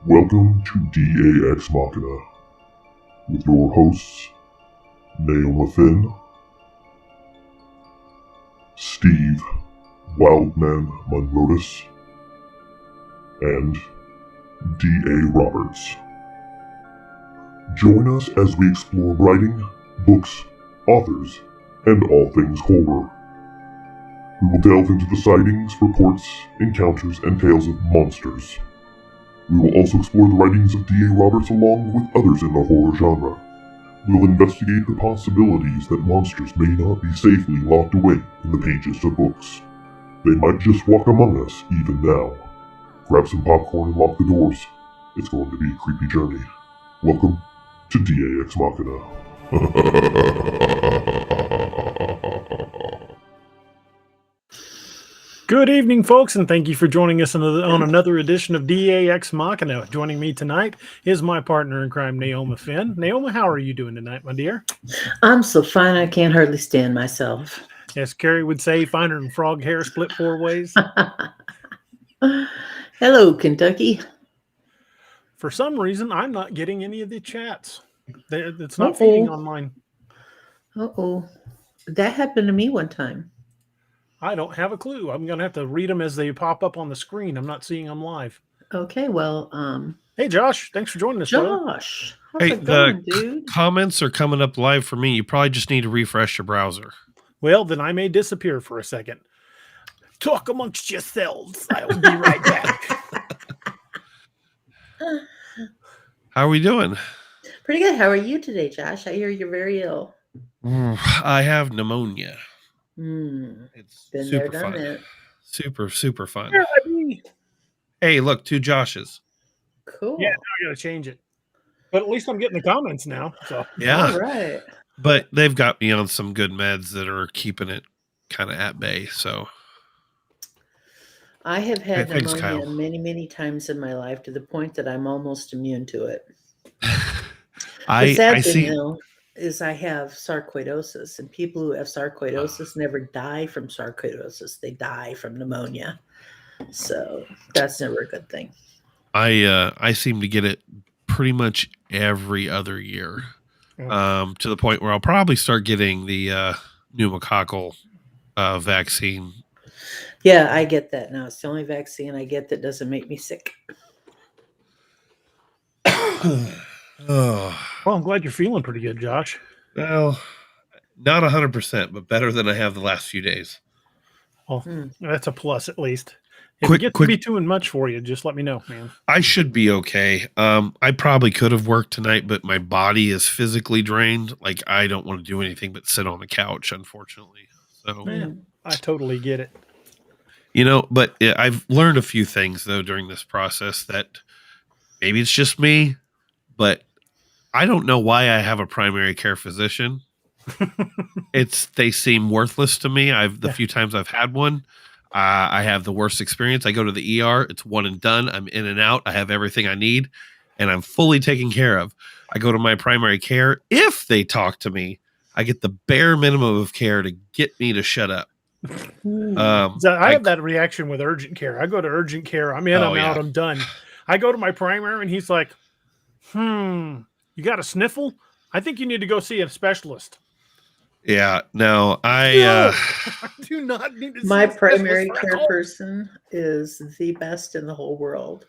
Welcome to DAX Machina, with your hosts, Naomi Finn, Steve Wildman Munrotis, and D.A. Roberts. Join us as we explore writing, books, authors, and all things horror. We will delve into the sightings, reports, encounters, and tales of monsters. We will also explore the writings of D.A. Roberts along with others in the horror genre. We will investigate the possibilities that monsters may not be safely locked away in the pages of books. They might just walk among us even now. Grab some popcorn and lock the doors. It's going to be a creepy journey. Welcome to DAX Machina. Good evening, folks, and thank you for joining us on another edition of DAX Machina. Joining me tonight is my partner in crime, Naomi Finn. Naomi, how are you doing tonight, my dear? I'm so fine, I can't hardly stand myself. As Carrie would say, finer than frog hair split four ways. Hello, Kentucky. For some reason, I'm not getting any of the chats. It's not feeding on mine. Uh-oh. That happened to me one time. I don't have a clue. I'm going to have to read them as they pop up on the screen. I'm not seeing them live. Okay, well, Hey, Josh, thanks for joining us. Josh, how's hey, it going, dude? Comments are coming up live for me. You probably just need to refresh your browser. Well, then I may disappear for a second. Talk amongst yourselves. I'll be right back. How are we doing? Pretty good. How are you today, Josh? I hear you're very ill. I have pneumnia. It's Been super there, done fun. it. Super fun. Yeah, Hey, look, 2 Joshes. Cool. now I got to change it. But at least I'm getting the comments now. So Yeah. All right. But they've got me on some good meds that are keeping it kind of at bay. So I have had Thanks, pneumonia Kyle. many times in my life to the point that I'm almost immune to it. I The sad thing, see. though, is I have sarcoidosis, and people who have sarcoidosis never die from sarcoidosis. They die from pneumonia. So that's never a good thing. I seem to get it pretty much every other year. To the point where I'll probably start getting the pneumococcal vaccine. Yeah, I get that now. It's the only vaccine I get that doesn't make me sick. Oh, well, I'm glad you're feeling pretty good, Josh. well, not 100%, but better than I have the last few days. Well, that's a plus at least. If Quick- it gets to be too much for you, just let me know, man. I should be okay. I probably could have worked tonight, but my body is physically drained. Like, I don't want to do anything but sit on the couch, unfortunately. So, Yeah, I totally get it. but I've learned a few things, though, during this process that maybe it's just me, but I don't know why I have a primary care physician. They seem worthless to me. The few times I've had one, I have the worst experience. I go to the ER, it's one and done. I'm in and out. I have everything I need, and I'm fully taken care of. I go to my primary care. If they talk to me, I get the bare minimum of care to get me to shut up. I have that reaction with urgent care. I go to urgent care. I'm in, I'm out, I'm done. I go to my primary, and he's like, you got a sniffle? I think you need to go see a specialist. Yeah, no, I do not need to see My a specialist primary for care alcohol. person is the best in the whole world.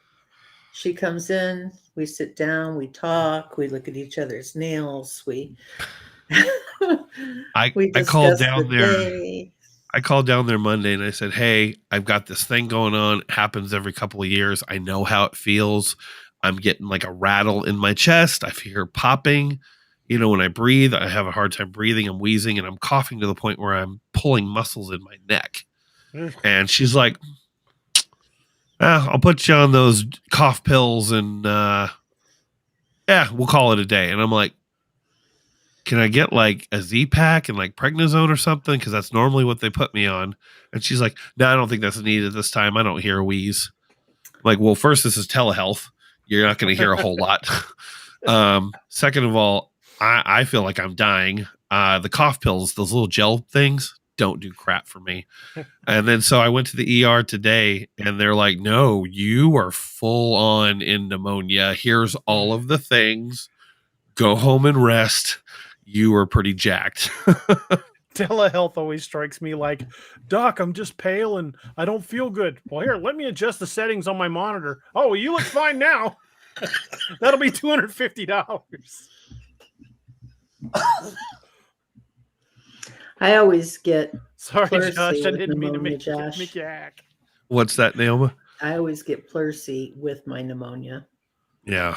She comes in, we sit down, we talk, we look at each other's nails, we I discuss called down the there. day. I called down there Monday and I said, "Hey, I've got this thing going on. It happens every couple of years. I know how it feels. I'm getting like a rattle in my chest. I hear popping. When I breathe, I have a hard time breathing. I'm wheezing and I'm coughing to the point where I'm pulling muscles in my neck." And she's like, "I'll put you on those cough pills and we'll call it a day." And I'm like, "Can I get like a Z-Pack and like prednisone or something? Because that's normally what they put me on." And she's like, "No, I don't think that's needed this time. I don't hear a wheeze." I'm like, well, first, this is telehealth. You're not going to hear a whole lot. Second of all, I feel like I'm dying. The cough pills, those little gel things, don't do crap for me. And then so I went to the ER today, and they're like, no, you are full on in pneumonia. Here's all of the things. Go home and rest. You are pretty jacked. Telehealth always strikes me like, Doc, I'm just pale and I don't feel good. Well, here, let me adjust the settings on my monitor. Oh, you look fine now. That'll be $250. I always get Sorry, Plurcy Josh, I with didn't mean to pneumonia, make Josh. you act. What's that, Naoma? I always get Plurcy with my pneumonia. Yeah.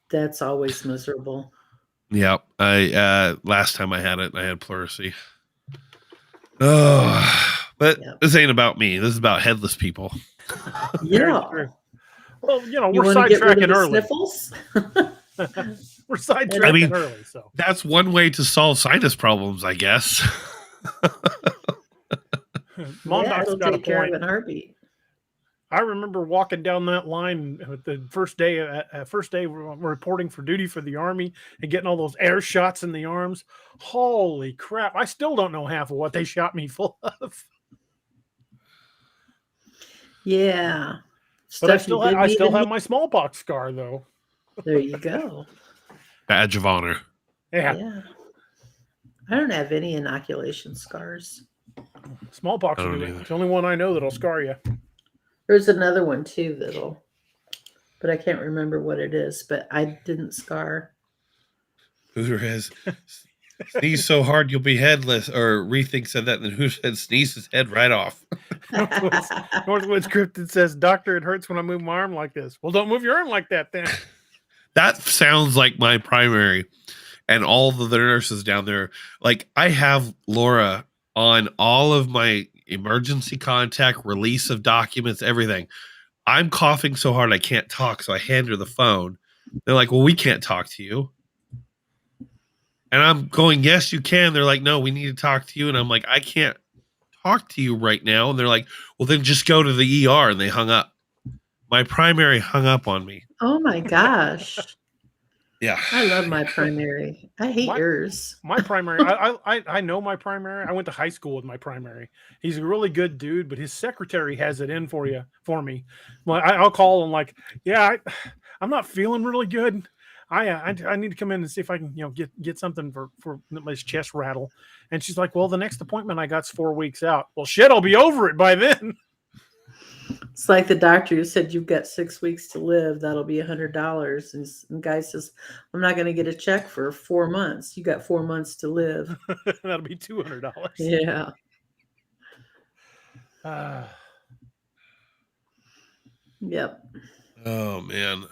That's always miserable. Yeah. I last time I had it, I had pleurisy. Oh, but this ain't about me. This is about headless people. Yeah. Well, we're sidetracking early. Sniffles? We're sidetracking early. So that's one way to solve sinus problems, I guess. Mondok's got a point. In a heartbeat. I remember walking down that line the first day reporting for duty for the Army and getting all those air shots in the arms. Holy crap. I still don't know half of what they shot me full of. Yeah. But I still have my smallpox scar, though. There you go. Badge of honor. Yeah. I don't have any inoculation scars. Smallpox will do it. It's the only one I know that'll scar you. There's another one too but I can't remember what it is, but I didn't scar. Hooter has sneeze so hard you'll be headless, or Rethink said that, and then Hooter said sneeze his head right off. Northwoods Cryptid says, Doctor, it hurts when I move my arm like this. Well, don't move your arm like that then. That sounds like my primary and all the nurses down there. Like, I have Laura on all of my emergency contact, release of documents, everything. I'm coughing so hard I can't talk, so I hand her the phone. They're like, well, we can't talk to you. And I'm going, yes, you can. They're like, no, we need to talk to you. And I'm like, I can't talk to you right now. And they're like, well, then just go to the ER. And they hung up. My primary hung up on me. Oh, my gosh. Yeah. I love my primary. I hate yours. My primary, I know my primary. I went to high school with my primary. He's a really good dude, but his secretary has it in for me. Well, I'll call and like, yeah, I'm not feeling really good. I need to come in and see if I can, get something for my chest rattle. And she's like, well, the next appointment I got's 4 weeks out. Well, shit, I'll be over it by then. It's like the doctor who said you've got 6 weeks to live. That'll be $100. And the guy says, I'm not going to get a check for 4 months. You got 4 months to live. That'll be $200. Yeah. Yep. Oh, man.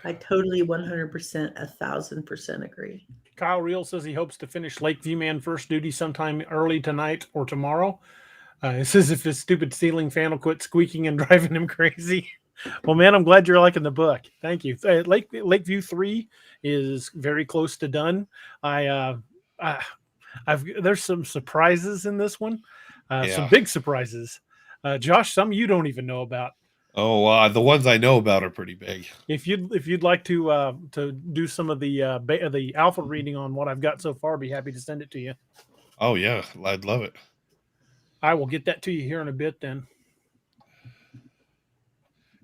I totally 100%, 1,000% agree. Kyle Reel says he hopes to finish Lakeview Man first duty sometime early tonight or tomorrow. It says if his stupid ceiling fan will quit squeaking and driving him crazy. Well, man, I'm glad you're liking the book. Thank you. Lakeview 3 is very close to done. There's some surprises in this one. Some big surprises. Josh, some you don't even know about. Oh, the ones I know about are pretty big. If you'd like to do some of the alpha reading on what I've got so far, I'd be happy to send it to you. Oh yeah, I'd love it. I will get that to you here in a bit then.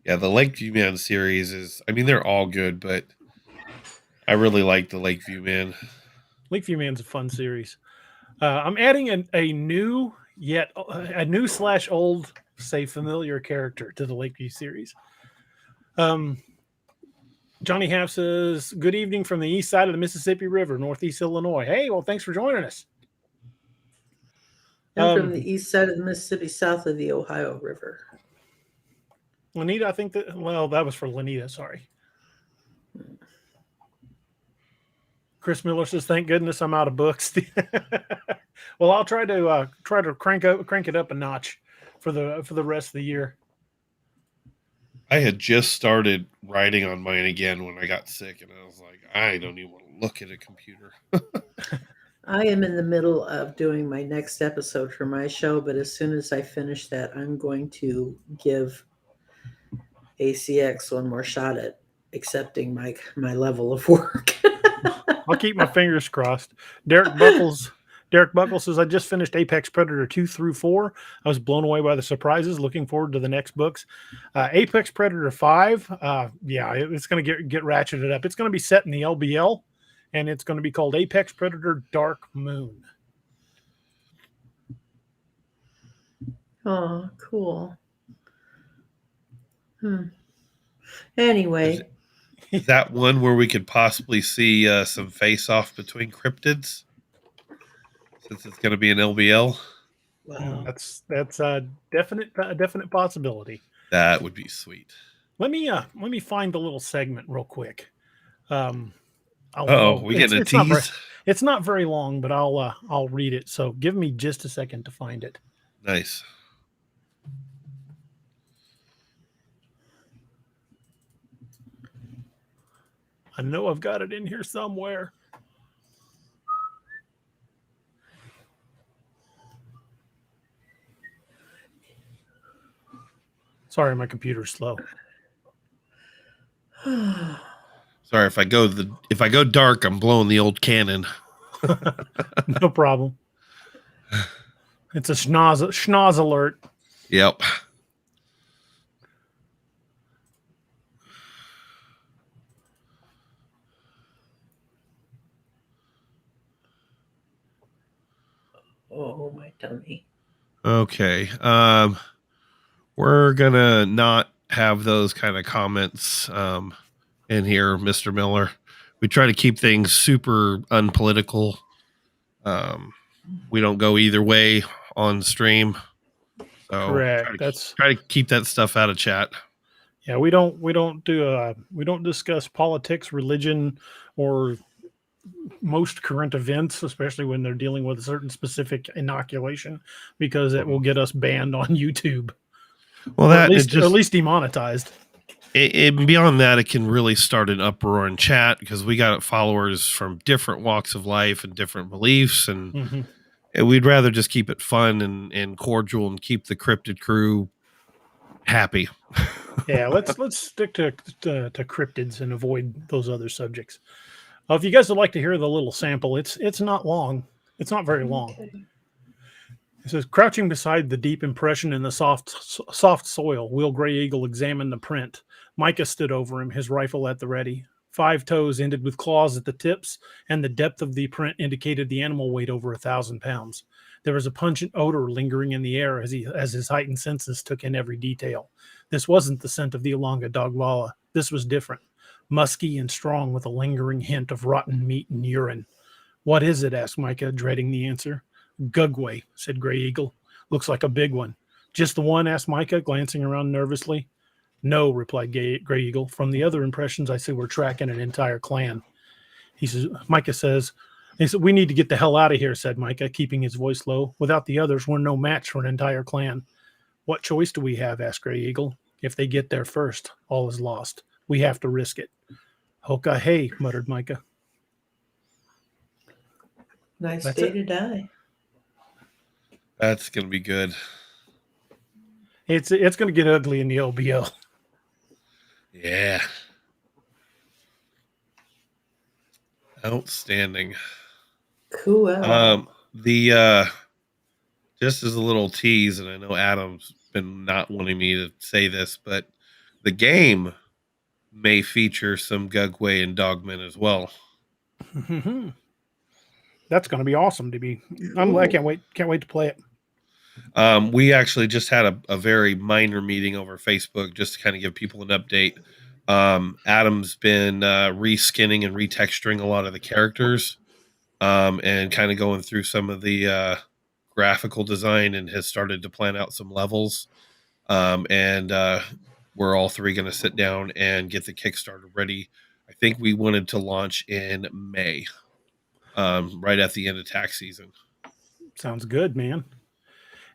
Yeah, the Lakeview Man series is, they're all good, but I really like the Lakeview Man. Lakeview Man's a fun series. I'm adding a new / old, say familiar character to the Lakeview series. Johnny Half says, good evening from the east side of the Mississippi River, Northeast Illinois. Hey, well, thanks for joining us. I'm from the east side of the Mississippi, south of the Ohio River. Lanita, I think that was for Lanita, sorry. Chris Miller says, thank goodness I'm out of books. Well, I'll try to crank it up a notch for the rest of the year. I had just started writing on mine again when I got sick, and I was like, I don't even want to look at a computer. I am in the middle of doing my next episode for my show, but as soon as I finish that, I'm going to give ACX one more shot at accepting my level of work. I'll keep my fingers crossed. Derek Buckles Derek Buckle says, I just finished Apex Predator 2 through 4. I was blown away by the surprises. Looking forward to the next books. Apex Predator 5, it's going to get ratcheted up. It's going to be set in the LBL, and it's going to be called Apex Predator Dark Moon. Oh, cool. Anyway. Is that one where we could possibly see some face-off between cryptids? Since it's going to be an LBL? Wow. That's a definite possibility. That would be sweet. Let me find the little segment real quick. We getting a tease? It's not very long, but I'll read it. So give me just a second to find it. Nice. I know I've got it in here somewhere. Sorry, my computer's slow. Sorry, if I go dark, I'm blowing the old cannon. No problem. It's a schnoz alert. Yep. Oh, my tummy. Okay. We're gonna not have those kind of comments in here, Mr. Miller. We try to keep things super unpolitical. We don't go either way on stream. So correct. Try to keep that stuff out of chat. Yeah, we don't discuss politics, religion, or most current events, especially when they're dealing with a certain specific inoculation, because it will get us banned on YouTube. Well, at least demonetized. Beyond that, it can really start an uproar in chat because we got followers from different walks of life and different beliefs, and we'd rather just keep it fun and cordial and keep the Cryptid crew happy. Yeah, let's stick to cryptids and avoid those other subjects. If you guys would like to hear the little sample, it's not long. It's not very long. Okay. It says, crouching beside the deep impression in the soft soil, Will Gray Eagle examined the print. Micah stood over him, his rifle at the ready. 5 toes ended with claws at the tips, and the depth of the print indicated the animal weighed over 1,000 pounds. There was a pungent odor lingering in the air as his heightened senses took in every detail. This wasn't the scent of the Ilonga Dogwalla. This was different. Musky and strong with a lingering hint of rotten meat and urine. What is it? Asked Micah, dreading the answer. Gugway, said Gray Eagle. Looks like a big one. Just the one? Asked Micah, glancing around nervously. No, replied Gray Eagle. From the other impressions, I see we're tracking an entire clan. Micah says, we need to get the hell out of here, said Micah, keeping his voice low. Without the others, we're no match for an entire clan. What choice do we have? Asked Gray Eagle. If they get there first, all is lost. We have to risk it. Hoka hey, muttered Micah. Nice day to die. That's going to be good. It's going to get ugly in the LBL. Yeah. Outstanding. Cool. Just as a little tease, and I know Adam's been not wanting me to say this, but the game may feature some Gugway and Dogmen as well. That's going to be awesome to be. I can't wait to play it. We actually just had a very minor meeting over Facebook just to kind of give people an update. Adam's been reskinning and retexturing a lot of the characters and kind of going through some of the graphical design and has started to plan out some levels. And we're all three going to sit down and get the Kickstarter ready. I think we wanted to launch in May, right at the end of tax season. Sounds good, man.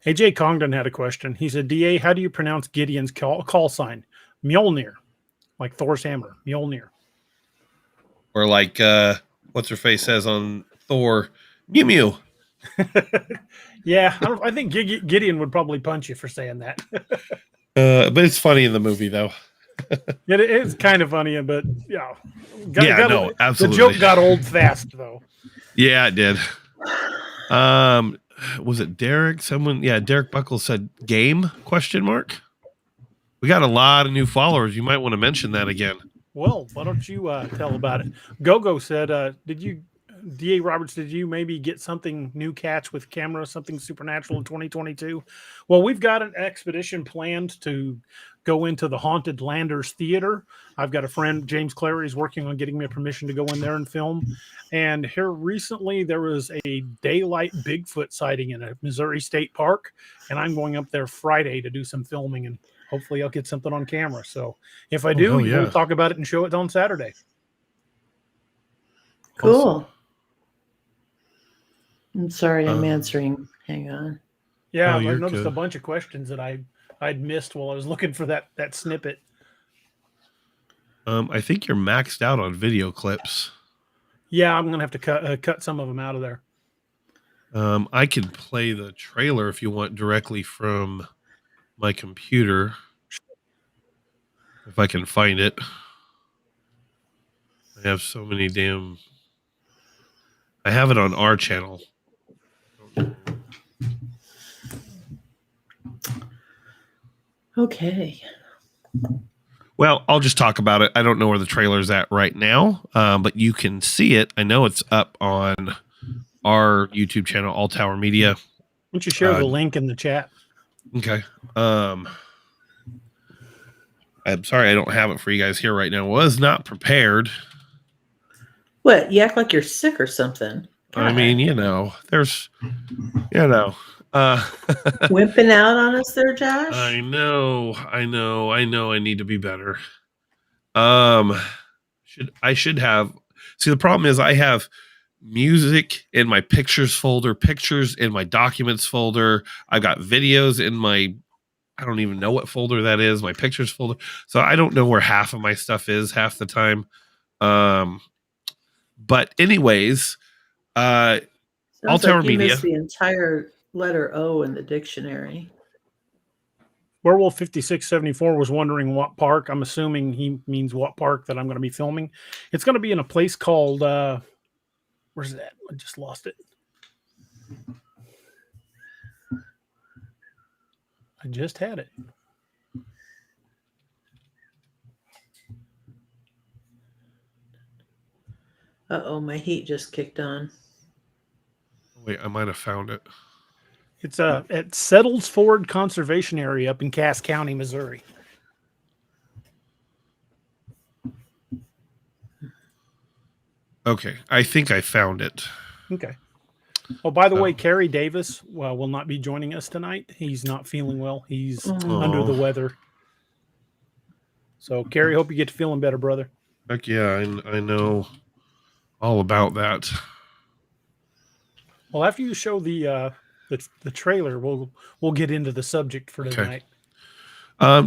AJ Congdon had a question. He said, DA, how do you pronounce Gideon's call sign? Mjolnir, like Thor's hammer, Mjolnir. Or like, what's her face says on Thor, Mew Mew. Yeah, I think Gideon would probably punch you for saying that. But it's funny in the movie, though. It is kind of funny, but absolutely. The joke got old fast, though. Yeah, it did. Was it Derek? Derek Buckles said game ? We got a lot of new followers. You might want to mention that again. Well, why don't you tell about it? Gogo said, D.A. Roberts, did you maybe get something new catch with camera, something supernatural in 2022? Well, we've got an expedition planned to go into the Haunted Landers Theater. I've got a friend, James Clary, is working on getting me permission to go in there and film. And here recently, there was a daylight Bigfoot sighting in a Missouri State Park. And I'm going up there Friday to do some filming, and hopefully I'll get something on camera. So if I do, we'll talk about it and show it on Saturday. Cool. Awesome. I'm sorry, I'm answering. Hang on. Yeah, I noticed a bunch of questions that I'd missed while I was looking for that snippet. I think you're maxed out on video clips. Yeah, I'm gonna have to cut some of them out of there. I can play the trailer if you want directly from my computer, if I can find it. I have so many I have it on our channel. Okay. Well, I'll just talk about it. I don't know where the trailer's at right now, but you can see it. I know it's up on our YouTube channel, All Tower Media. Why don't you share the link in the chat? Okay. I'm sorry I don't have it for you guys here right now. Was not prepared. What? You act like you're sick or something. God. I mean, there's, wimping out on us there, Josh. I know. I need to be better. I should have. See, the problem is I have music in my pictures folder, pictures in my documents folder. I've got videos in my, I don't even know what folder that is, my pictures folder. So I don't know where half of my stuff is half the time. But anyways, All Tower Media. Missed the entire letter O in the dictionary. Werewolf 5674 was wondering what park. I'm assuming he means what park that I'm going to be filming. It's going to be in a place called, where's that? I just lost it. I just had it. Uh-oh, my heat just kicked on. Wait, I might have found it. It's at Settles Ford Conservation Area up in Cass County, Missouri. Okay, I think I found it. Okay. Oh, by the way, Kerry Davis will not be joining us tonight. He's not feeling well. He's under the weather. So, Kerry, hope you get to feeling better, brother. Heck yeah, I know all about that. Well, after you show the trailer, we'll get into the subject for tonight.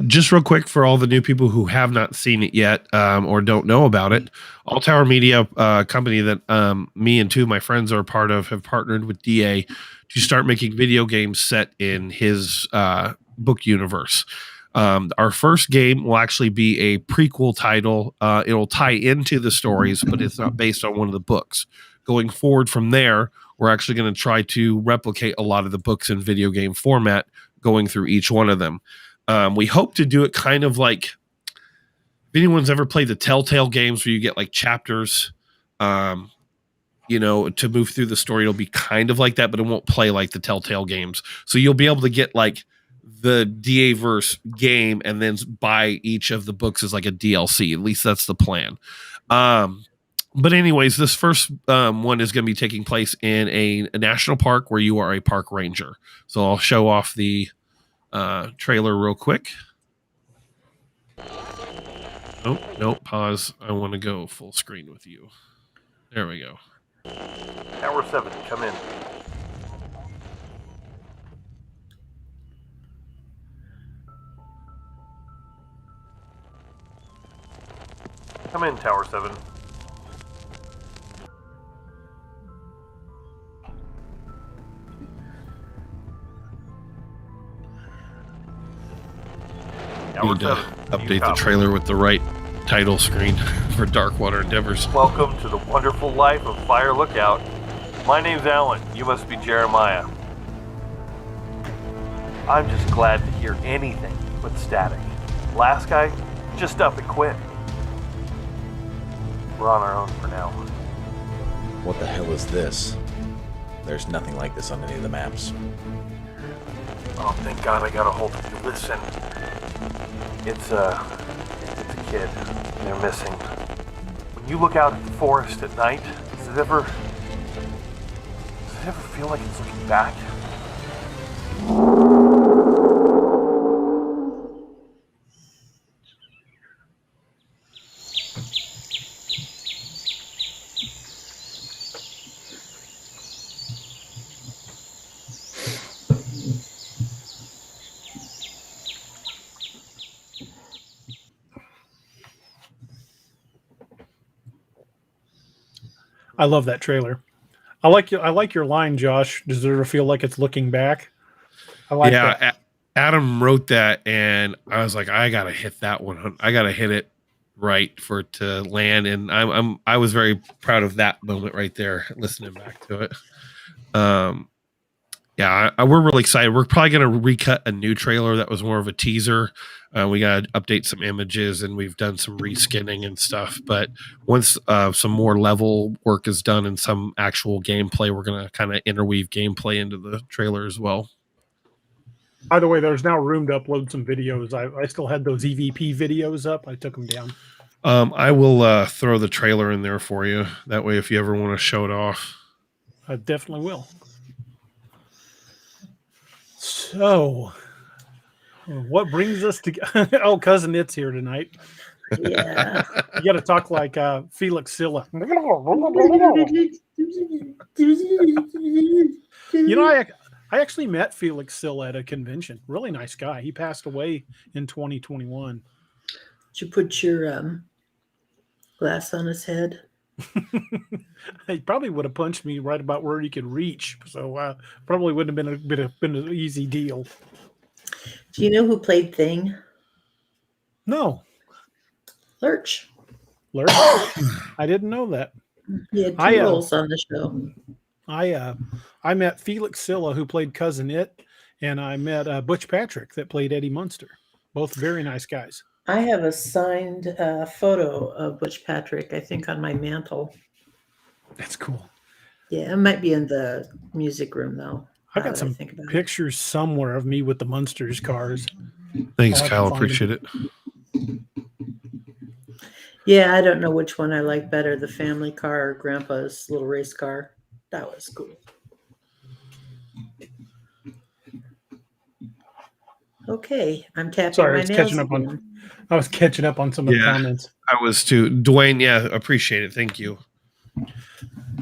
Just real quick for all the new people who have not seen it yet or don't know about it, All Tower Media, company that me and two of my friends are a part of, have partnered with DA to start making video games set in his book universe. Our first game will actually be a prequel title. It'll tie into the stories, but it's not based on one of the books. Going forward from there, we're actually going to try to replicate a lot of the books in video game format, going through each one of them. We hope to do it kind of like, if anyone's ever played the Telltale games where you get like chapters, to move through the story, it'll be kind of like that, but it won't play like the Telltale games. So you'll be able to get like the DA-verse game and then buy each of the books as like a DLC. At least that's the plan. But anyways, this first one is going to be taking place in a national park where you are a park ranger. So I'll show off the trailer real quick. Nope, pause. I want to go full screen with you. There we go. Tower 7, come in. Come in, Tower 7. Need to update the trailer with the right title screen for Darkwater Endeavors. Welcome to the wonderful life of Fire Lookout. My name's Alan. You must be Jeremiah. I'm just glad to hear anything but static. Last guy just up and quit. We're on our own for now. What the hell is this? There's nothing like this on any of the maps. Oh, thank God I got a hold of you. Listen. It's a kid. They're missing. When you look out at the forest at night, does it ever feel like it's looking back? I love that trailer. I like your line, Josh. Does it ever feel like it's looking back? I like that. Adam wrote that, and I was like, I gotta hit that one. I gotta hit it right for it to land, and I was very proud of that moment right there. Listening back to it, we're really excited. We're probably gonna recut a new trailer that was more of a teaser. We got to update some images, and we've done some reskinning and stuff. But once some more level work is done and some actual gameplay, we're going to kind of interweave gameplay into the trailer as well. By the way, there's now room to upload some videos. I still had those EVP videos up. I took them down. I will throw the trailer in there for you. That way, if you ever want to show it off. I definitely will. So... what brings us to... Oh, Cousin It's here tonight. Yeah. You got to talk like Felix Silla. I actually met Felix Silla at a convention. Really nice guy. He passed away in 2021. Did you put your glass on his head? He probably would have punched me right about where he could reach. So probably wouldn't have been an easy deal. Do you know who played Thing? No. Lurch. I didn't know that. He had two roles on the show. I met Felix Silla, who played Cousin It, and I met Butch Patrick that played Eddie Munster. Both very nice guys. I have a signed photo of Butch Patrick, I think, on my mantle. That's cool. Yeah, it might be in the music room, though. I got some pictures somewhere of me with the Munsters cars. Thanks, Kyle. Appreciate it. Yeah, I don't know which one I like better, the family car or Grandpa's little race car. That was cool. Okay, I'm tapping my nails. I was catching up on some of the comments. I was too. Dwayne, appreciate it. Thank you.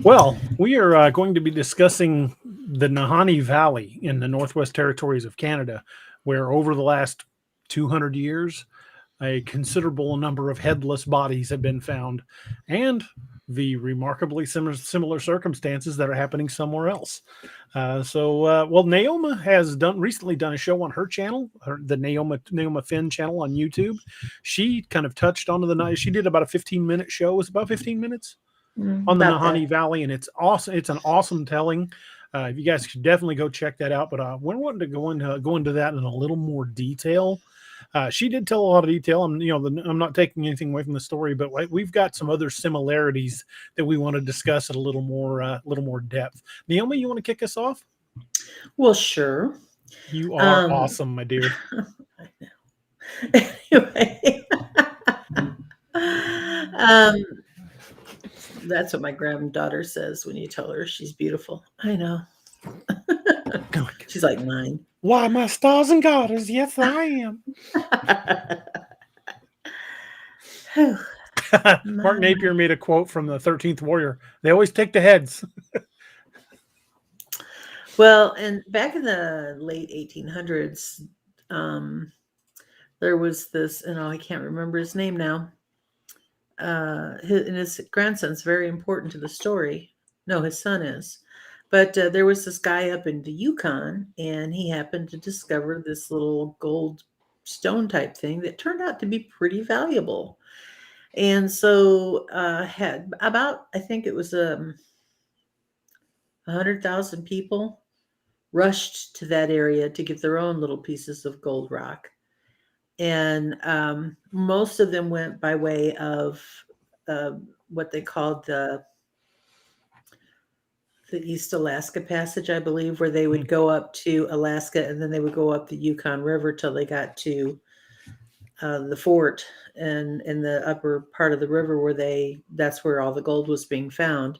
Well, we are going to be discussing the Nahanni Valley in the Northwest Territories of Canada, where over the last 200 years, a considerable number of headless bodies have been found, and the remarkably similar circumstances that are happening somewhere else. Naoma has recently done a show on her channel, the Naoma Finn channel on YouTube. She kind of touched onto the night. She did about a 15-minute show. It was about 15 minutes on the Nahanni Valley, and it's awesome. It's an awesome telling. You guys should definitely go check that out. But we're wanting to go into that in a little more detail. She did tell a lot of detail, and I'm not taking anything away from the story, but we've got some other similarities that we want to discuss at a little more depth. Naomi, you want to kick us off? Well, sure. You are awesome, my dear. I know. Anyway, that's what my granddaughter says when you tell her she's beautiful. I know. She's like 9. Why, my stars and garters, yes, I am. Mark Napier made a quote from the 13th Warrior. They always take the heads. Well, and back in the late 1800s, there was this, I can't remember his name now. His grandson's very important to the story. No, his son is. But there was this guy up in the Yukon, and he happened to discover this little gold stone type thing that turned out to be pretty valuable. And so had about, I think it was 100,000 people rushed to that area to get their own little pieces of gold rock. And most of them went by way of what they called the East Alaska Passage, I believe, where they would go up to Alaska and then they would go up the Yukon River till they got to the fort and in the upper part of the river where that's where all the gold was being found.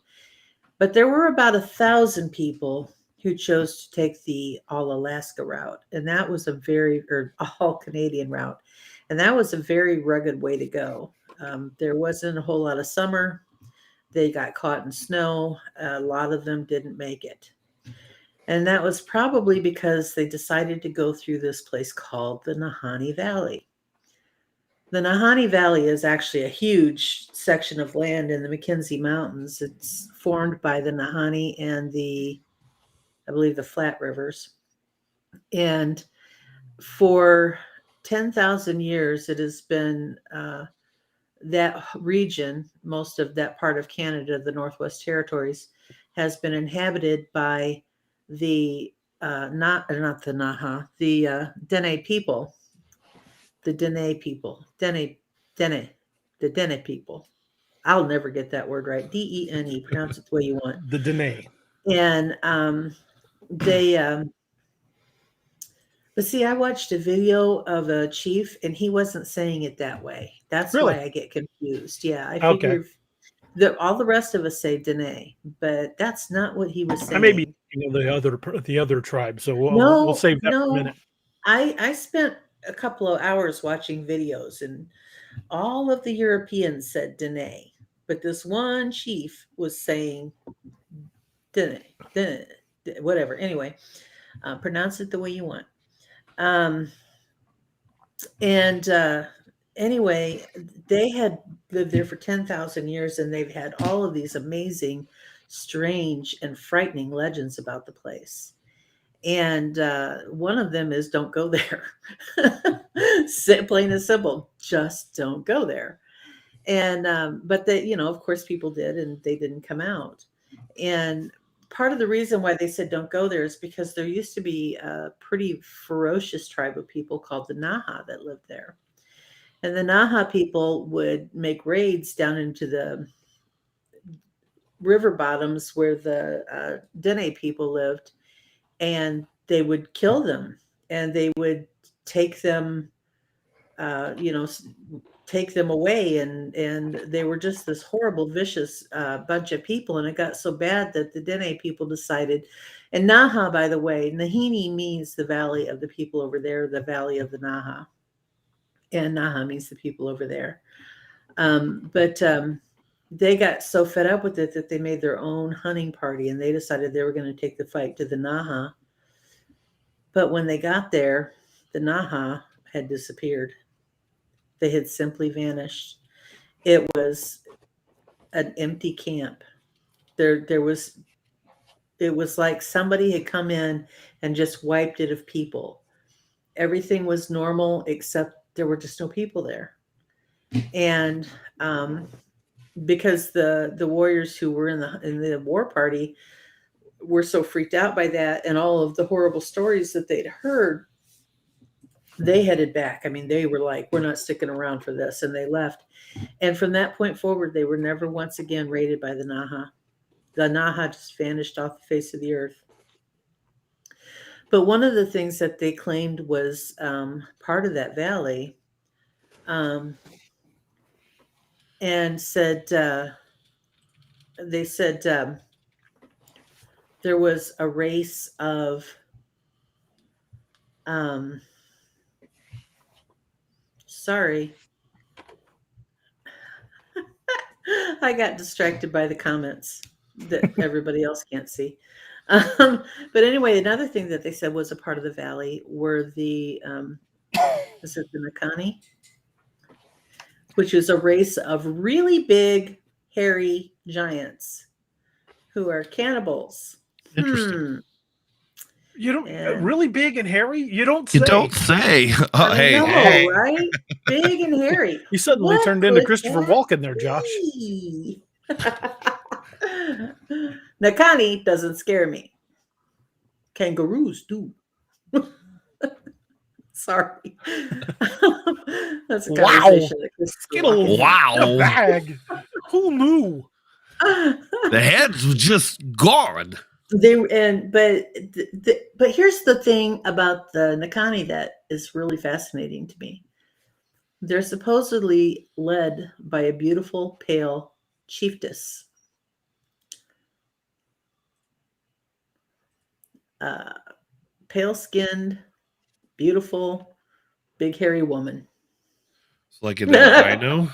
But there were about 1,000 people who chose to take the all Alaska route. And that was or all Canadian route. And that was a very rugged way to go. There wasn't a whole lot of summer. They got caught in snow. A lot of them didn't make it. And that was probably because they decided to go through this place called the Nahanni Valley. The Nahanni Valley is actually a huge section of land in the Mackenzie Mountains. It's formed by the Nahanni and I believe the Flat Rivers. And for 10,000 years, it has been that region, most of that part of Canada, the Northwest Territories, has been inhabited by the Dene people. The Dene people. The Dene people. I'll never get that word right. Dene, pronounce it the way you want. The Dene. And but see, I watched a video of a chief and he wasn't saying it that way. That's really? why I get confused. Yeah, I figure all the rest of us say Dene, but that's not what he was saying. I may be thinking of the other tribe, so we'll save that for a minute. I spent a couple of hours watching videos and all of the Europeans said Dene, but this one chief was saying Dene, whatever. Anyway, pronounce it the way you want. Anyway, they had lived there for 10,000 years and they've had all of these amazing, strange, and frightening legends about the place. And one of them is don't go there. Plain and simple, just don't go there. And but they, of course people did and they didn't come out. And part of the reason why they said don't go there is because there used to be a pretty ferocious tribe of people called the Naha that lived there. And the Naha people would make raids down into the river bottoms where the Dene people lived, and they would kill them and they would take them, take them away. And they were just this horrible, vicious bunch of people. And it got so bad that the Dene people decided, and Naha, by the way, Nahini means the valley of the people over there, the valley of the Naha. And Naha means the people over there. But they got so fed up with it that they made their own hunting party and they decided they were going to take the fight to the Naha. But when they got there, the Naha had disappeared. They had simply vanished. It was an empty camp. It was like somebody had come in and just wiped it of people. Everything was normal except there were just no people there. And because the warriors who were in the war party were so freaked out by that and all of the horrible stories that they'd heard, they headed back. I mean, they were like, we're not sticking around for this. And they left. And from that point forward, they were never once again raided by the Naha. The Naha just vanished off the face of the earth. But one of the things that they claimed was part of that valley, and said, they said there was a race of sorry. I got distracted by the comments that everybody else can't see. But anyway, another thing that they said was a part of the valley were the Nahani, which is a race of really big, hairy giants who are cannibals. Interesting. You don't really big and hairy. You don't say. You don't say. Oh, hey, right? Big and hairy. You suddenly turned into Christopher Walken there, Josh. Nahani doesn't scare me. Kangaroos do. Sorry. That's a conversation. Wow. Bag. Who knew? The heads were just gone. But here's the thing about the Nahani that is really fascinating to me. They're supposedly led by a beautiful, pale chiefess. Pale-skinned, beautiful, big hairy woman. It's like an albino.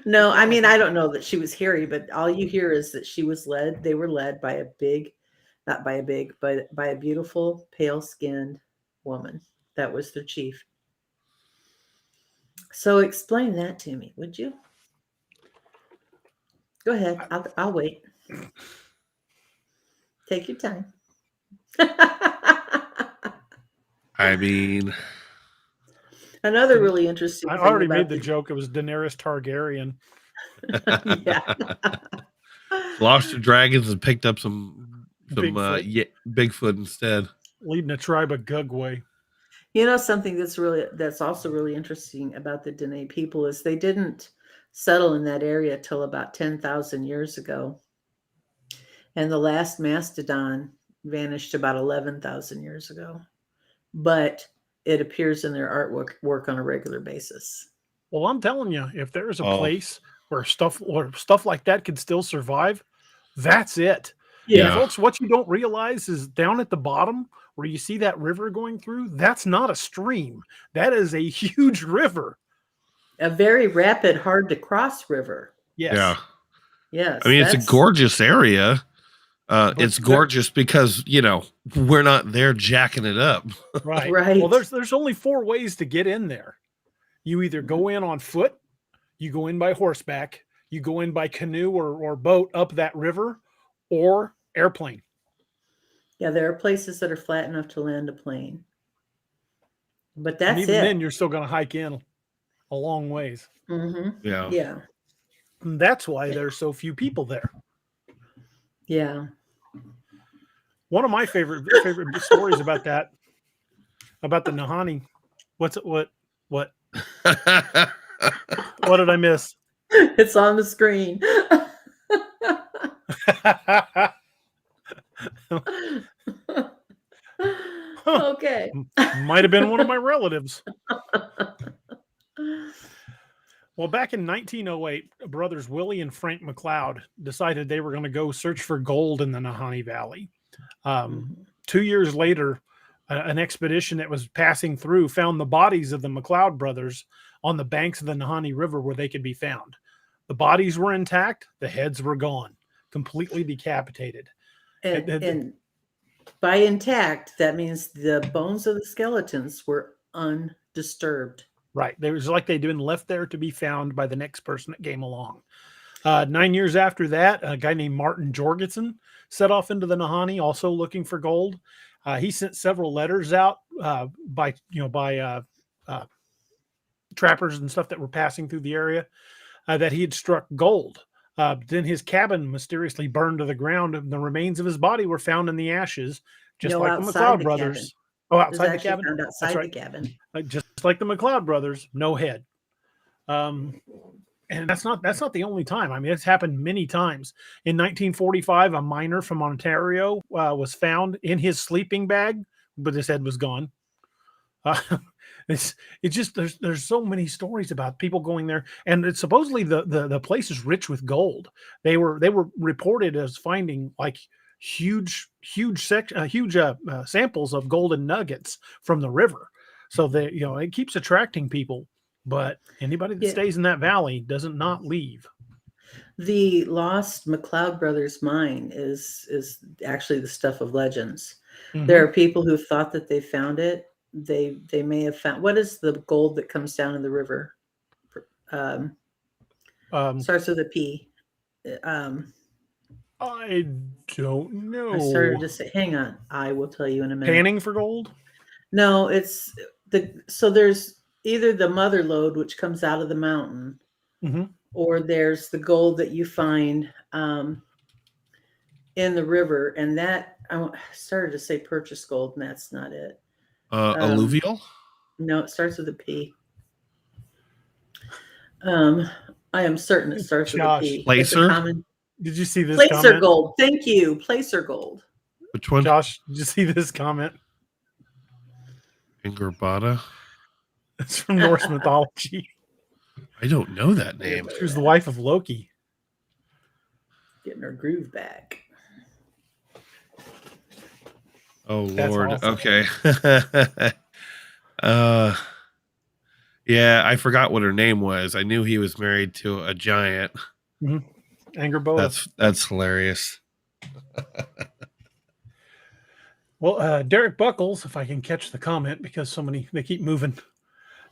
No, I mean, I don't know that she was hairy, but all you hear is that they were led by not by a big, but by a beautiful, pale-skinned woman. That was their chief. So explain that to me, would you? Go ahead. I'll wait. Take your time. I mean, another really interesting. I already made the joke. It was Daenerys Targaryen. Yeah. Lost to dragons and picked up some Bigfoot instead. Leading a tribe of Gugway. You know, something that's also really interesting about the Dene people is they didn't settle in that area till about 10,000 years ago. And the last mastodon vanished about 11,000 years ago. But it appears in their artwork on a regular basis. Well, I'm telling you, if there's a place where stuff like that could still survive, that's it. Yeah, folks, what you don't realize is down at the bottom where you see that river going through, that's not a stream. That is a huge river. A very rapid, hard to cross river. Yes. Yeah. Yes. I mean, it's a gorgeous area. It's gorgeous because, we're not there jacking it up. Right. Right. Well, there's only 4 ways to get in there. You either go in on foot, you go in by horseback, you go in by canoe or boat up that river, or airplane. Yeah, there are places that are flat enough to land a plane. But that's and even then, you're still going to hike in a long ways. Mm-hmm. Yeah. Yeah. And that's why there's so few people there. Yeah. One of my favorite stories about the Nahanni. What? What did I miss? It's on the screen. Okay. Might have been one of my relatives. Well, back in 1908, brothers Willie and Frank McLeod decided they were going to go search for gold in the Nahanni Valley. 2 years later, an expedition that was passing through found the bodies of the McLeod brothers on the banks of the Nahanni River where they could be found. The bodies were intact. The heads were gone, completely decapitated. And by intact, that means the bones of the skeletons were undisturbed. Right. It was like they'd been left there to be found by the next person that came along. 9 years after that, a guy named Martin Jorgensen set off into the Nahanni, also looking for gold. He sent several letters out by trappers and stuff that were passing through the area that he had struck gold. Then his cabin mysteriously burned to the ground, and the remains of his body were found in the ashes, just like the McLeod brothers. Cabin. Oh, outside the cabin? Found outside the cabin. Just like the McLeod brothers, no head. And that's not the only time. I mean, it's happened many times. In 1945, a miner from Ontario was found in his sleeping bag, but his head was gone. It's just there's so many stories about people going there, and it's supposedly the place is rich with gold. They were reported as finding like huge samples of golden nuggets from the river. So it keeps attracting people. But anybody that stays in that valley doesn't not leave. The lost McLeod brothers mine is actually the stuff of legends. Mm-hmm. There are people who thought that they found it. They may have found, what is the gold that comes down in the river? Starts with a P. I don't know. I started to say, hang on, I will tell you in a minute. Panning for gold? No, it's there's either the mother lode, which comes out of the mountain, mm-hmm. or there's the gold that you find in the river, and that I started to say purchase gold, and that's not it. Alluvial? No, it starts with a P. I am certain it starts with a P. Placer? Did you see this Placer comment? gold. Thank you. Placer gold. Which one? Josh, did you see this comment? Ingerbata? It's from Norse mythology. I don't know that name. She was the wife of Loki. Getting her groove back. Oh, That's Lord. awesome. Okay. Yeah, I forgot what her name was. I knew he was married to a giant. Mm-hmm. Angerboda. That's hilarious. Well, Derek Buckles, if I can catch the comment, because they keep moving.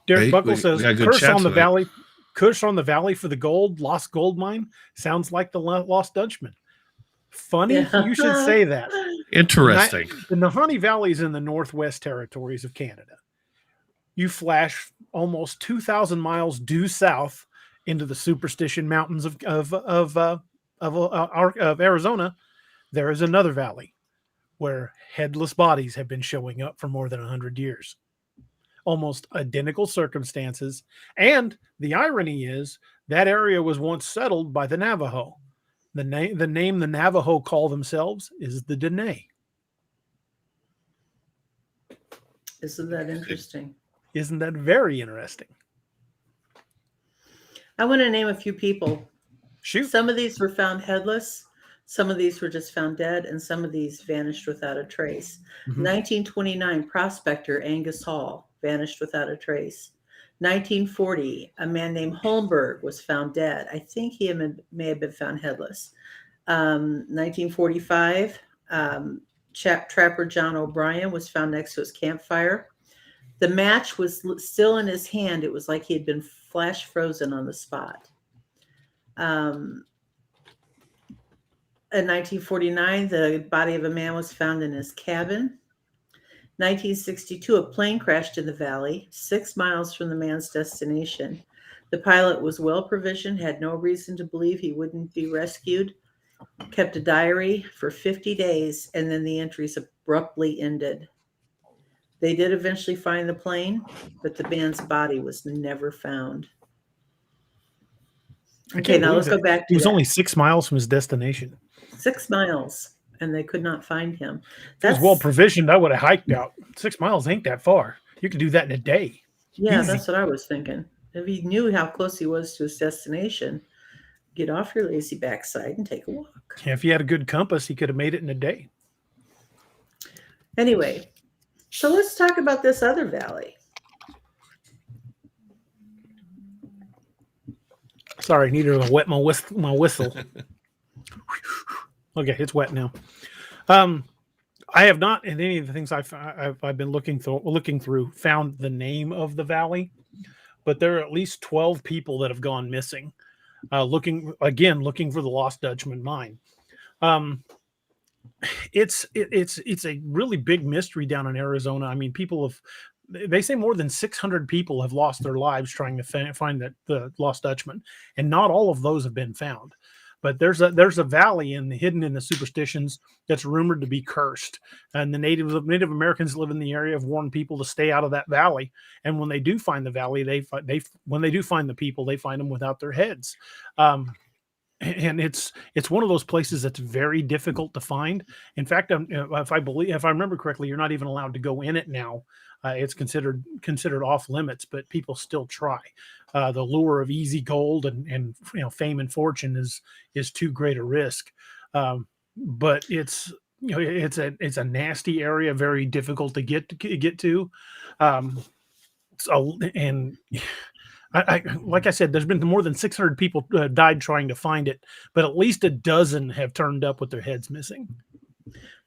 Derek Buckles says, "Curse on the valley, curse on the valley for the gold, lost gold mine. Sounds like the Lost Dutchman." Funny, you should say that. Interesting. The Nahanni Valley is in the Northwest Territories of Canada. You flash almost 2,000 miles due south into the Superstition Mountains of Arizona. There is another valley where headless bodies have been showing up for more than 100 years. Almost identical circumstances. And the irony is that area was once settled by the Navajo. The name the Navajo call themselves is the Dene. Isn't that interesting? Isn't that very interesting? I want to name a few people. Shoot. Some of these were found headless. Some of these were just found dead, and some of these vanished without a trace. 1929, prospector Angus Hall vanished without a trace. 1940, a man named Holmberg was found dead. I think he may have been found headless. 1945, trapper John O'Brien was found next to his campfire. The match was still in his hand. It was like he had been flash frozen on the spot. In 1949, the body of a man was found in his cabin. 1962, a plane crashed in the valley, 6 miles from the man's destination. The pilot was well provisioned, had no reason to believe he wouldn't be rescued, kept a diary for 50 days, and then the entries abruptly ended. They did eventually find the plane, but the man's body was never found. Okay, now let's go back to He was only 6 miles from his destination. 6 miles, and they could not find him. That's well provisioned. I would have hiked out. 6 miles ain't that far. You could do that in a day. Yeah, Easy. That's what I was thinking. If he knew how close he was to his destination, get off your lazy backside and take a walk. Yeah, if he had a good compass, he could have made it in a day. Anyway, so let's talk about this other valley. Sorry, I needed to wet my whistle. Okay, it's wet now. I have not, in any of the things I've been looking through, found the name of the valley, but there are at least 12 people that have gone missing, looking for the Lost Dutchman mine. It's a really big mystery down in Arizona. I mean, they say more than 600 people have lost their lives trying to find the Lost Dutchman, and not all of those have been found. But there's a valley hidden in the superstitions that's rumored to be cursed, and the Native Americans that live in the area have warned people to stay out of that valley. And when they do find the valley, when they do find the people, they find them without their heads. And it's one of those places that's very difficult to find. In fact, if I remember correctly, you're not even allowed to go in it now. It's considered off limits, but people still try. The lure of easy gold and fame and fortune is too great a risk. But it's a nasty area, very difficult to get to. Like I said, there's been more than 600 people died trying to find it, but at least a dozen have turned up with their heads missing.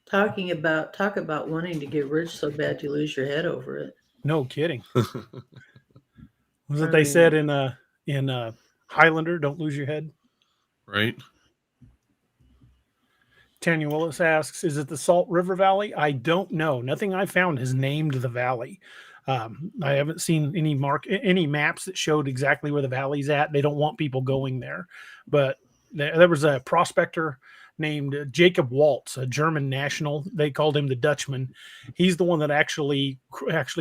Talk about wanting to get rich so bad you lose your head over it. No kidding. Was it they said in Highlander, don't lose your head? Right. Tanya Willis asks, is it the Salt River Valley? I don't know. Nothing I found has named the valley. I haven't seen any maps that showed exactly where the valley's at. They don't want people going there, but there was a prospector named Jacob Waltz, a German national. They called him the Dutchman. He's the one that actually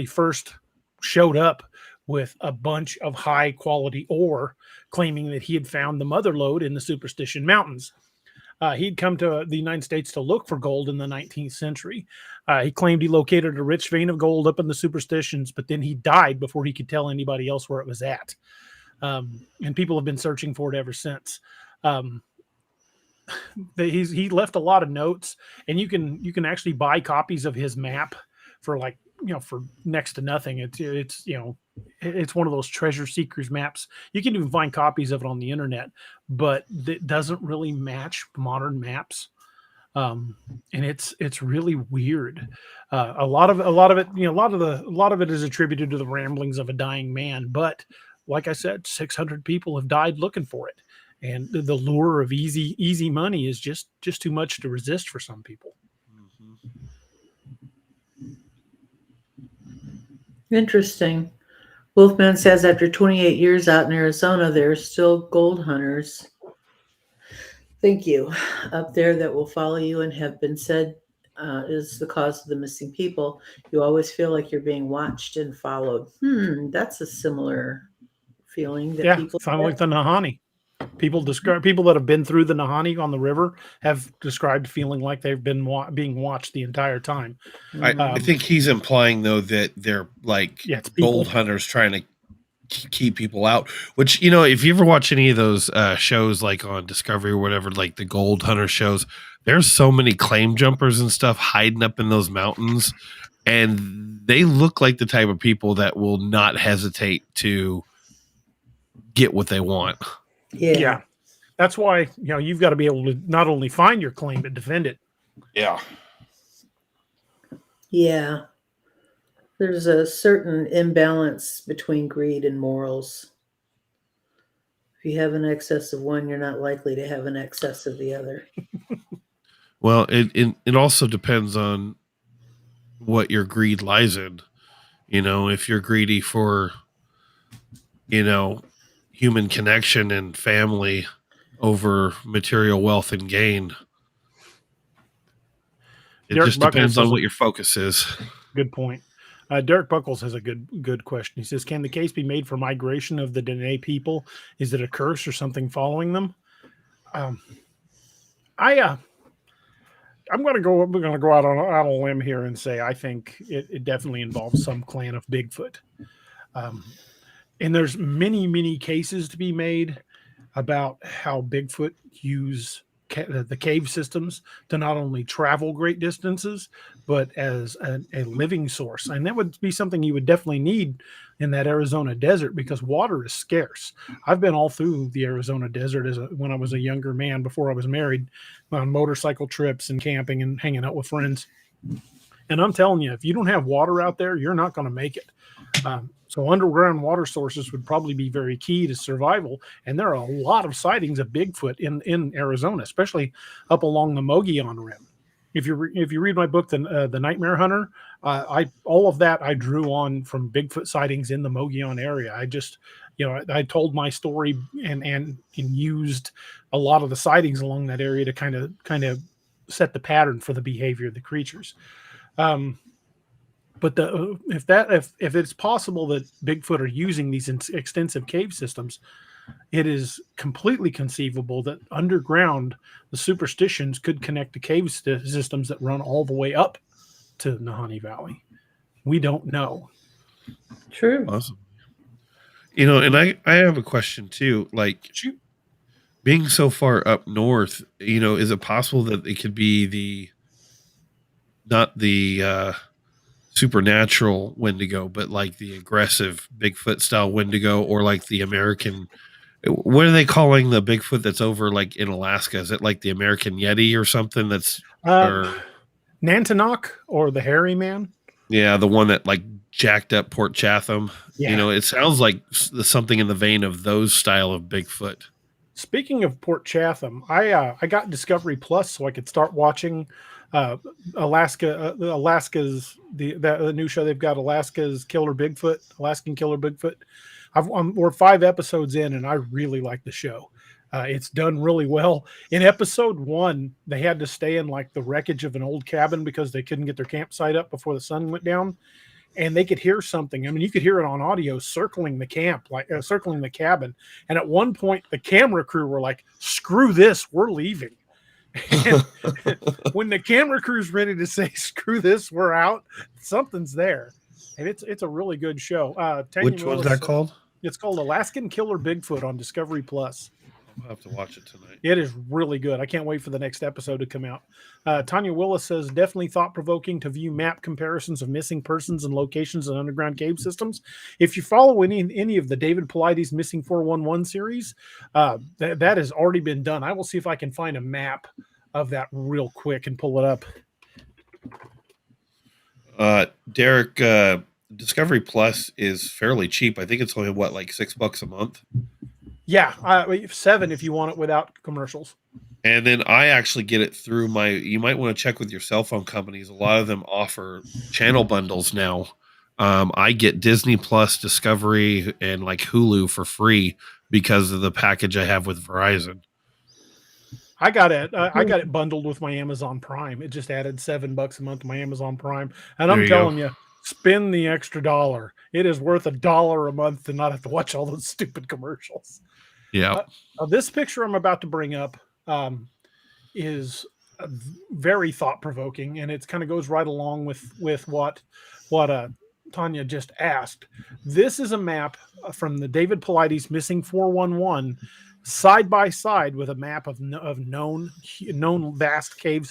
first showed up with a bunch of high quality ore, claiming that he had found the mother lode in the Superstition Mountains. He'd come to the United States to look for gold in the 19th century. He claimed he located a rich vein of gold up in the Superstitions, but then he died before he could tell anybody else where it was at. And people have been searching for it ever since. He left a lot of notes, and you can actually buy copies of his map for for next to nothing. It's one of those treasure seekers maps. You can even find copies of it on the internet, but it doesn't really match modern maps. And it's really weird. A lot of it is attributed to the ramblings of a dying man, but like I said, 600 people have died looking for it. And the lure of easy money is just too much to resist for some people. Interesting. Wolfman says after 28 years out in Arizona, there are still gold hunters. Thank you. Up there that will follow you and have been said is the cause of the missing people. You always feel like you're being watched and followed. That's a similar feeling that people sound like the Nahani. People that have been through the Nahani on the river have described feeling like they've been being watched the entire time. I think he's implying though that they're like gold hunters trying to keep people out. Which if you ever watch any of those shows like on Discovery or whatever, like the gold hunter shows, there's so many claim jumpers and stuff hiding up in those mountains, and they look like the type of people that will not hesitate to get what they want. Yeah. That's why, you've got to be able to not only find your claim, but defend it. Yeah. Yeah. There's a certain imbalance between greed and morals. If you have an excess of one, you're not likely to have an excess of the other. Well, it also depends on what your greed lies in. If you're greedy for, human connection and family over material wealth and gain. It Derek just depends on what your focus is. Good point. Derek Buckles has a good question. He says, can the case be made for migration of the Dene people? Is it a curse or something following them? I'm going to go out on a limb here and say I think it definitely involves some clan of Bigfoot. And there's many cases to be made about how Bigfoot use the cave systems to not only travel great distances, but as a living source. And that would be something you would definitely need in that Arizona desert because water is scarce. I've been all through the Arizona desert when I was a younger man before I was married on motorcycle trips and camping and hanging out with friends. And I'm telling you, if you don't have water out there, you're not going to make it. So underground water sources would probably be very key to survival. And there are a lot of sightings of Bigfoot in Arizona, especially up along the Mogollon Rim. If you read my book, The Nightmare Hunter, all of that I drew on from Bigfoot sightings in the Mogollon area. I just, I told my story and used a lot of the sightings along that area to kind of set the pattern for the behavior of the creatures. But if it's possible that Bigfoot are using these extensive cave systems, it is completely conceivable that underground the superstitions could connect to cave systems that run all the way up to Nahanni Valley. We don't know. True. Awesome. And I have a question too. Like, being so far up north, is it possible that it could be not the supernatural Wendigo, but like the aggressive Bigfoot style Wendigo, or like the American, what are they calling the Bigfoot that's over like in Alaska? Is it like the American Yeti or something? That's Nantinaq or the hairy man? Yeah, the one that like jacked up Port Chatham. Yeah. It sounds like something in the vein of those style of Bigfoot. Speaking of Port Chatham, I got Discovery Plus so I could start watching Alaska's the new show they've got, Alaskan Killer Bigfoot. We're 5 episodes in, and I really like the show. It's done really well. In episode 1, they had to stay in like the wreckage of an old cabin because they couldn't get their campsite up before the sun went down. And they could hear something. I mean, you could hear it on audio circling the camp, like circling the cabin. And at one point, the camera crew were like, "Screw this, we're leaving." And when the camera crew's ready to say, "Screw this, we're out," something's there. And it's a really good show. Which one's that called? It's called Alaskan Killer Bigfoot on Discovery Plus. I'll have to watch it tonight. It is really good. I can't wait for the next episode to come out. Tanya Willis says, definitely thought-provoking to view map comparisons of missing persons and locations in underground cave systems. If you follow any of the David Paulides Missing 411 series, that has already been done. I will see if I can find a map of that real quick and pull it up. Derek, Discovery Plus is fairly cheap. I think it's only, like $6 a month? Yeah, $7 if you want it without commercials. And then I actually get it through you might want to check with your cell phone companies. A lot of them offer channel bundles now. I get Disney Plus, Discovery, and like Hulu for free because of the package I have with Verizon. I got it bundled with my Amazon Prime. It just added $7 a month to my Amazon Prime. And I'm telling you, spend the extra $1. It is worth $1 a month to not have to watch all those stupid commercials. Yeah. This picture I'm about to bring up is very thought-provoking, and it kind of goes right along with what Tanya just asked. This is a map from the David Paulides Missing 411, side by side with a map of known vast cave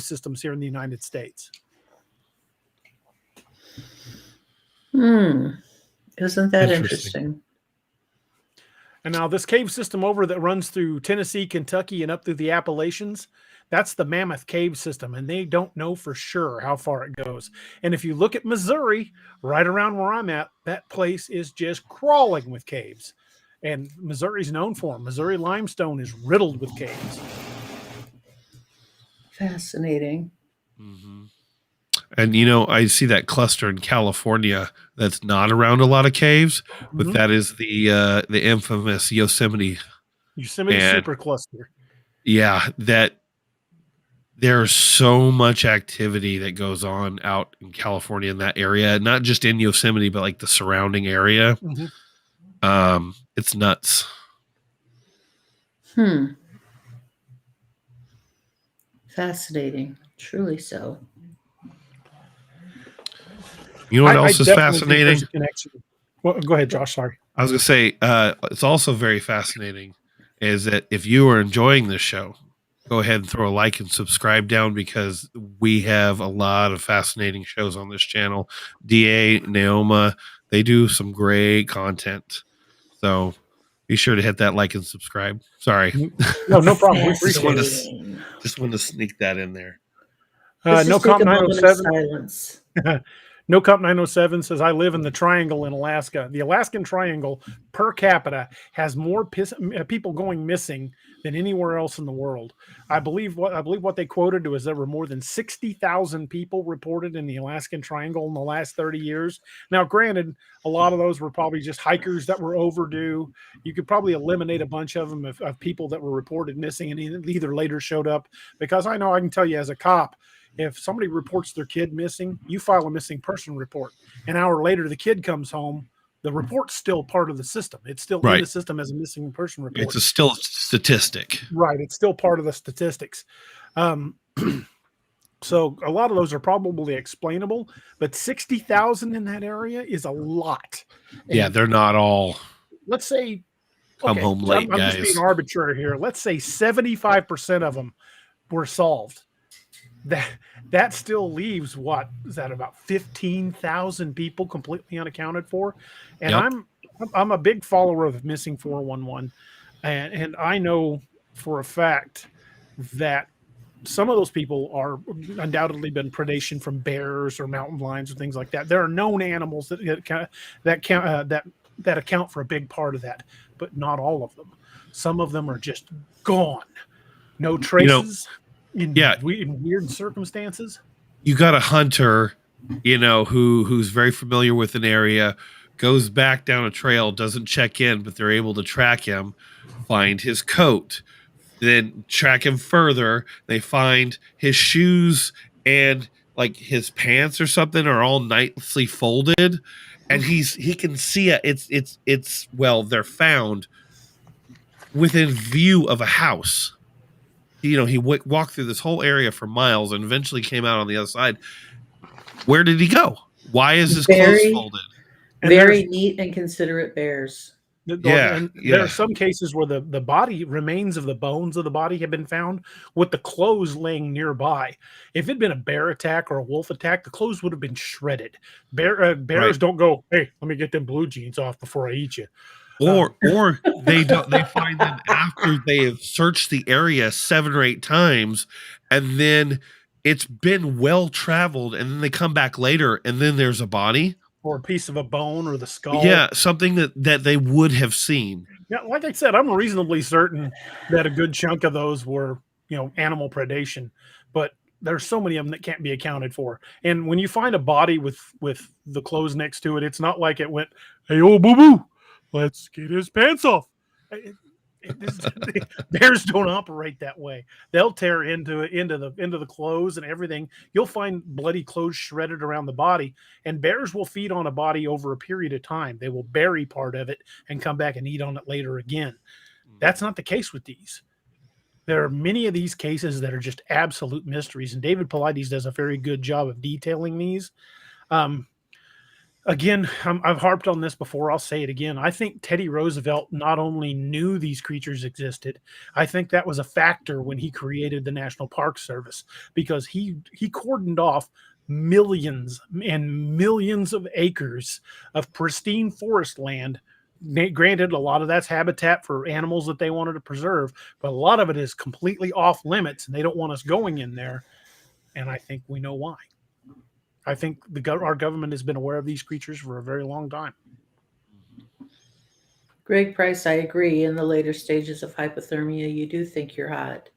systems here in the United States. Isn't that interesting? And now this cave system over that runs through Tennessee, Kentucky, and up through the Appalachians, that's the Mammoth Cave System, and they don't know for sure how far it goes. And if you look at Missouri, right around where I'm at, that place is just crawling with caves. And Missouri's known for them. Missouri limestone is riddled with caves. Fascinating. Mm-hmm. And, I see that cluster in California that's not around a lot of caves, but that is the infamous Yosemite supercluster. Yeah, that there's so much activity that goes on out in California in that area, not just in Yosemite, but like the surrounding area. Mm-hmm. It's nuts. Fascinating. Truly so. You know what else is fascinating? Well, go ahead, Josh. Sorry. I was going to say, it's also very fascinating is that if you are enjoying this show, go ahead and throw a like and subscribe down because we have a lot of fascinating shows on this channel. DA, Naoma, they do some great content. So be sure to hit that like and subscribe. Sorry. No problem. just wanted to sneak that in there. No Comp 907. No Cup 907 says, I live in the Triangle in Alaska. The Alaskan Triangle per capita has more people going missing than anywhere else in the world. I believe what they quoted was there were more than 60,000 people reported in the Alaskan Triangle in the last 30 years. Now, granted, a lot of those were probably just hikers that were overdue. You could probably eliminate a bunch of them of people that were reported missing and either later showed up. Because I know I can tell you as a cop, if somebody reports their kid missing, you file a missing person report. An hour later, the kid comes home. The report's still part of the system. It's still in the system as a missing person report. It's still a statistic. Right. It's still part of the statistics. So a lot of those are probably explainable, but 60,000 in that area is a lot. And they're not all. Let's say come home late, I'm guys. just being arbitrary here. Let's say 75% of them were solved. That still leaves what is that about 15,000 people completely unaccounted for, and I'm a big follower of Missing 411, and I know for a fact that some of those people are undoubtedly been predation from bears or mountain lions or things like that. There are known animals that account for a big part of that, but not all of them. Some of them are just gone, no traces. In weird circumstances. You got a hunter, who's very familiar with an area, goes back down a trail, doesn't check in, but they're able to track him, find his coat, then track him further. They find his shoes and like his pants or something are all nicely folded, and he can see it. It's well, they're found within view of a house. He walked through this whole area for miles and eventually came out on the other side. Where did he go? Why is his clothes folded? Very neat and considerate bears. And there are some cases where the body remains of the bones of the body have been found with the clothes laying nearby. If it'd been a bear attack or a wolf attack, the clothes would have been shredded. Bears don't go, hey, let me get them blue jeans off before I eat you. Or they find them after they have searched the area 7 or 8 times, and then it's been well traveled, and then they come back later, and then there's a body. Or a piece of a bone or the skull. Yeah, something that they would have seen. Yeah, like I said, I'm reasonably certain that a good chunk of those were, animal predation. But there's so many of them that can't be accounted for. And when you find a body with the clothes next to it, it's not like it went, hey, old boo-boo, let's get his pants off. Bears don't operate that way. They'll tear into the clothes and everything. You'll find bloody clothes shredded around the body, and bears will feed on a body over a period of time. They will bury part of it and come back and eat on it later again. That's not the case with these. There are many of these cases that are just absolute mysteries, and David Paulides does a very good job of detailing these. Again, I've harped on this before. I'll say it again. I think Teddy Roosevelt not only knew these creatures existed, I think that was a factor when he created the National Park Service, because he cordoned off millions and millions of acres of pristine forest land. Granted, a lot of that's habitat for animals that they wanted to preserve, but a lot of it is completely off limits, and they don't want us going in there. And I think we know why. I think our government has been aware of these creatures for a very long time. Greg Price, I agree. In the later stages of hypothermia, you do think you're hot,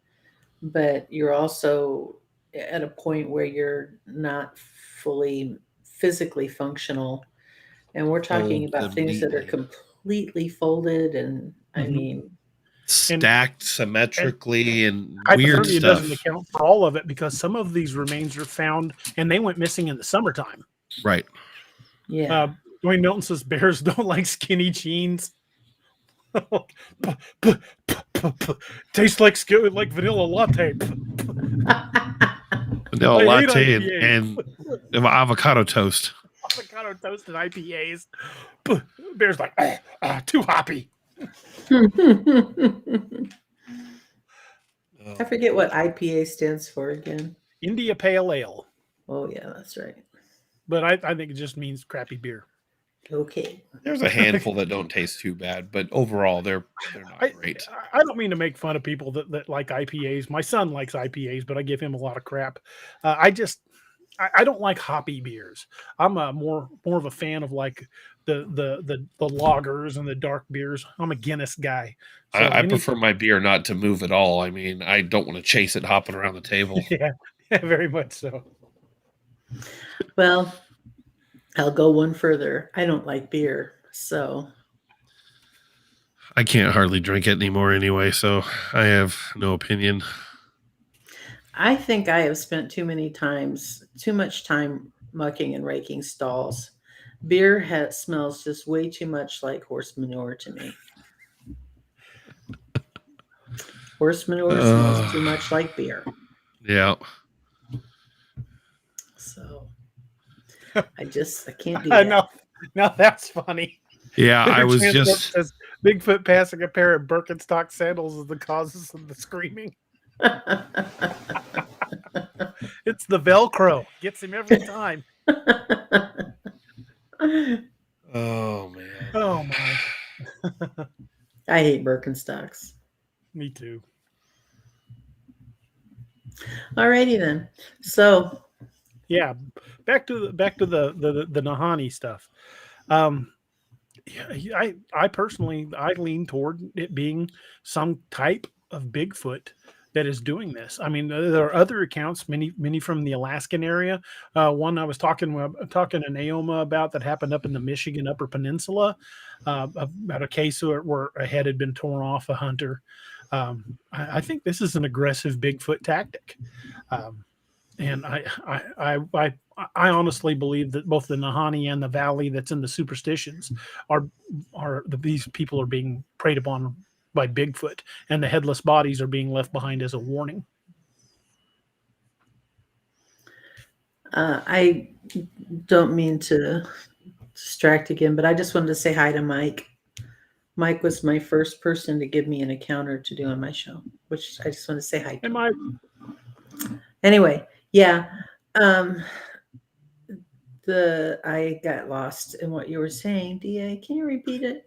but you're also at a point where you're not fully physically functional. And we're talking about things that are completely folded and, I mean, stacked symmetrically and weird hypothermia stuff. Doesn't account for all of it, because some of these remains are found and they went missing in the summertime. Right. Yeah. Dwayne Milton says bears don't like skinny jeans. Tastes like vanilla latte. Vanilla latte and avocado toast. Avocado toast and IPAs. Bear's like, too hoppy. I forget what IPA stands for again. India Pale Ale. Oh, yeah, that's right. But I think it just means crappy beer. Okay. There's a handful that don't taste too bad, but overall they're not great. I don't mean to make fun of people that like IPAs. My son likes IPAs, but I give him a lot of crap. I don't like hoppy beers. I'm more of a fan of like the lagers and the dark beers. I'm a Guinness guy. So I prefer my beer not to move at all. I mean, I don't want to chase it hopping around the table. Yeah, very much so. Well, I'll go one further. I don't like beer, so I can't hardly drink it anymore anyway, so I have no opinion. I think I have spent too much time mucking and raking stalls. Beer smells just way too much like horse manure to me. Horse manure smells too much like beer. Yeah. So I can't do that. No, that's funny. Yeah, I was just says, Bigfoot passing a pair of Birkenstock sandals is the causes of the screaming. It's the Velcro. Gets him every time. Oh man. Oh my. I hate Birkenstocks. Me too. Alrighty then. So yeah, back to the Nahanni stuff. I personally lean toward it being some type of Bigfoot that is doing this. I mean, there are other accounts, many from the Alaskan area. One I was talking to Naoma about that happened up in the Michigan Upper Peninsula, about a case where a head had been torn off a hunter. I think this is an aggressive Bigfoot tactic. And I honestly believe that both the Nahanni and the valley that's in the Superstitions these people are being preyed upon by Bigfoot, and the headless bodies are being left behind as a warning. I don't mean to distract again, but I just wanted to say hi to Mike. Mike was my first person to give me an encounter to do on my show, which I just want to say hi to. Hey, Mike. Anyway, yeah. I got lost in what you were saying, DA. Can you repeat it?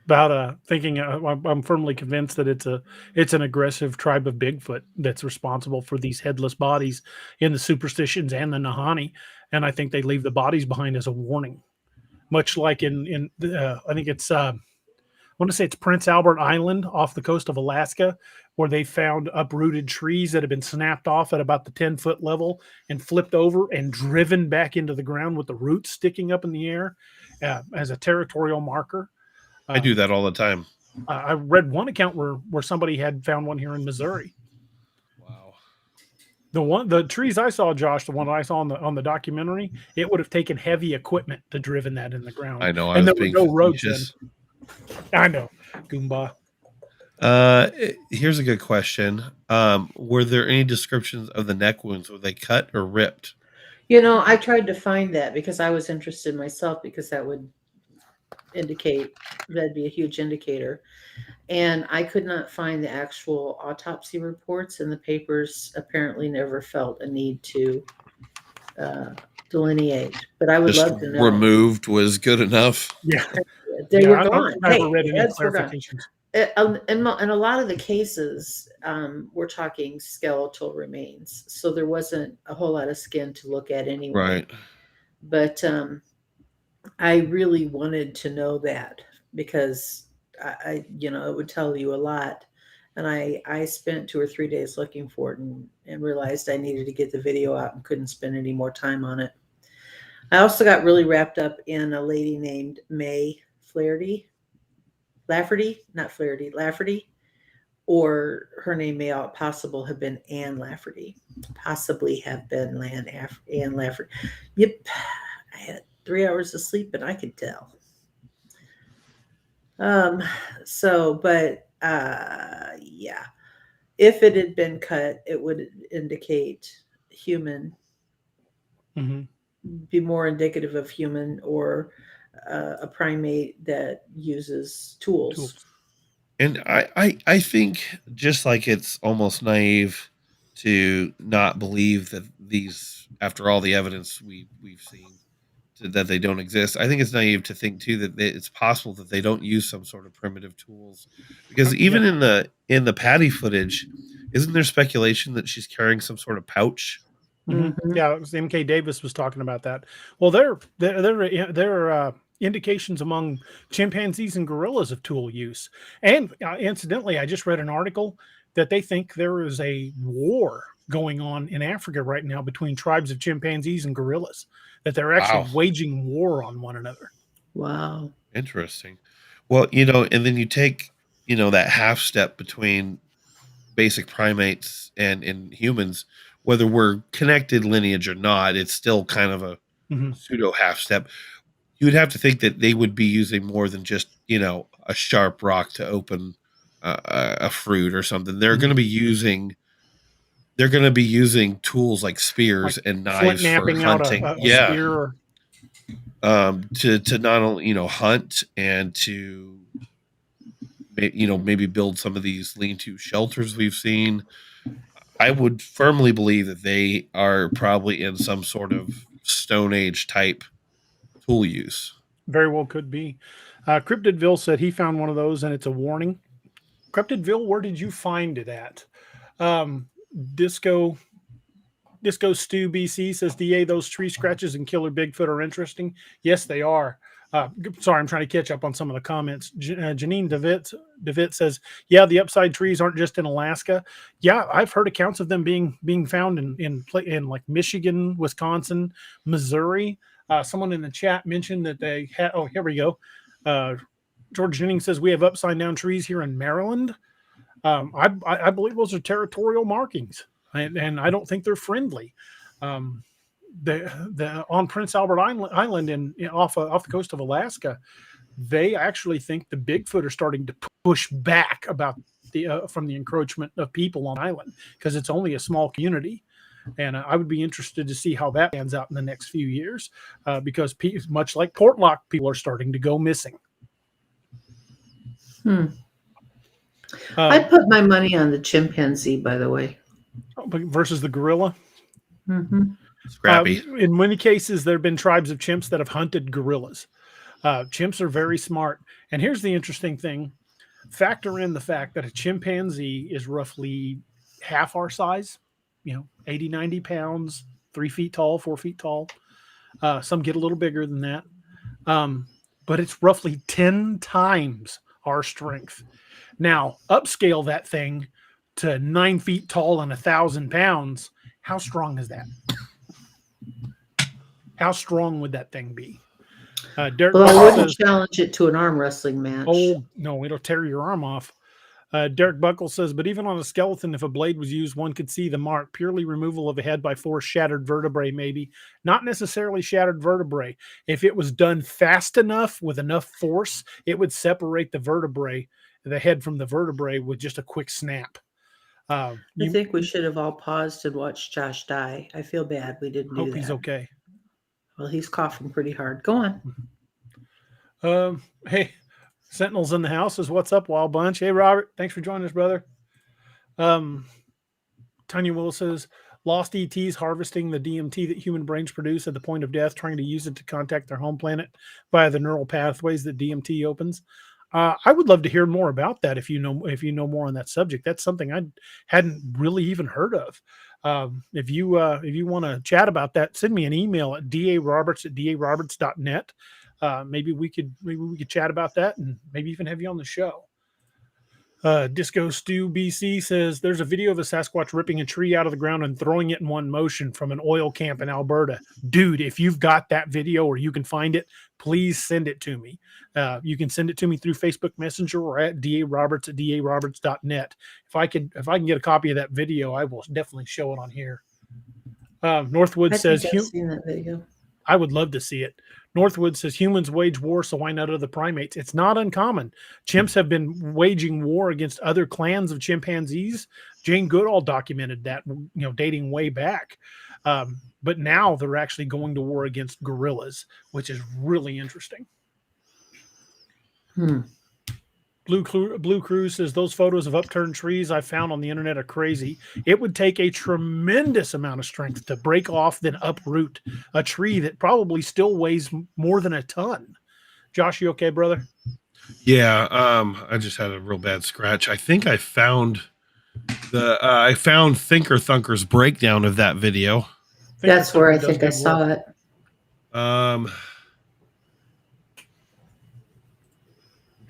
About thinking, I'm firmly convinced that it's an aggressive tribe of Bigfoot that's responsible for these headless bodies in the Superstitions and the Nahanni, and I think they leave the bodies behind as a warning, much like I think it's I want to say it's Prince Albert Island off the coast of Alaska, where they found uprooted trees that had been snapped off at about the 10-foot level and flipped over and driven back into the ground with the roots sticking up in the air as a territorial marker. I do that all the time. I read one account where somebody had found one here in Missouri. Wow. The trees I saw, Josh, the one I saw on the documentary, it would have taken heavy equipment to driven that in the ground. I know. And there were no roads then. I know. Goomba. Here's a good question. Were there any descriptions of the neck wounds? Were they cut or ripped? I tried to find that because I was interested myself, because that would indicate, that'd be a huge indicator. And I could not find the actual autopsy reports, and the papers apparently never felt a need to delineate. But I would love to know. Removed was good enough. Yeah. They were gone. I never read any clarifications. In a lot of the cases, we're talking skeletal remains, so there wasn't a whole lot of skin to look at anyway. Right. But I really wanted to know that, because I it would tell you a lot. And I spent 2 or 3 days looking for it and realized I needed to get the video out and couldn't spend any more time on it. I also got really wrapped up in a lady named May Lafferty, or her name may possibly have been Ann Lafferty. Ann Lafferty. Yep, I had 3 hours of sleep and I could tell. Yeah, if it had been cut, it would indicate human. Mm-hmm. Be more indicative of human, or a primate that uses tools. And I think, just like it's almost naive to not believe that these, after all the evidence we've seen, that they don't exist. I think it's naive to think too that it's possible that they don't use some sort of primitive tools, because even in the Patty footage, isn't there speculation that she's carrying some sort of pouch? Mm-hmm. Yeah, it was MK Davis was talking about that. Well, there are indications among chimpanzees and gorillas of tool use. And incidentally, I just read an article that they think there is a war going on in Africa right now between tribes of chimpanzees and gorillas, that they're actually waging war on one another. Wow. Interesting. Well, and then you take, that half step between basic primates and humans, whether we're connected lineage or not, it's still kind of a pseudo half step. You would have to think that they would be using more than just, a sharp rock to open a fruit or something. They're going to be using tools like spears and knives for hunting. Spear. To not only, hunt and to, maybe build some of these lean-to shelters we've seen. I would firmly believe that they are probably in some sort of Stone Age type tool use. Very well could be. Cryptidville said he found one of those and it's a warning. Cryptidville, where did you find it at? Disco Stew BC says, DA, those tree scratches and killer Bigfoot are interesting. Yes, they are. Sorry, I'm trying to catch up on some of the comments. Janine DeVitt says, "Yeah, the upside trees aren't just in Alaska. Yeah, I've heard accounts of them being found in like Michigan, Wisconsin, Missouri. Someone in the chat mentioned that they had. Oh, here we go. George Jennings says we have upside down trees here in Maryland. I believe those are territorial markings, and I don't think they're friendly. The on Prince Albert Island off the coast of Alaska, they actually think the Bigfoot are starting to push back about from the encroachment of people on the island because it's only a small community, and I would be interested to see how that pans out in the next few years because much like Portlock, people are starting to go missing. I put my money on the chimpanzee, by the way, versus the gorilla. Mm-hmm. Scrappy. In many cases, there have been tribes of chimps that have hunted gorillas. Chimps are very smart. And here's the interesting thing. Factor in the fact that a chimpanzee is roughly half our size, 80, 90 pounds, 3 feet tall, 4 feet tall. Some get a little bigger than that. But it's roughly 10 times our strength. Now, upscale that thing to 9 feet tall and 1,000 pounds. How strong is that? How strong would that thing be? Derek I wouldn't challenge it to an arm wrestling match. Oh, no, it'll tear your arm off. Derek Buckle says, but even on a skeleton, if a blade was used, one could see the mark. Purely removal of a head by force, shattered vertebrae, maybe. Not necessarily shattered vertebrae. If it was done fast enough with enough force, it would separate the head from the vertebrae with just a quick snap. I think we should have all paused and watched Josh die. I feel bad we didn't do that. Hope he's okay. Well, he's coughing pretty hard. Go on. Hey, Sentinels in the house says, what's up, Wild Bunch? Hey, Robert. Thanks for joining us, brother. Tanya Will says, lost ETs harvesting the DMT that human brains produce at the point of death, trying to use it to contact their home planet via the neural pathways that DMT opens. I would love to hear more about that if you know more on that subject. That's something I hadn't really even heard of. If you want to chat about that, send me an email at daroberts@daroberts.net. Maybe we could chat about that and maybe even have you on the show. Disco Stew BC says there's a video of a Sasquatch ripping a tree out of the ground and throwing it in one motion from an oil camp in Alberta. Dude, if you've got that video or you can find it, please send it to me. You can send it to me through Facebook Messenger or at daroberts@daroberts.net. If I can get a copy of that video, I will definitely show it on here. Northwood says, I've seen that video. I would love to see it. Northwood says humans wage war, so why not other primates? It's not uncommon. Chimps have been waging war against other clans of chimpanzees. Jane Goodall documented that, dating way back. But now they're actually going to war against gorillas, which is really interesting. Blue Cruise says those photos of upturned trees I found on the internet are crazy. It would take a tremendous amount of strength to break off, then uproot a tree that probably still weighs more than a ton. Josh, you okay, brother? Yeah, I just had a real bad scratch. I think I found Thinker Thunker's breakdown of that video. That's where I think I saw it.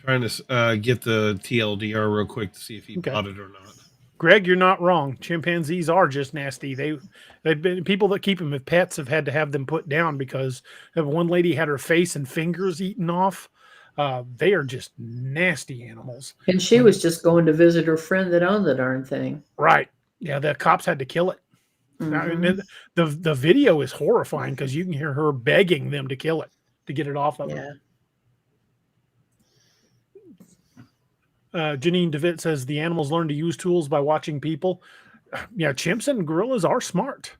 Trying to get the TLDR real quick to see if he bought it or not. Greg, you're not wrong. Chimpanzees are just nasty. They've been people that keep them as pets have had to have them put down because one lady had her face and fingers eaten off. They are just nasty animals. And she was just going to visit her friend that owned the darn thing. Right. Yeah, the cops had to kill it. Mm-hmm. I mean, the video is horrifying because you can hear her begging them to kill it, to get it off of her. Janine DeVitt says the animals learn to use tools by watching people. Yeah, chimps and gorillas are smart.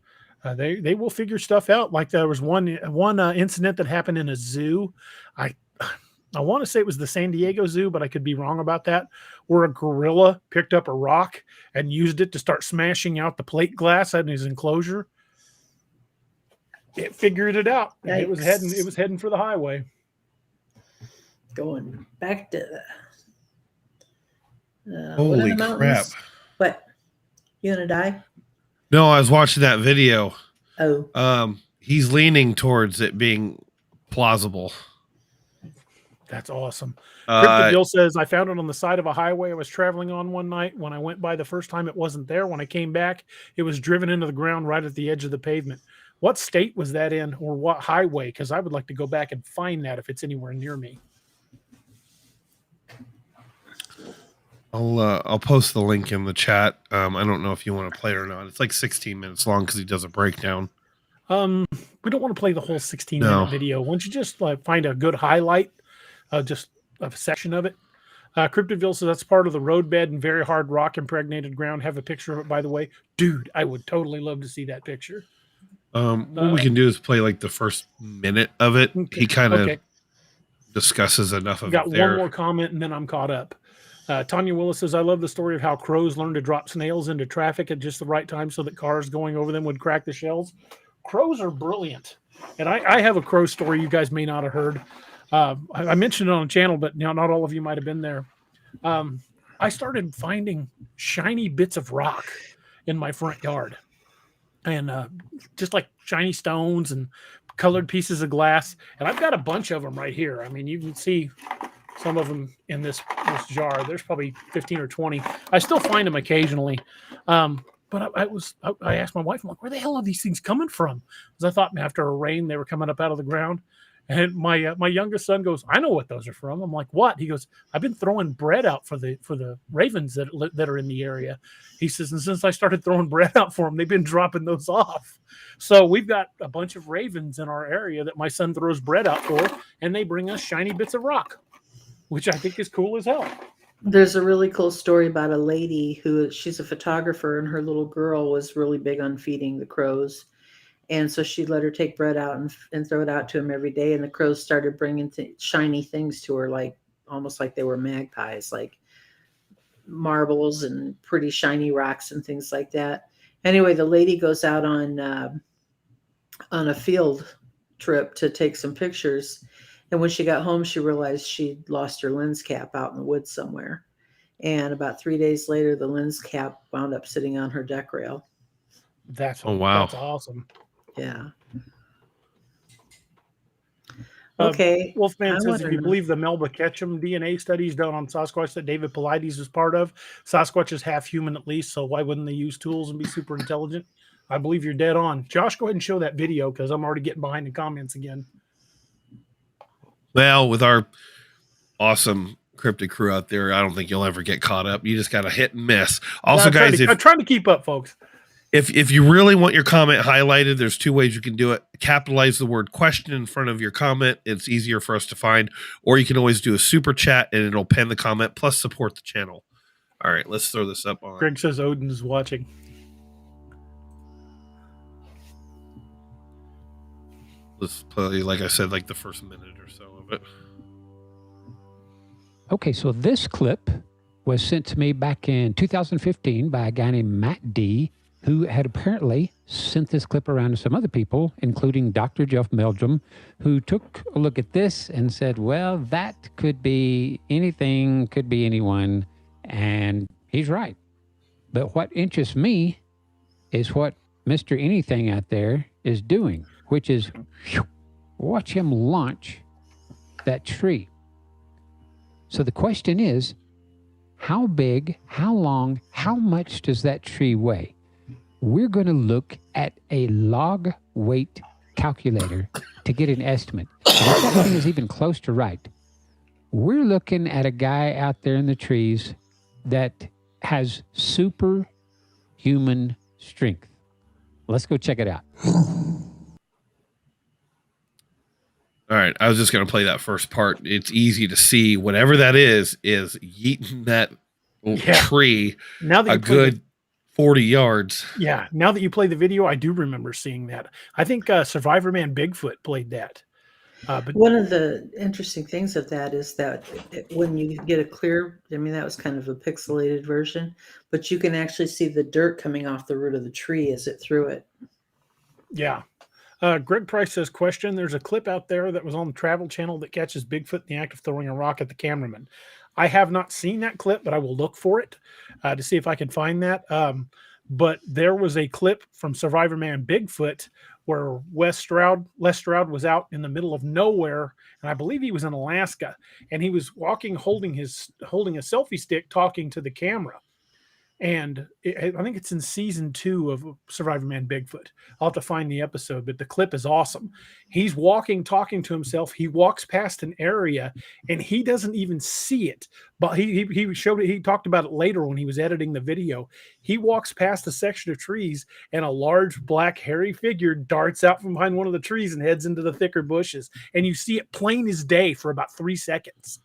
They will figure stuff out. Like there was one incident that happened in a zoo. I want to say it was the San Diego Zoo, but I could be wrong about that, where a gorilla picked up a rock and used it to start smashing out the plate glass in his enclosure. It figured it out. It was heading for the highway. Going back to holy crap. What? You gonna die? No, I was watching that video. Oh. He's leaning towards it being plausible. That's awesome. Cryptid Bill says, I found it on the side of a highway I was traveling on one night. When I went by the first time, it wasn't there. When I came back, it was driven into the ground right at the edge of the pavement. What state was that in, or what highway? Because I would like to go back and find that if it's anywhere near me. I'll post the link in the chat. I don't know if you want to play it or not. It's like 16 minutes long because he does a breakdown. We don't want to play the whole 16-minute video. Why don't you just find a good highlight, just a section of it? Cryptidville says that's part of the roadbed and very hard rock impregnated ground. Have a picture of it, by the way. Dude, I would totally love to see that picture. What we can do is play like the first minute of it. Okay. He kind of discusses enough of it. Got one more comment and then I'm caught up. Tanya Willis says, I love the story of how crows learned to drop snails into traffic at just the right time so that cars going over them would crack the shells. Crows are brilliant. And I have a crow story you guys may not have heard. I mentioned it on the channel, but not all of you might have been there. I started finding shiny bits of rock in my front yard. And just like shiny stones and colored pieces of glass. And I've got a bunch of them right here. I mean, you can see some of them in this jar. There's probably 15 or 20. I still find them occasionally. But I asked my wife, I'm like, where the hell are these things coming from? Because I thought after a rain, they were coming up out of the ground. And my youngest son goes, I know what those are from. I'm like, what? He goes, I've been throwing bread out for the ravens that are in the area. He says, and since I started throwing bread out for them, they've been dropping those off. So we've got a bunch of ravens in our area that my son throws bread out for, and they bring us shiny bits of rock, which I think is cool as hell. There's a really cool story about a lady she's a photographer, and her little girl was really big on feeding the crows. And so she let her take bread out and throw it out to him every day. And the crows started bringing shiny things to her, like almost like they were magpies, like marbles and pretty shiny rocks and things like that. Anyway, the lady goes out on a field trip to take some pictures. And when she got home, she realized she'd lost her lens cap out in the woods somewhere. And about 3 days later, the lens cap wound up sitting on her deck rail. That's awesome. Yeah. Okay. Wolfman says, if you believe the Melba Ketchum DNA studies done on Sasquatch that David Paulides was part of, Sasquatch is half human at least, so why wouldn't they use tools and be super intelligent? I believe you're dead on. Josh, go ahead and show that video because I'm already getting behind the comments again. Well, with our awesome cryptid crew out there, I don't think you'll ever get caught up. You just got to hit and miss. Also, guys, I'm trying to keep up, folks. If you really want your comment highlighted, there's two ways you can do it. Capitalize the word question in front of your comment. It's easier for us to find. Or you can always do a super chat and it'll pin the comment plus support the channel. All right, let's throw this up on. Greg says Odin's watching. Let's play, like I said, like the first minute or so of it. Okay, so this clip was sent to me back in 2015 by a guy named Matt D., who had apparently sent this clip around to some other people, including Dr. Jeff Meldrum, who took a look at this and said, well, that could be anything, could be anyone, and he's right. But what interests me is what Mr. Anything out there is doing, which is watch him launch that tree. So the question is, how big, how long, how much does that tree weigh? We're going to look at a log weight calculator to get an estimate. If that thing is even close to right, we're looking at a guy out there in the trees that has superhuman strength. Let's go check it out. All right, I was just going to play that first part. It's easy to see whatever that is yeeting that tree now that a good 40 yards. Yeah, now that you play the video, I do remember seeing that. I think Survivor Man Bigfoot played that. But one of the interesting things of that is that when you get a clear, I mean, that was kind of a pixelated version, but you can actually see the dirt coming off the root of the tree as it threw it. Yeah. Greg Price says, question, there's a clip out there that was on the Travel Channel that catches Bigfoot in the act of throwing a rock at the cameraman. I have not seen that clip, but I will look for it to see if I can find that. But there was a clip from Survivor Man Bigfoot where Les Stroud was out in the middle of nowhere, and I believe he was in Alaska, and he was walking, holding a selfie stick, talking to the camera. And I think it's in season 2 of Survivor Man Bigfoot. I'll have to find the episode, but the clip is awesome. He's walking, talking to himself. He walks past an area and he doesn't even see it. But he showed it. He talked about it later when he was editing the video. He walks past a section of trees and a large black hairy figure darts out from behind one of the trees and heads into the thicker bushes. And you see it plain as day for about 3 seconds.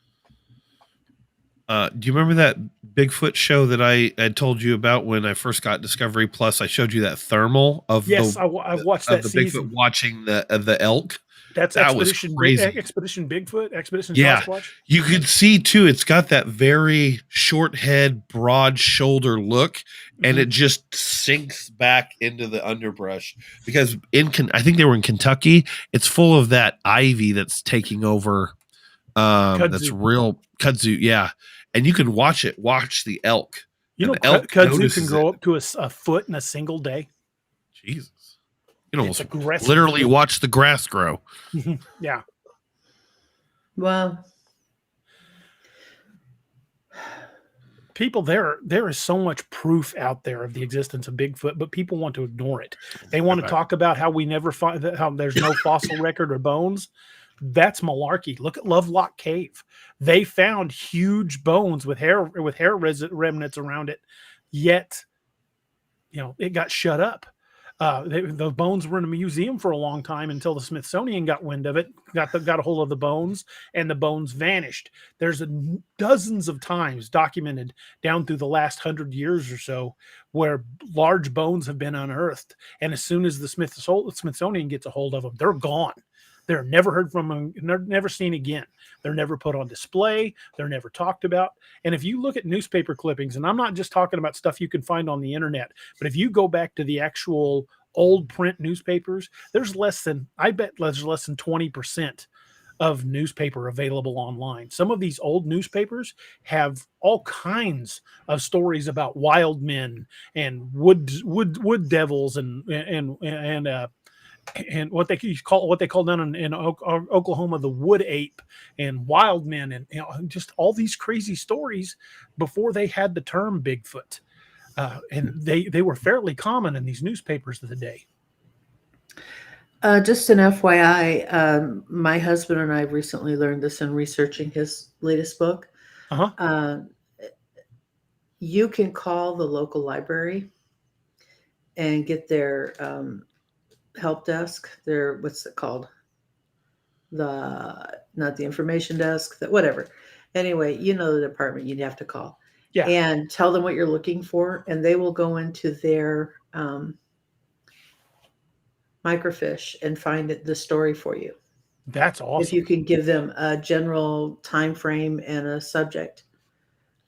Do you remember that Bigfoot show that I had told you about when I first got Discovery Plus? I showed you that thermal of I've watched that season. Bigfoot watching the elk. That was crazy. Expedition Bigfoot, Expedition Sasquatch. You could see too. It's got that very short head, broad shoulder look, and it just sinks back into the underbrush because I think they were in Kentucky. It's full of that ivy that's taking over. That's real kudzu, yeah. And you can watch the elk. You know, kudzu can grow up to a foot in a single day. Jesus. You can almost literally watch the grass grow. Yeah. Well, people, there is so much proof out there of the existence of Bigfoot, but people want to ignore it. They want to talk about how we never find how there's no fossil record or bones. That's malarkey. Look at Lovelock Cave. They found huge bones with hair remnants around it, yet it got shut up. The bones were in a museum for a long time until the Smithsonian got wind of it, got a hold of the bones, and the bones vanished. There's dozens of times documented down through the last 100 years or so where large bones have been unearthed, and as soon as the Smithsonian gets a hold of them, they're gone. They're never heard from them, never seen again. They're never put on display. They're never talked about. And if you look at newspaper clippings, and I'm not just talking about stuff you can find on the internet, but if you go back to the actual old print newspapers, there's less than 20% of newspaper available online. Some of these old newspapers have all kinds of stories about wild men and wood devils and what they call down in Oklahoma the wood ape and wild men and just all these crazy stories before they had the term Bigfoot, and they were fairly common in these newspapers of the day. Just an FYI, my husband and I recently learned this in researching his latest book. You can call the local library and get their help desk, what's it called? Not the information desk, whatever. Anyway, the department you'd have to call. Yeah. And tell them what you're looking for, and they will go into their microfiche and find the story for you. That's awesome. If you can give them a general time frame and a subject.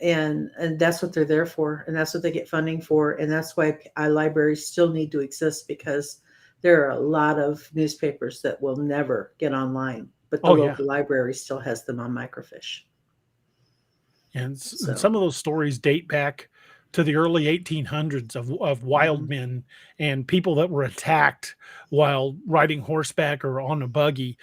And that's what they're there for, and that's what they get funding for, and that's why libraries still need to exist, because there are a lot of newspapers that will never get online, but the local library still has them on microfiche. And some of those stories date back to the early 1800s of wild men and people that were attacked while riding horseback or on a buggy.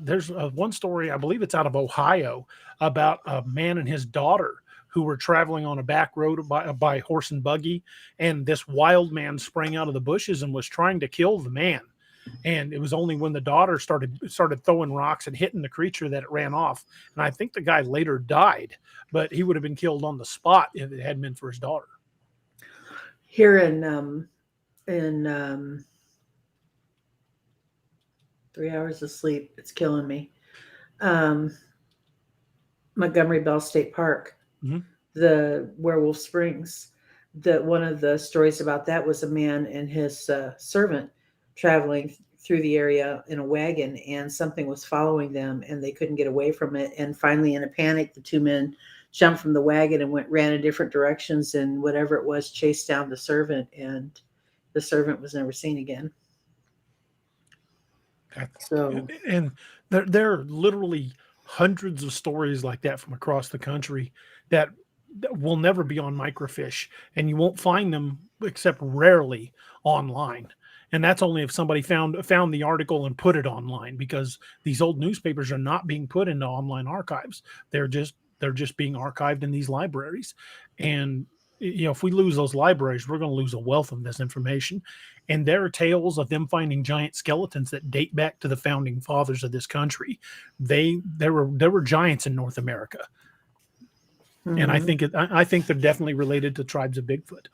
There's one story, I believe it's out of Ohio, about a man and his daughter who were traveling on a back road by horse and buggy, and this wild man sprang out of the bushes and was trying to kill the man. And it was only when the daughter started throwing rocks and hitting the creature that it ran off. And I think the guy later died, but he would have been killed on the spot if it hadn't been for his daughter. Here in 3 hours of sleep, it's killing me. Montgomery Bell State Park. Mm-hmm. The Werewolf Springs. One of the stories about that was a man and his servant traveling through the area in a wagon, and something was following them and they couldn't get away from it. And finally, in a panic, the two men jumped from the wagon and ran in different directions, and whatever it was chased down the servant, and the servant was never seen again. And there are literally hundreds of stories like that from across the country that will never be on microfiche, and you won't find them except rarely online. And that's only if somebody found the article and put it online, because these old newspapers are not being put into online archives. They're just being archived in these libraries. And if we lose those libraries, we're going to lose a wealth of this information. And there are tales of them finding giant skeletons that date back to the founding fathers of this country. There were giants in North America. Mm-hmm. And I think they're definitely related to tribes of Bigfoot.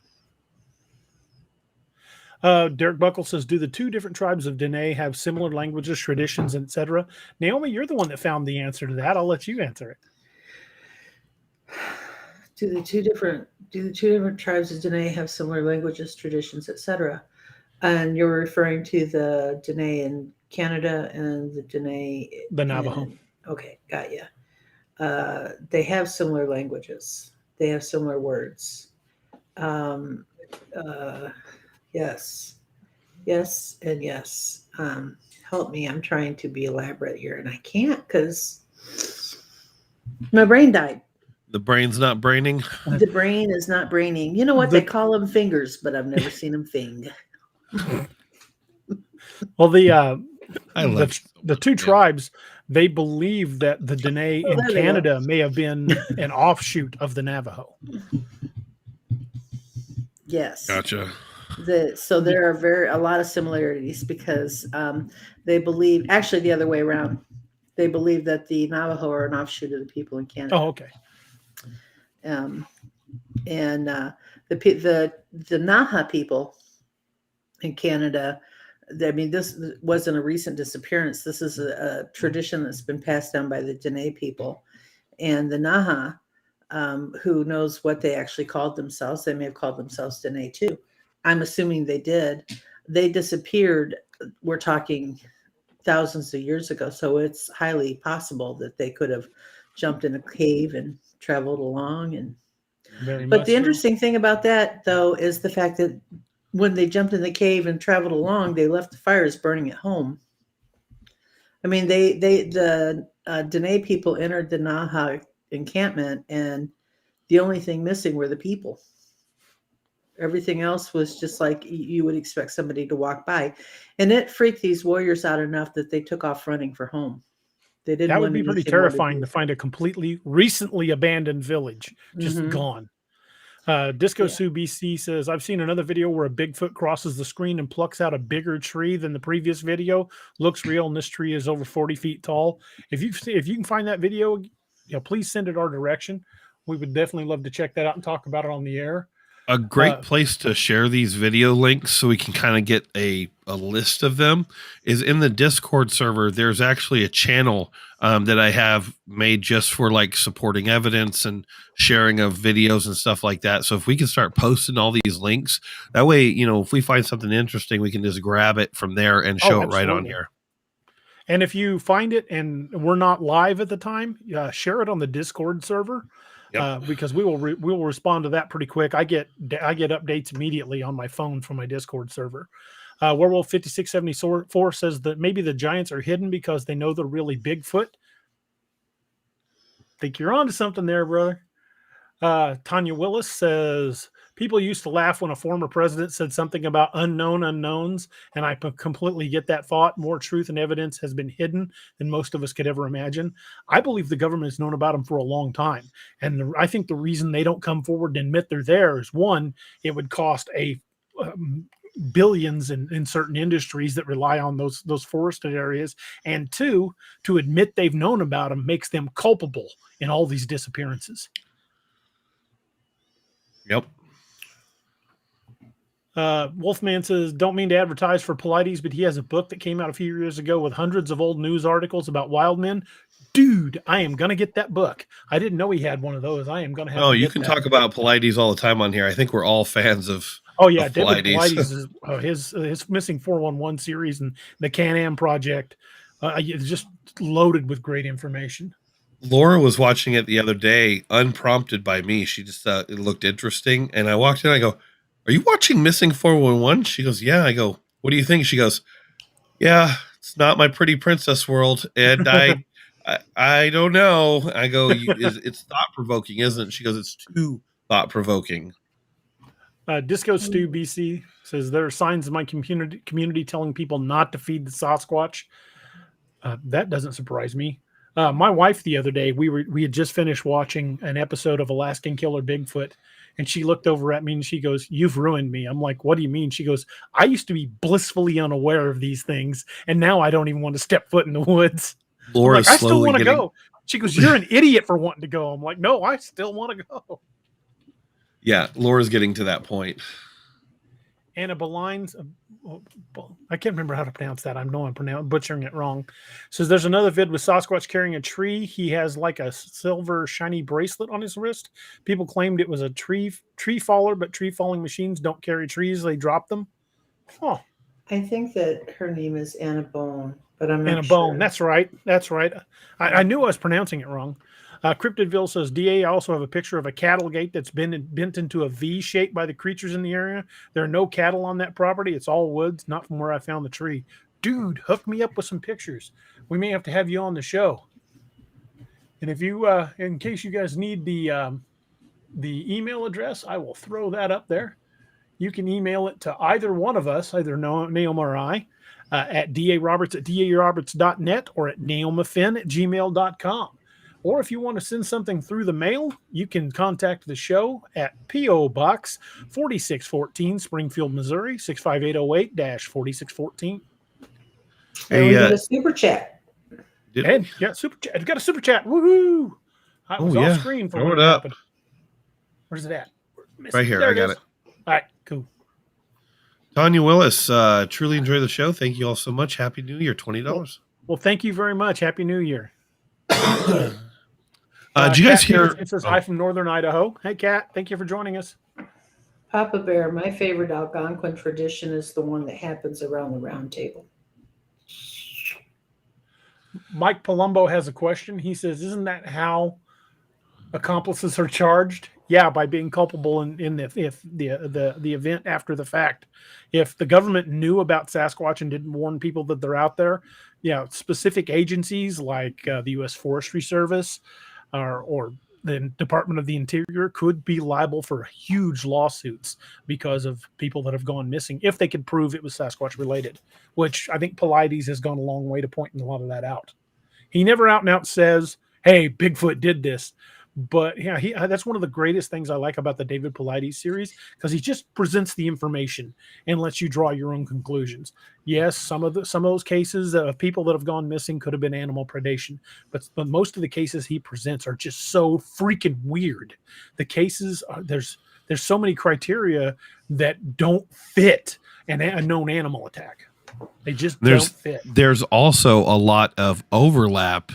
Derek Buckle says, do the two different tribes of Dene have similar languages, traditions, etc.? Naomi, you're the one that found the answer to that. I'll let you answer it. Do the two different tribes of Dene have similar languages, traditions, etc.? And you're referring to the Dene in Canada and the Dene the Navajo. Okay, got you. They have similar languages. They have similar words. Yes, and yes. Help me. I'm trying to be elaborate here, and I can't because my brain died. The brain's not braining? The brain is not braining. You know what? They call them fingers, but I've never seen them fing. Well, the two tribes, they believe that the Dene in Canada may have been an offshoot of the Navajo. Yes. Gotcha. So there are a lot of similarities because they believe, actually the other way around, they believe that the Navajo are an offshoot of the people in Canada. Oh, okay. And the Naha people in Canada, I mean, this wasn't a recent disappearance. This is a tradition that's been passed down by the Dene people. And the Naha, who knows what they actually called themselves, they may have called themselves Dene too. I'm assuming they did. They disappeared, we're talking thousands of years ago. So it's highly possible that they could have jumped in a cave and traveled along. But the interesting thing about that, though, is the fact that when they jumped in the cave and traveled along, they left the fires burning at home. I mean, the Dene people entered the Naha encampment, and the only thing missing were the people. Everything else was just like you would expect somebody to walk by. And it freaked these warriors out enough that they took off running for home. They didn't. That would be pretty terrifying to find a completely recently abandoned village just gone. Disco Sue BC says, I've seen another video where a Bigfoot crosses the screen and plucks out a bigger tree than the previous video. Looks real, and this tree is over 40 feet tall. If you can find that video, please send it our direction. We would definitely love to check that out and talk about it on the air. A great place to share these video links so we can kind of get a list of them is in the Discord server. There's actually a channel that I have made just for like supporting evidence and sharing of videos and stuff like that. So if we can start posting all these links, that way, if we find something interesting, we can just grab it from there and show it right on here. And if you find it and we're not live at the time, share it on the Discord server. Yep. Because we will respond to that pretty quick. I get updates immediately on my phone from my Discord server. Werewolf 5674 says that maybe the giants are hidden because they know they're really Bigfoot. Think you're onto something there, brother. Tanya Willis says people used to laugh when a former president said something about unknown unknowns, and I completely get that thought. More truth and evidence has been hidden than most of us could ever imagine. I believe the government has known about them for a long time, and I think the reason they don't come forward and admit they're there is, one, it would cost billions in certain industries that rely on those forested areas, and two, to admit they've known about them makes them culpable in all these disappearances. Yep. Wolfman says, don't mean to advertise for Polites, but he has a book that came out a few years ago with hundreds of old news articles about wild men. Dude, I am going to get that book. I didn't know he had one of those. I am going to have you can talk about Polites all the time on here. I think we're all fans of David Polites is his Missing 411 series and the Can-Am project. It's just loaded with great information. Laura was watching it the other day, unprompted by me. She just it looked interesting. And I walked in, I go, are you watching Missing 411? She goes, yeah. I go, what do you think? She goes, yeah, it's not my pretty princess world. And I don't know. I go, it's thought-provoking, isn't it? She goes, it's too thought-provoking. Disco Stew BC says there are signs in my community telling people not to feed the Sasquatch. That doesn't surprise me. My wife the other day, we had just finished watching an episode of Alaskan Killer Bigfoot, and she looked over at me and she goes, "You've ruined me." I'm like, "What do you mean?" She goes, "I used to be blissfully unaware of these things, and now I don't even want to step foot in the woods." Laura's I still want to getting... go. She goes, "You're an idiot for wanting to go." I'm like, "No, I still want to go." Yeah, Laura's getting to that point. Anna Belines, I can't remember how to pronounce that. I know I'm butchering it wrong. Says there's another vid with Sasquatch carrying a tree. He has like a silver shiny bracelet on his wrist. People claimed it was a tree faller, but tree falling machines don't carry trees. They drop them. Huh. I think that her name is Anna Bone, but I'm not Anna sure. Bone. That's right. That's right. I knew I was pronouncing it wrong. Cryptidville says, DA, I also have a picture of a cattle gate that's been bent into a V shape by the creatures in the area. There are no cattle on that property. It's all woods, not from where I found the tree. Dude, hook me up with some pictures. We may have to have you on the show. And if you, in case you guys need the email address, I will throw that up there. You can email it to either one of us, either Naomi or I, at daroberts@daroberts.net or at naomafinn@gmail.com. Or if you want to send something through the mail, you can contact the show at P.O. Box 4614, Springfield, Missouri, 65808-4614. And we got a super chat. And super chat. We've got a super chat. Woohoo! I was off screen for what happened. Where's it at? Right here. I got it. All right, cool. Tanya Willis, truly enjoy the show. Thank you all so much. Happy New Year, $20. Well, thank you very much. Happy New Year. Did you guys hear? It says hi from Northern Idaho. Hey, Kat. Thank you for joining us. Papa Bear, my favorite Algonquin tradition is the one that happens around the round table. Mike Palumbo has a question. He says, isn't that how accomplices are charged? Yeah, by being culpable in the event after the fact. If the government knew about Sasquatch and didn't warn people that they're out there, specific agencies like the U.S. Forestry Service or the Department of the Interior could be liable for huge lawsuits because of people that have gone missing if they could prove it was Sasquatch related, which I think Paulides has gone a long way to pointing a lot of that out. He never out and out says, hey, Bigfoot did this. But that's one of the greatest things I like about the David Paulides series, because he just presents the information and lets you draw your own conclusions. Yes, some of those cases of people that have gone missing could have been animal predation, but most of the cases he presents are just so freaking weird. The cases there's so many criteria that don't fit a known animal attack. They just don't fit. There's also a lot of overlap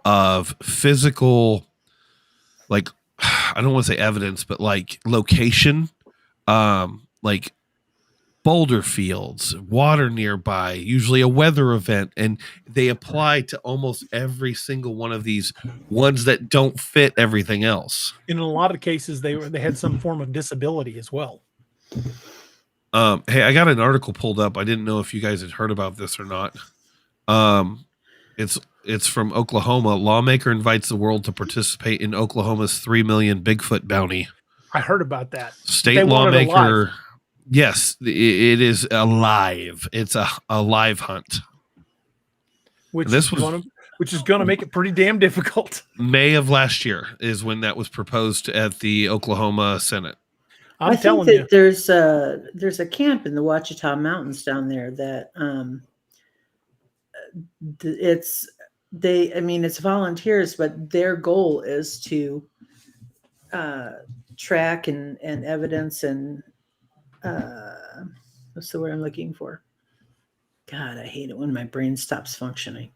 of physical, like, I don't want to say evidence, but like location, like boulder fields, water nearby, usually a weather event. And they apply to almost every single one of these ones that don't fit everything else. In a lot of cases, they had some form of disability as well. Hey, I got an article pulled up. I didn't know if you guys had heard about this or not. It's from Oklahoma. Lawmaker invites the world to participate in Oklahoma's 3 million Bigfoot bounty. I heard about that. State lawmaker. Yes, it is alive. It's a live hunt. Which is going to make it pretty damn difficult. May of last year is when that was proposed at the Oklahoma Senate. I think that there's a camp in the Ouachita Mountains down there that it's volunteers, but their goal is to track and evidence and what's the word I'm looking for? God, I hate it when my brain stops functioning.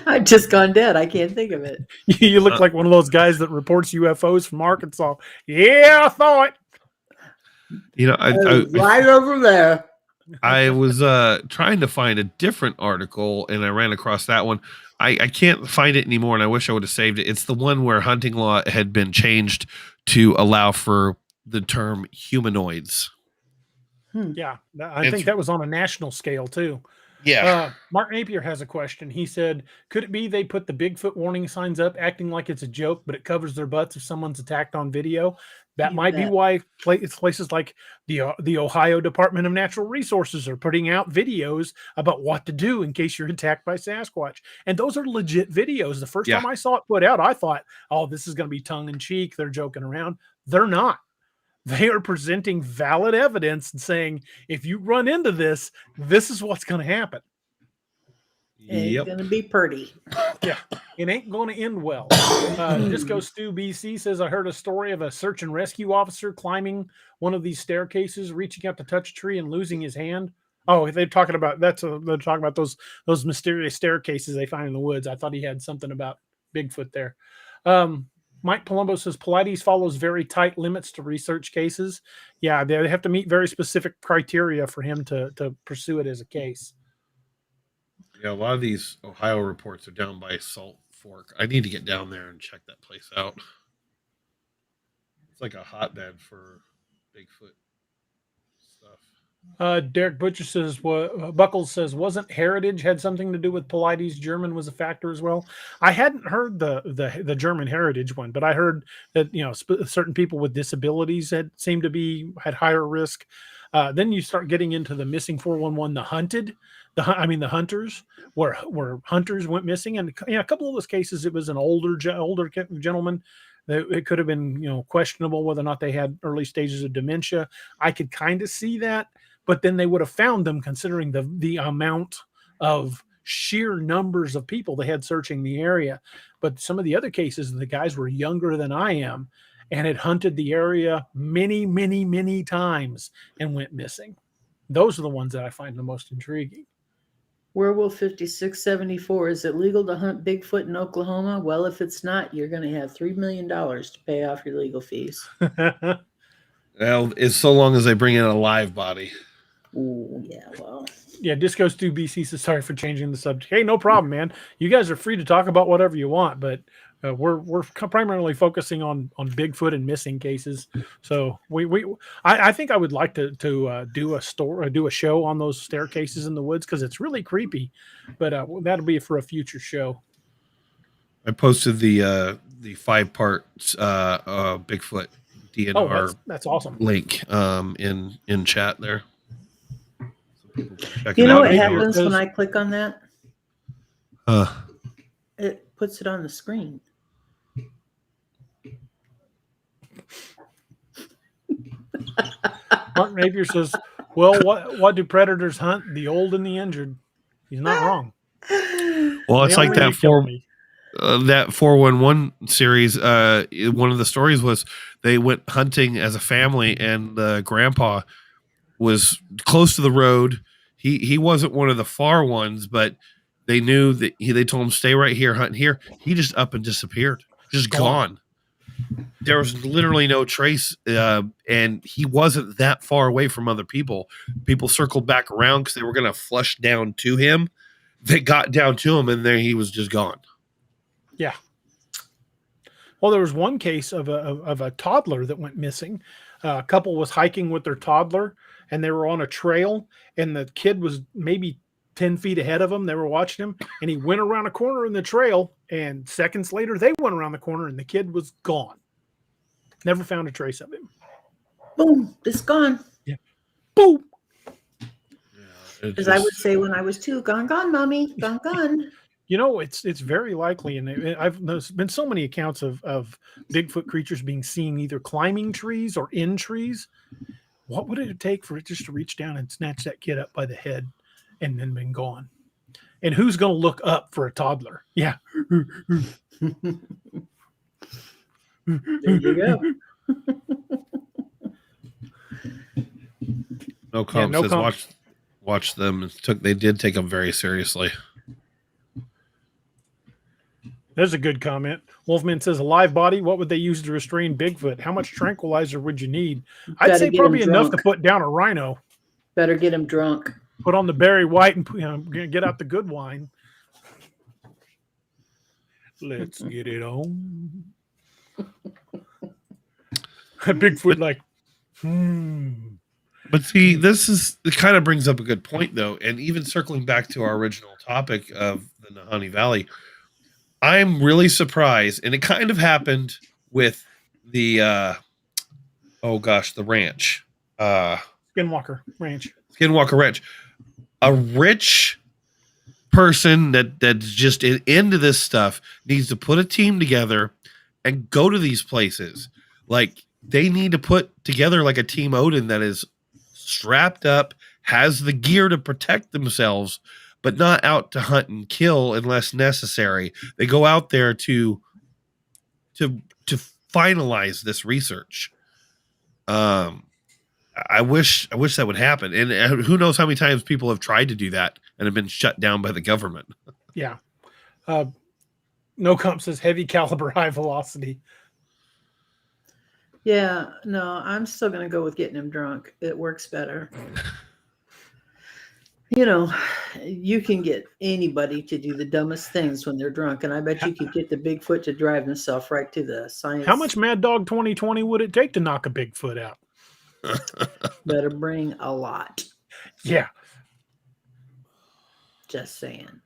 I've just gone dead. I can't think of it. You look like one of those guys that reports UFOs from Arkansas. Yeah, I thought. Right over there. I was trying to find a different article, and I ran across that one. I can't find it anymore, and I wish I would have saved it. It's the one where hunting law had been changed to allow for the term humanoids. Yeah, I think that was on a national scale too. Yeah. Mark Napier has a question. He said, could it be they put the Bigfoot warning signs up acting like it's a joke, but it covers their butts if someone's attacked on video? That might be why places like the Ohio Department of Natural Resources are putting out videos about what to do in case you're attacked by Sasquatch. And those are legit videos. The first time I saw it put out, I thought, oh, this is going to be tongue in cheek. They're joking around. They're not. They are presenting valid evidence and saying, if you run into this, this is what's going to happen. It's going to be pretty. Yeah, it ain't going to end well. Disco Stu BC says, I heard a story of a search and rescue officer climbing one of these staircases, reaching out to touch a tree and losing his hand. Oh, they're talking about they're talking about those mysterious staircases they find in the woods. I thought he had something about Bigfoot there. Mike Palumbo says Paulides follows very tight limits to research cases. Yeah, they have to meet very specific criteria for him to pursue it as a case. Yeah, a lot of these Ohio reports are down by Salt Fork. I need to get down there and check that place out. It's like a hotbed for Bigfoot stuff. Derek Butcher says, Buckles says, wasn't heritage had something to do with Paulides? German was a factor as well. I hadn't heard the German heritage one, but I heard that, certain people with disabilities had higher risk. Then you start getting into the missing 411, the hunters, where hunters went missing. And a couple of those cases, it was an older gentleman. It could have been, questionable whether or not they had early stages of dementia. I could kind of see that, but then they would have found them considering the amount of sheer numbers of people they had searching the area. But some of the other cases, the guys were younger than I am and had hunted the area many, many, many times and went missing. Those are the ones that I find the most intriguing. Werewolf 5674, is it legal to hunt Bigfoot in Oklahoma? Well, if it's not, you're going to have $3 million to pay off your legal fees. Well, it's so long as they bring in a live body. Oh, yeah, well. Yeah, Disco Stu BC says, sorry for changing the subject. Hey, no problem, man. You guys are free to talk about whatever you want, but we're primarily focusing on Bigfoot and missing cases. So I think I would like to do a show on those staircases in the woods because it's really creepy. But that'll be for a future show. I posted the 5-part Bigfoot DNR. That's awesome. Link in chat there. You know what happens when I click on that? It puts it on the screen. Mark Napier says, well, what do predators hunt? The old and the injured. He's not wrong. Well, it's like that 411 series. One of the stories was they went hunting as a family, and the grandpa was close to the road. He wasn't one of the far ones, but they knew that they told him, stay right here, hunt here. He just up and disappeared, just gone. There was literally no trace, and he wasn't that far away from other people. People circled back around because they were going to flush down to him. They got down to him, and there he was just gone. Yeah. Well, there was one case of a toddler that went missing. A couple was hiking with their toddler, and they were on a trail, and the kid was maybe 10 feet ahead of him. They were watching him, and he went around a corner in the trail, and seconds later, they went around the corner, and the kid was gone. Never found a trace of him. Boom, it's gone. Yeah. Boom. As I would say when I was 2, gone, mommy, gone. It's very likely, and there's been so many accounts of Bigfoot creatures being seen either climbing trees or in trees. What would it take for it just to reach down and snatch that kid up by the head and then been gone? And who's going to look up for a toddler? Yeah. There you go. No comment says watch them. They did take them very seriously. There's a good comment. Wolfman says, a live body, what would they use to restrain Bigfoot? How much tranquilizer would you need? I'd say probably enough to put down a rhino. Better get him drunk. Put on the Barry White and get out the good wine. Let's get it on. Bigfoot But see, it kind of brings up a good point, though. And even circling back to our original topic of the Nahanni Valley, I'm really surprised. And it kind of happened with the, the ranch. Skinwalker Ranch. Skinwalker Ranch. A rich person that's just into this stuff needs to put a team together and go to these places. Like, they need to put together like a Team Odin that is strapped up, has the gear to protect themselves, but not out to hunt and kill unless necessary. They go out there to finalize this research. I wish that would happen. And who knows how many times people have tried to do that and have been shut down by the government. Yeah. No Comp says heavy caliber, high velocity. Yeah, no, I'm still going to go with getting him drunk. It works better. You know, you can get anybody to do the dumbest things when they're drunk, and I bet you could get the Bigfoot to drive himself right to the science. How much Mad Dog 2020 would it take to knock a Bigfoot out? Better bring a lot. Yeah. Just saying.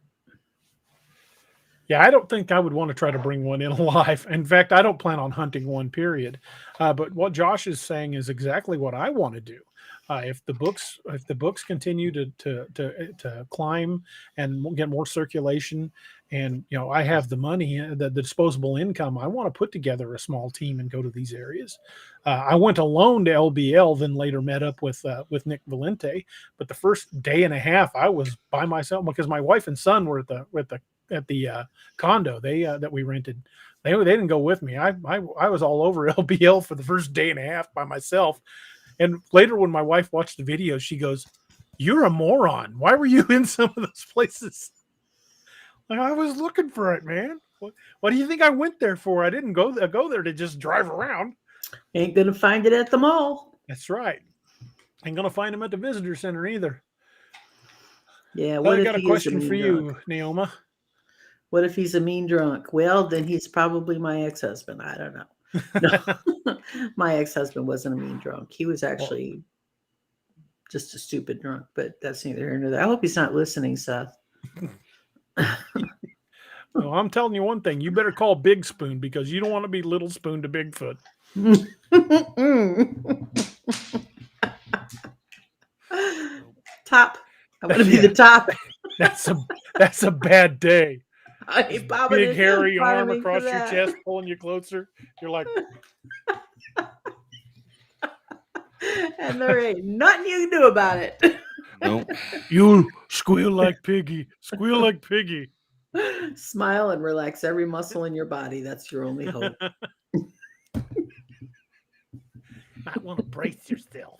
Yeah, I don't think I would want to try to bring one in alive. In fact, I don't plan on hunting one, period. But what Josh is saying is exactly what I want to do. If the books continue to climb and get more circulation, and I have the money, the disposable income, I want to put together a small team and go to these areas. I went alone to LBL, then later met up with Nick Valente. But the first day and a half, I was by myself because my wife and son were at the condo that we rented. They didn't go with me. I was all over LBL for the first day and a half by myself. And later when my wife watched the video, she goes, "You're a moron. Why were you in some of those places?" Like, I was looking for it, man. What do you think I went there for? I didn't go there to just drive around. Ain't gonna find it at the mall. That's right. Ain't gonna find him at the visitor center either. Yeah. I got a question for you, Naoma. What if he's a mean drunk? Well, then he's probably my ex-husband. I don't know. No, my ex-husband wasn't a mean drunk. He was actually just a stupid drunk, but that's neither here nor there. I hope he's not listening, Seth. Well, I'm telling you one thing. You better call Big Spoon because you don't want to be Little Spoon to Bigfoot. Top. I want to be the top. That's a bad day. Big hairy arm across your chest, pulling you closer. You're like, and there ain't nothing you can do about it. Nope. You squeal like Piggy. Squeal like Piggy. Smile and relax every muscle in your body. That's your only hope. I want to brace yourself.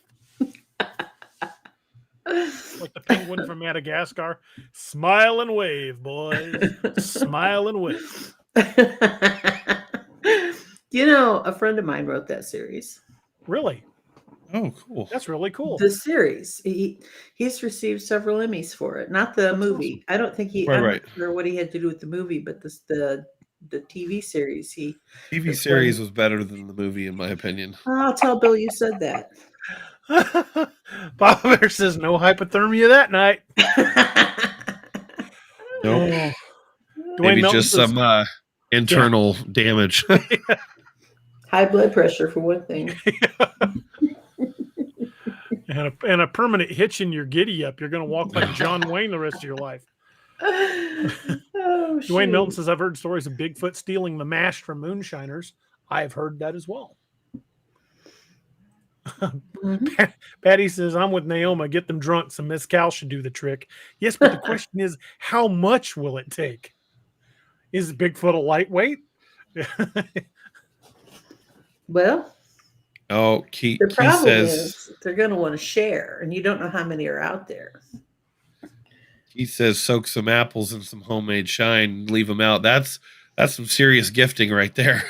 Like the penguin from Madagascar. Smile and wave, boys. Smile and wave. A friend of mine wrote that series. Really? Oh, cool. That's really cool. The series. He's received several Emmys for it. Not the movie. Awesome. I don't think I'm not sure what he had to do with the movie, but the TV series. TV series was better than the movie, in my opinion. I'll tell Bill you said that. Bob Bear says no hypothermia that night. Nope. Maybe just some internal damage. High blood pressure for one thing. and a permanent hitch in your giddy up. You're going to walk like John Wayne the rest of your life. Dwayne Milton says, I've heard stories of Bigfoot stealing the mash from moonshiners. I've heard that as well. Mm-hmm. Patty says, I'm with Naoma. Get them drunk. Some mezcal should do the trick. Yes, but the question is, how much will it take? Is Bigfoot a lightweight? Well, Keith the problem says is they're going to want to share, and you don't know how many are out there. He says, soak some apples in some homemade shine, leave them out. That's some serious gifting right there.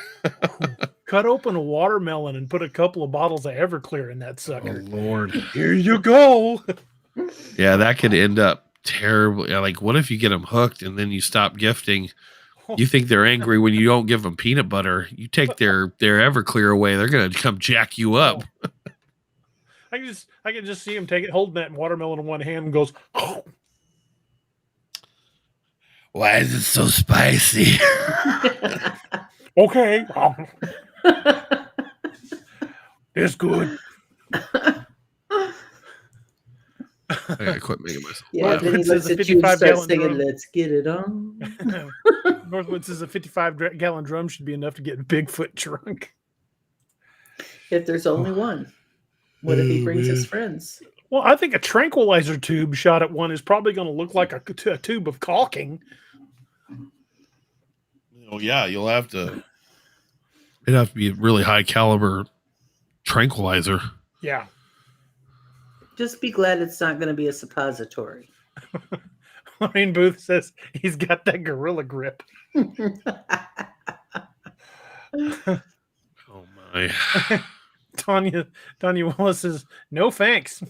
Cut open a watermelon and put a couple of bottles of Everclear in that sucker. Oh, Lord. Here you go. Yeah, that could end up terribly. Like, what if you get them hooked and then you stop gifting? You think they're angry when you don't give them peanut butter. You take their Everclear away, they're going to come jack you up. I can just see him holding that watermelon in one hand and goes, oh. Why is it so spicy? Okay. It's good. I gotta quit making myself. Yeah, then he looks at you and starts singing, "Let's get it on." Northwood says a 55-gallon drum should be enough to get Bigfoot drunk. If there's only one, what if he brings his friends? Well, I think a tranquilizer tube shot at one is probably going to look like a tube of caulking. Oh yeah, it'd have to be a really high caliber tranquilizer. Yeah. Just be glad it's not going to be a suppository. Lorraine Booth says he's got that gorilla grip. Oh my. Tanya Wallace says, no thanks.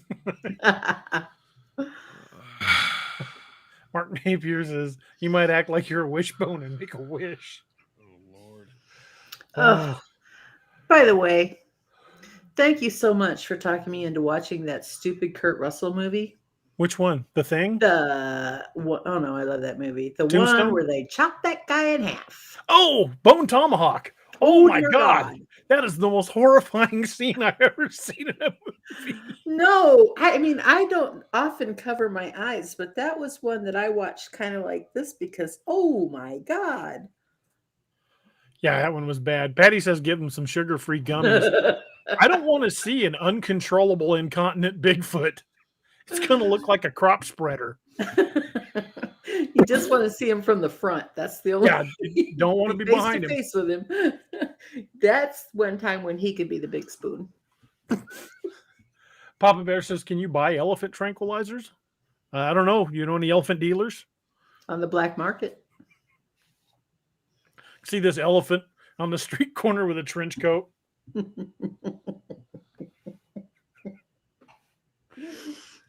Mark Napier says, you might act like you're a wishbone and make a wish. Oh, Lord. Oh. By the way, thank you so much for talking me into watching that stupid Kurt Russell movie. Which one? The Thing? Oh no, I love that movie. The Tombstone? one where they chop that guy in half. Oh, Bone Tomahawk. Oh my God. That is the most horrifying scene I've ever seen in a movie. No, I mean, I don't often cover my eyes, but that was one that I watched kind of like this because, oh my God. Yeah, that one was bad. Patty says give him some sugar-free gummies. I don't want to see an uncontrollable incontinent Bigfoot. It's going to look like a crop spreader. You just want to see him from the front. That's the only. Yeah, you don't want to be behind him. Face with him. That's one time when he could be the big spoon. Papa Bear says, "Can you buy elephant tranquilizers?" I don't know. You know any elephant dealers on the black market? See this elephant on the street corner with a trench coat.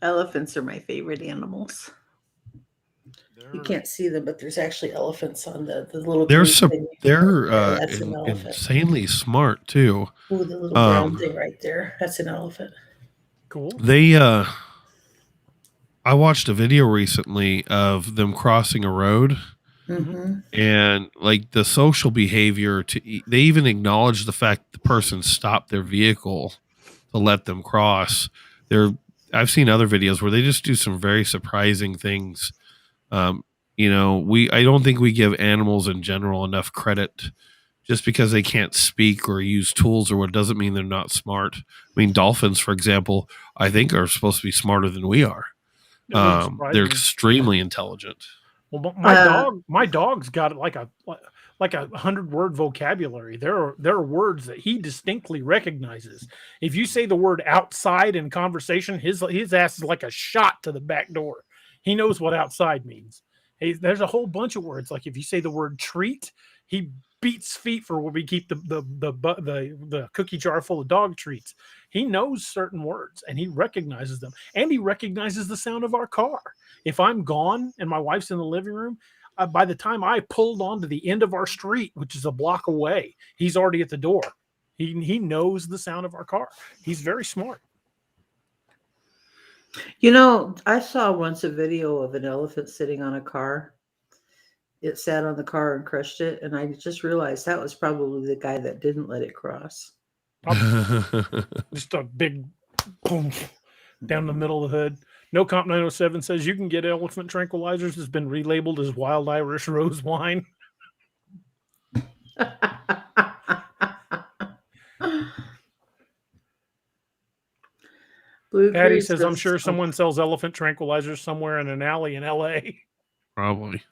Elephants are my favorite animals. You can't see them, but there's actually elephants on the little. They're insanely smart too. Oh, the little brown thing right there. That's an elephant. Cool. I watched a video recently of them crossing a road. Mm-hmm. And like the social behavior they even acknowledge the fact the person stopped their vehicle to let them cross. I've seen other videos where they just do some very surprising things. I don't think we give animals in general enough credit. Just because they can't speak or use tools or what doesn't mean they're not smart. I mean, dolphins, for example, I think are supposed to be smarter than we are. They're extremely intelligent. Well, my dog's got like a 100-word vocabulary. There are words that he distinctly recognizes. If you say the word outside in conversation, his ass is like a shot to the back door. He knows what outside means. There's a whole bunch of words. Like if you say the word treat, he beats feet for where we keep the cookie jar full of dog treats. He knows certain words and he recognizes them, and he recognizes the sound of our car. If I'm gone and my wife's in the living room, by the time I pulled onto the end of our street, which is a block away, he's already at the door. He knows the sound of our car. He's very smart. I saw once a video of an elephant sitting on a car. It sat on the car and crushed it, and I just realized that was probably the guy that didn't let it cross. Just a big boom down the middle of the hood. No Comp 907 says you can get elephant tranquilizers. It's been relabeled as wild Irish rose wine. Patty says, I'm sure someone sells elephant tranquilizers somewhere in an alley in LA. Probably.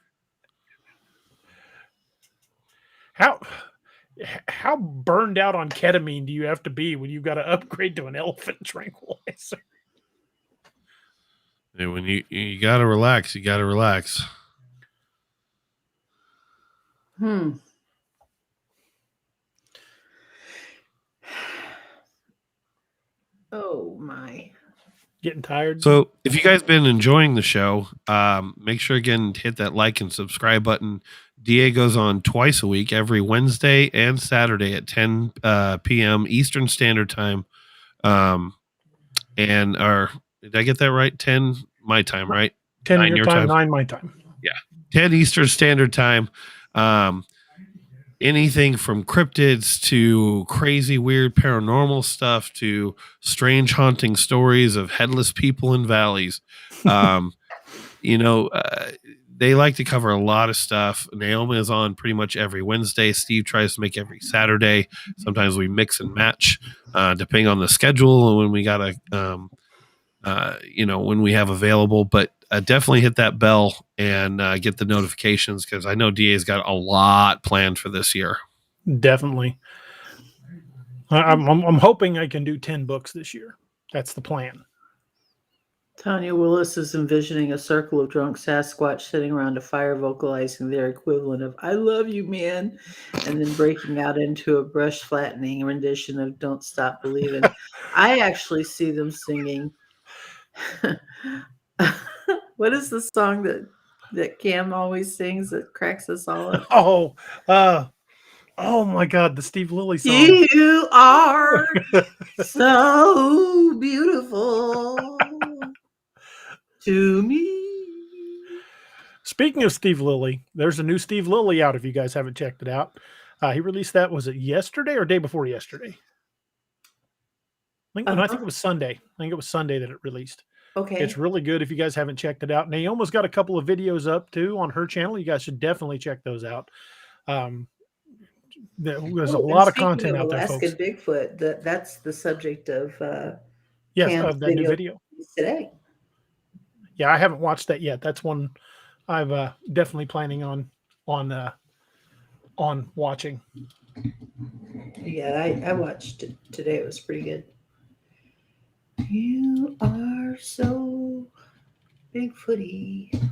How burned out on ketamine do you have to be when you've got to upgrade to an elephant tranquilizer? And when you got to relax, you got to relax. Oh my. Getting tired. So if you guys been enjoying the show, make sure again to hit that like and subscribe button. DA goes on twice a week, every Wednesday and Saturday at 10 p.m. Eastern Standard Time. and did I get that right? 10 my time, right? 10 your time, 9 my time. Yeah. 10 Eastern Standard Time. Anything from cryptids to crazy, weird paranormal stuff to strange haunting stories of headless people in valleys. They like to cover a lot of stuff. Naomi is on pretty much every Wednesday. Steve tries to make every Saturday. Sometimes we mix and match, depending on the schedule and when we got when we have available. But definitely hit that bell and get the notifications, because I know DA's got a lot planned for this year. Definitely. I'm hoping I can do 10 books this year. That's the plan. Tanya Willis is envisioning a circle of drunk Sasquatch sitting around a fire vocalizing their equivalent of "I love you, man," and then breaking out into a brush flattening rendition of "Don't Stop Believing." I actually see them singing. What is the song that Cam always sings that cracks us all up? Oh my God, the Steve Lilly song. You are so beautiful to me. Speaking of Steve Lilly, there's a new Steve Lilly out if you guys haven't checked it out. He released that, was it yesterday or day before yesterday? I think it was Sunday. I think it was Sunday that it released. Okay. It's really good if you guys haven't checked it out. Naomi's got a couple of videos up too on her channel. You guys should definitely check those out. There's a lot of content out there, folks. Bigfoot, that's the subject of Cam's of that new video today. Yeah, I haven't watched that yet. That's one I've definitely planning on watching. Yeah, I watched it today. It was pretty good. You are so Bigfooty.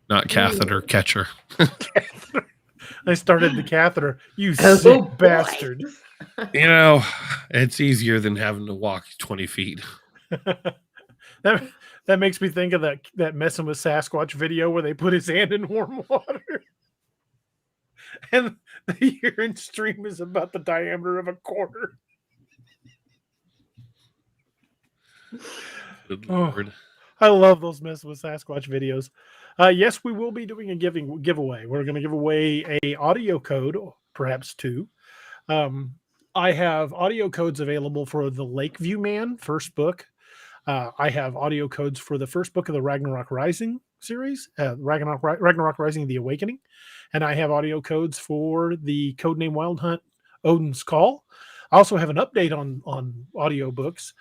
Not catheter catcher. I started the catheter. You sick bastard. It's easier than having to walk 20 feet. That makes me think of that messing with Sasquatch video where they put his hand in warm water. And the urine stream is about the diameter of a quarter. Good Lord. I love those mess with Sasquatch videos. Yes, we will be doing a giveaway. We're going to give away a audio code, perhaps two. I have audio codes available for the Lakeview Man first book. I have audio codes for the first book of the Ragnarok Rising series, Ragnarok Rising: The Awakening, and I have audio codes for the Codename Wild Hunt Odin's Call. I also have an update on audio books.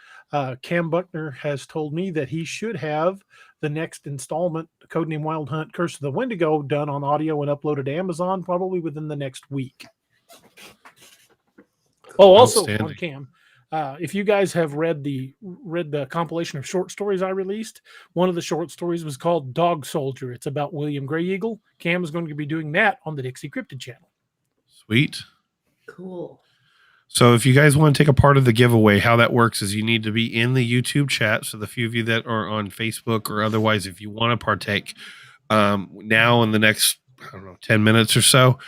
Cam Buckner has told me that he should have the next installment, Codename Wild Hunt Curse of the Wendigo, done on audio and uploaded to Amazon probably within the next week. Oh, also on Cam, if you guys have read the compilation of short stories I released, one of the short stories was called Dog Soldier. It's about William Grey Eagle. Cam is going to be doing that on the Dixie Cryptid channel. Sweet. Cool. So if you guys want to take a part of the giveaway, how that works is you need to be in the YouTube chat. So the few of you that are on Facebook or otherwise, if you want to partake now in the next, 10 minutes or so,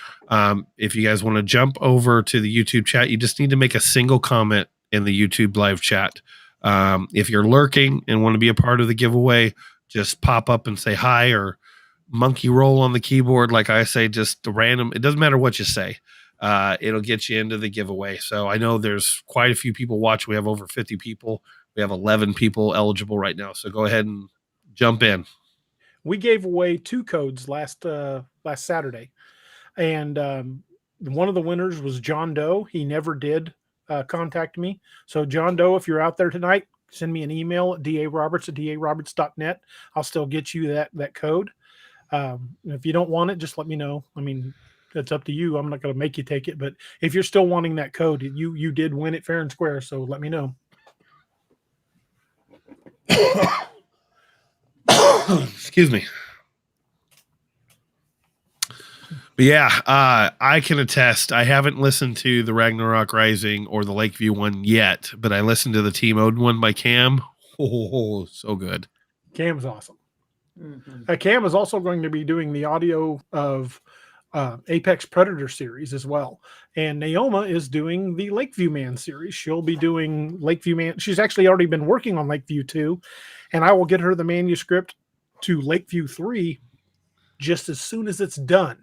if you guys want to jump over to the YouTube chat, you just need to make a single comment in the YouTube live chat. If you're lurking and want to be a part of the giveaway, just pop up and say hi or monkey roll on the keyboard. Like I say, just random. It doesn't matter what you say. It'll get you into the giveaway. So I know there's quite a few people watching. We have over 50 people. We have 11 people eligible right now. So go ahead and jump in. We gave away 2 codes last Saturday. And one of the winners was John Doe. He never did contact me. So John Doe, if you're out there tonight, send me an email at daroberts@daroberts.net. I'll still get you that code. If you don't want it, just let me know. I mean, it's up to you. I'm not going to make you take it, but if you're still wanting that code, you did win it fair and square. So let me know. Excuse me. But yeah, I can attest. I haven't listened to the Ragnarok Rising or the Lakeview one yet, but I listened to the Team Odin one by Cam. Oh, so good. Cam's awesome. Cam is also going to be doing the audio of Apex Predator series as well. And Naoma is doing the Lakeview Man series. She'll be doing Lakeview Man. She's actually already been working on Lakeview 2, and I will get her the manuscript to Lakeview 3 just as soon as it's done,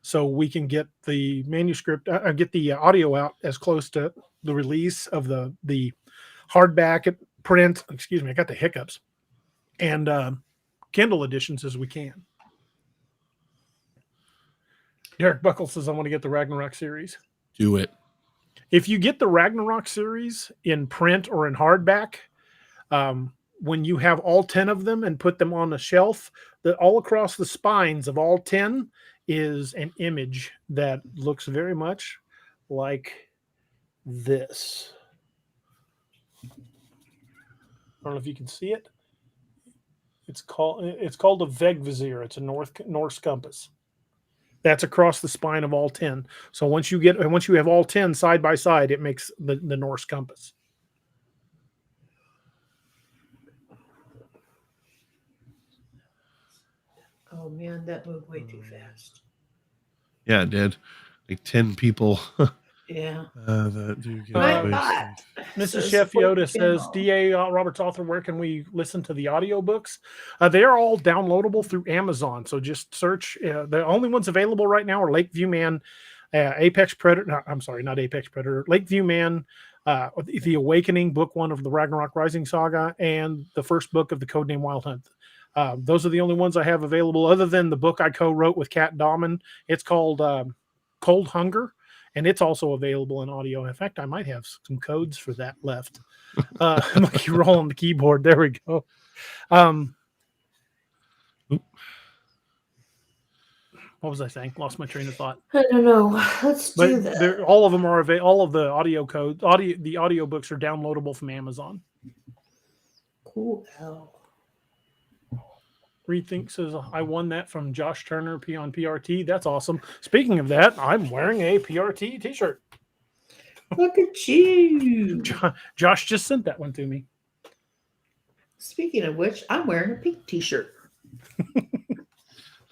so we can get the manuscript, get the audio out as close to the release of the hardback print. Excuse me, I got the hiccups. And Kindle editions as we can. Derek Buckle says, I want to get the Ragnarok series. Do it. If you get the Ragnarok series in print or in hardback, when you have all 10 of them and put them on a shelf, that all across the spines of all 10 is an image that looks very much like this. I don't know if you can see it. It's called a Vegvisir. It's a Norse compass. That's across the spine of all 10. So once you have all 10 side by side, it makes the Norse compass. Oh man, that moved way too fast. Yeah, it did. Like 10 people. Yeah. Mrs. Chef Yoda says, D.A. Robert's author, where can we listen to the audiobooks? They are all downloadable through Amazon. So just search. The only ones available right now are Lakeview Man, Apex Predator. No, I'm sorry, not Apex Predator. Lakeview Man, The Awakening, book 1 of the Ragnarok Rising saga, and the first book of the Codename Wild Hunt. Those are the only ones I have available, other than the book I co-wrote with Kat Dahman. It's called Cold Hunger. And it's also available in audio. In fact, I might have some codes for that left. Monkey roll on the keyboard. There we go. What was I saying? Lost my train of thought. I don't know. Let's do that. All of them are available. All of the audio codes, the audio books are downloadable from Amazon. Cool. Rethink says, I won that from Josh Turner on PRT. That's awesome. Speaking of that, I'm wearing a PRT t-shirt. Look at you. Josh just sent that one to me. Speaking of which, I'm wearing a pink t-shirt.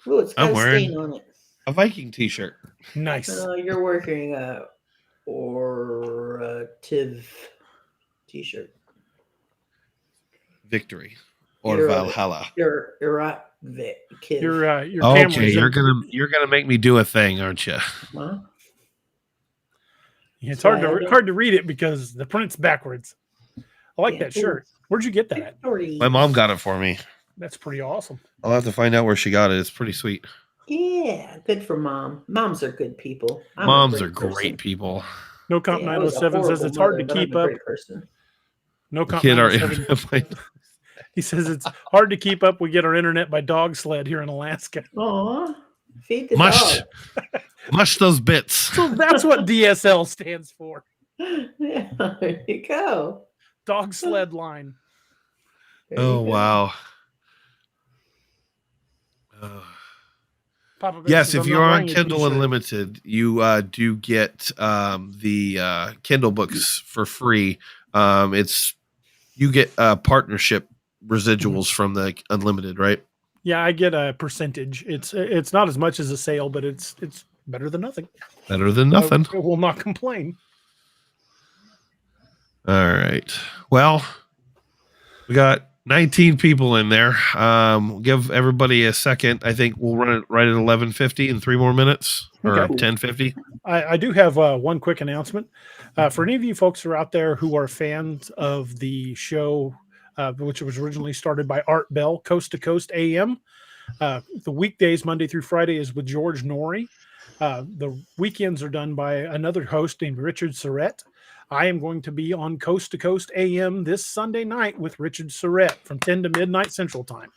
Oh, it's got a stain on it. A Viking t-shirt. Nice. You're wearing a Orative t-shirt. Victory. Or Valhalla. You're right, kid. Your okay, you're gonna make me do a thing, aren't you? Huh? Yeah, it's hard to read it because the print's backwards. I like that shirt. Where'd you get that at? My mom got it for me. That's pretty awesome. I'll have to find out where she got it. It's pretty sweet. Yeah, good for mom. Moms are good people. Moms are great people. No Comp 907 says it's hard to keep up. No Comp 907. He says it's hard to keep up. We get our internet by dog sled here in Alaska. Aw, feed the dog. Mush those bits. So that's what DSL stands for. Yeah, there you go. Dog sled line. Oh, wow. Yes, if you're on Kindle Unlimited, you do get the Kindle books for free. You get partnership residuals from the Unlimited, right? Yeah, I get a percentage. It's not as much as a sale, but it's better than nothing. Better than nothing. I will not complain. All right. Well, we got 19 people in there. We'll give everybody a second. I think we'll run it right at 11:50 in 3 more minutes, or 10:50. I do have one quick announcement. For any of you folks who are out there who are fans of the show, which was originally started by Art Bell, Coast to Coast AM. The weekdays, Monday through Friday, is with George Norrie. The weekends are done by another host named Richard Surrett. I am going to be on Coast to Coast AM this Sunday night with Richard Surrett from 10 to midnight Central Time.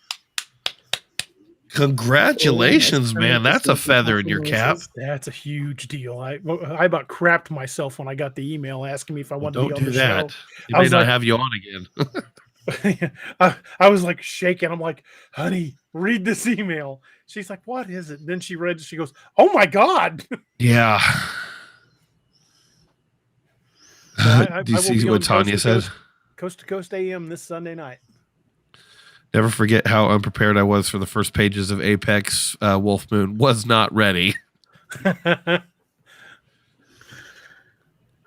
Congratulations, man. That's a feather in your cap. That's a huge deal. I about crapped myself when I got the email asking me if I wanted to be on the show. Don't do that. They may not have you on again. I was like shaking. I'm like, honey, read this email. She's like, what is it? Then she read it. She goes, oh my God. Yeah. Do you see what Tanya said? Coast to Coast AM this Sunday night. Never forget how unprepared I was for the first pages of Apex. Wolf Moon was not ready.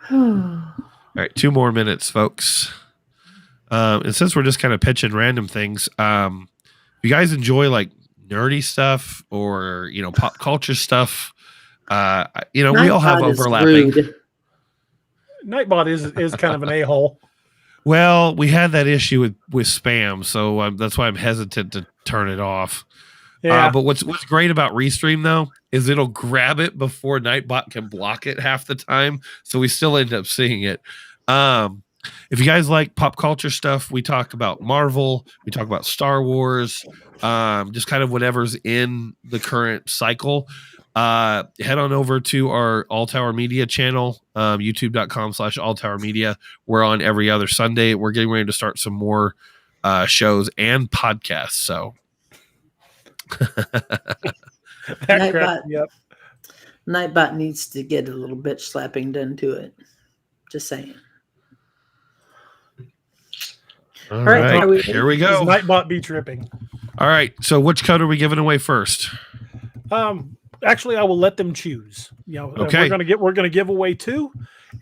All right, 2 more minutes, folks. And since we're just kind of pitching random things, if you guys enjoy like nerdy stuff or pop culture stuff, we all have overlapping. Nightbot is kind of an a-hole. Well, we had that issue with spam, so that's why I'm hesitant to turn it off. Yeah. But what's great about Restream though is it'll grab it before Nightbot can block it half the time, so we still end up seeing it. If you guys like pop culture stuff, we talk about Marvel, we talk about Star Wars, just kind of whatever's in the current cycle. Head on over to our All Tower Media channel, youtube.com/alltowermedia. We're on every other Sunday. We're getting ready to start some more shows and podcasts. So Nightbot needs to get a little bitch slapping done to it. Just saying. All right. Here we go. Nightbot be tripping. All right. So which code are we giving away first? Actually, I will let them choose. Okay. We're gonna give away 2,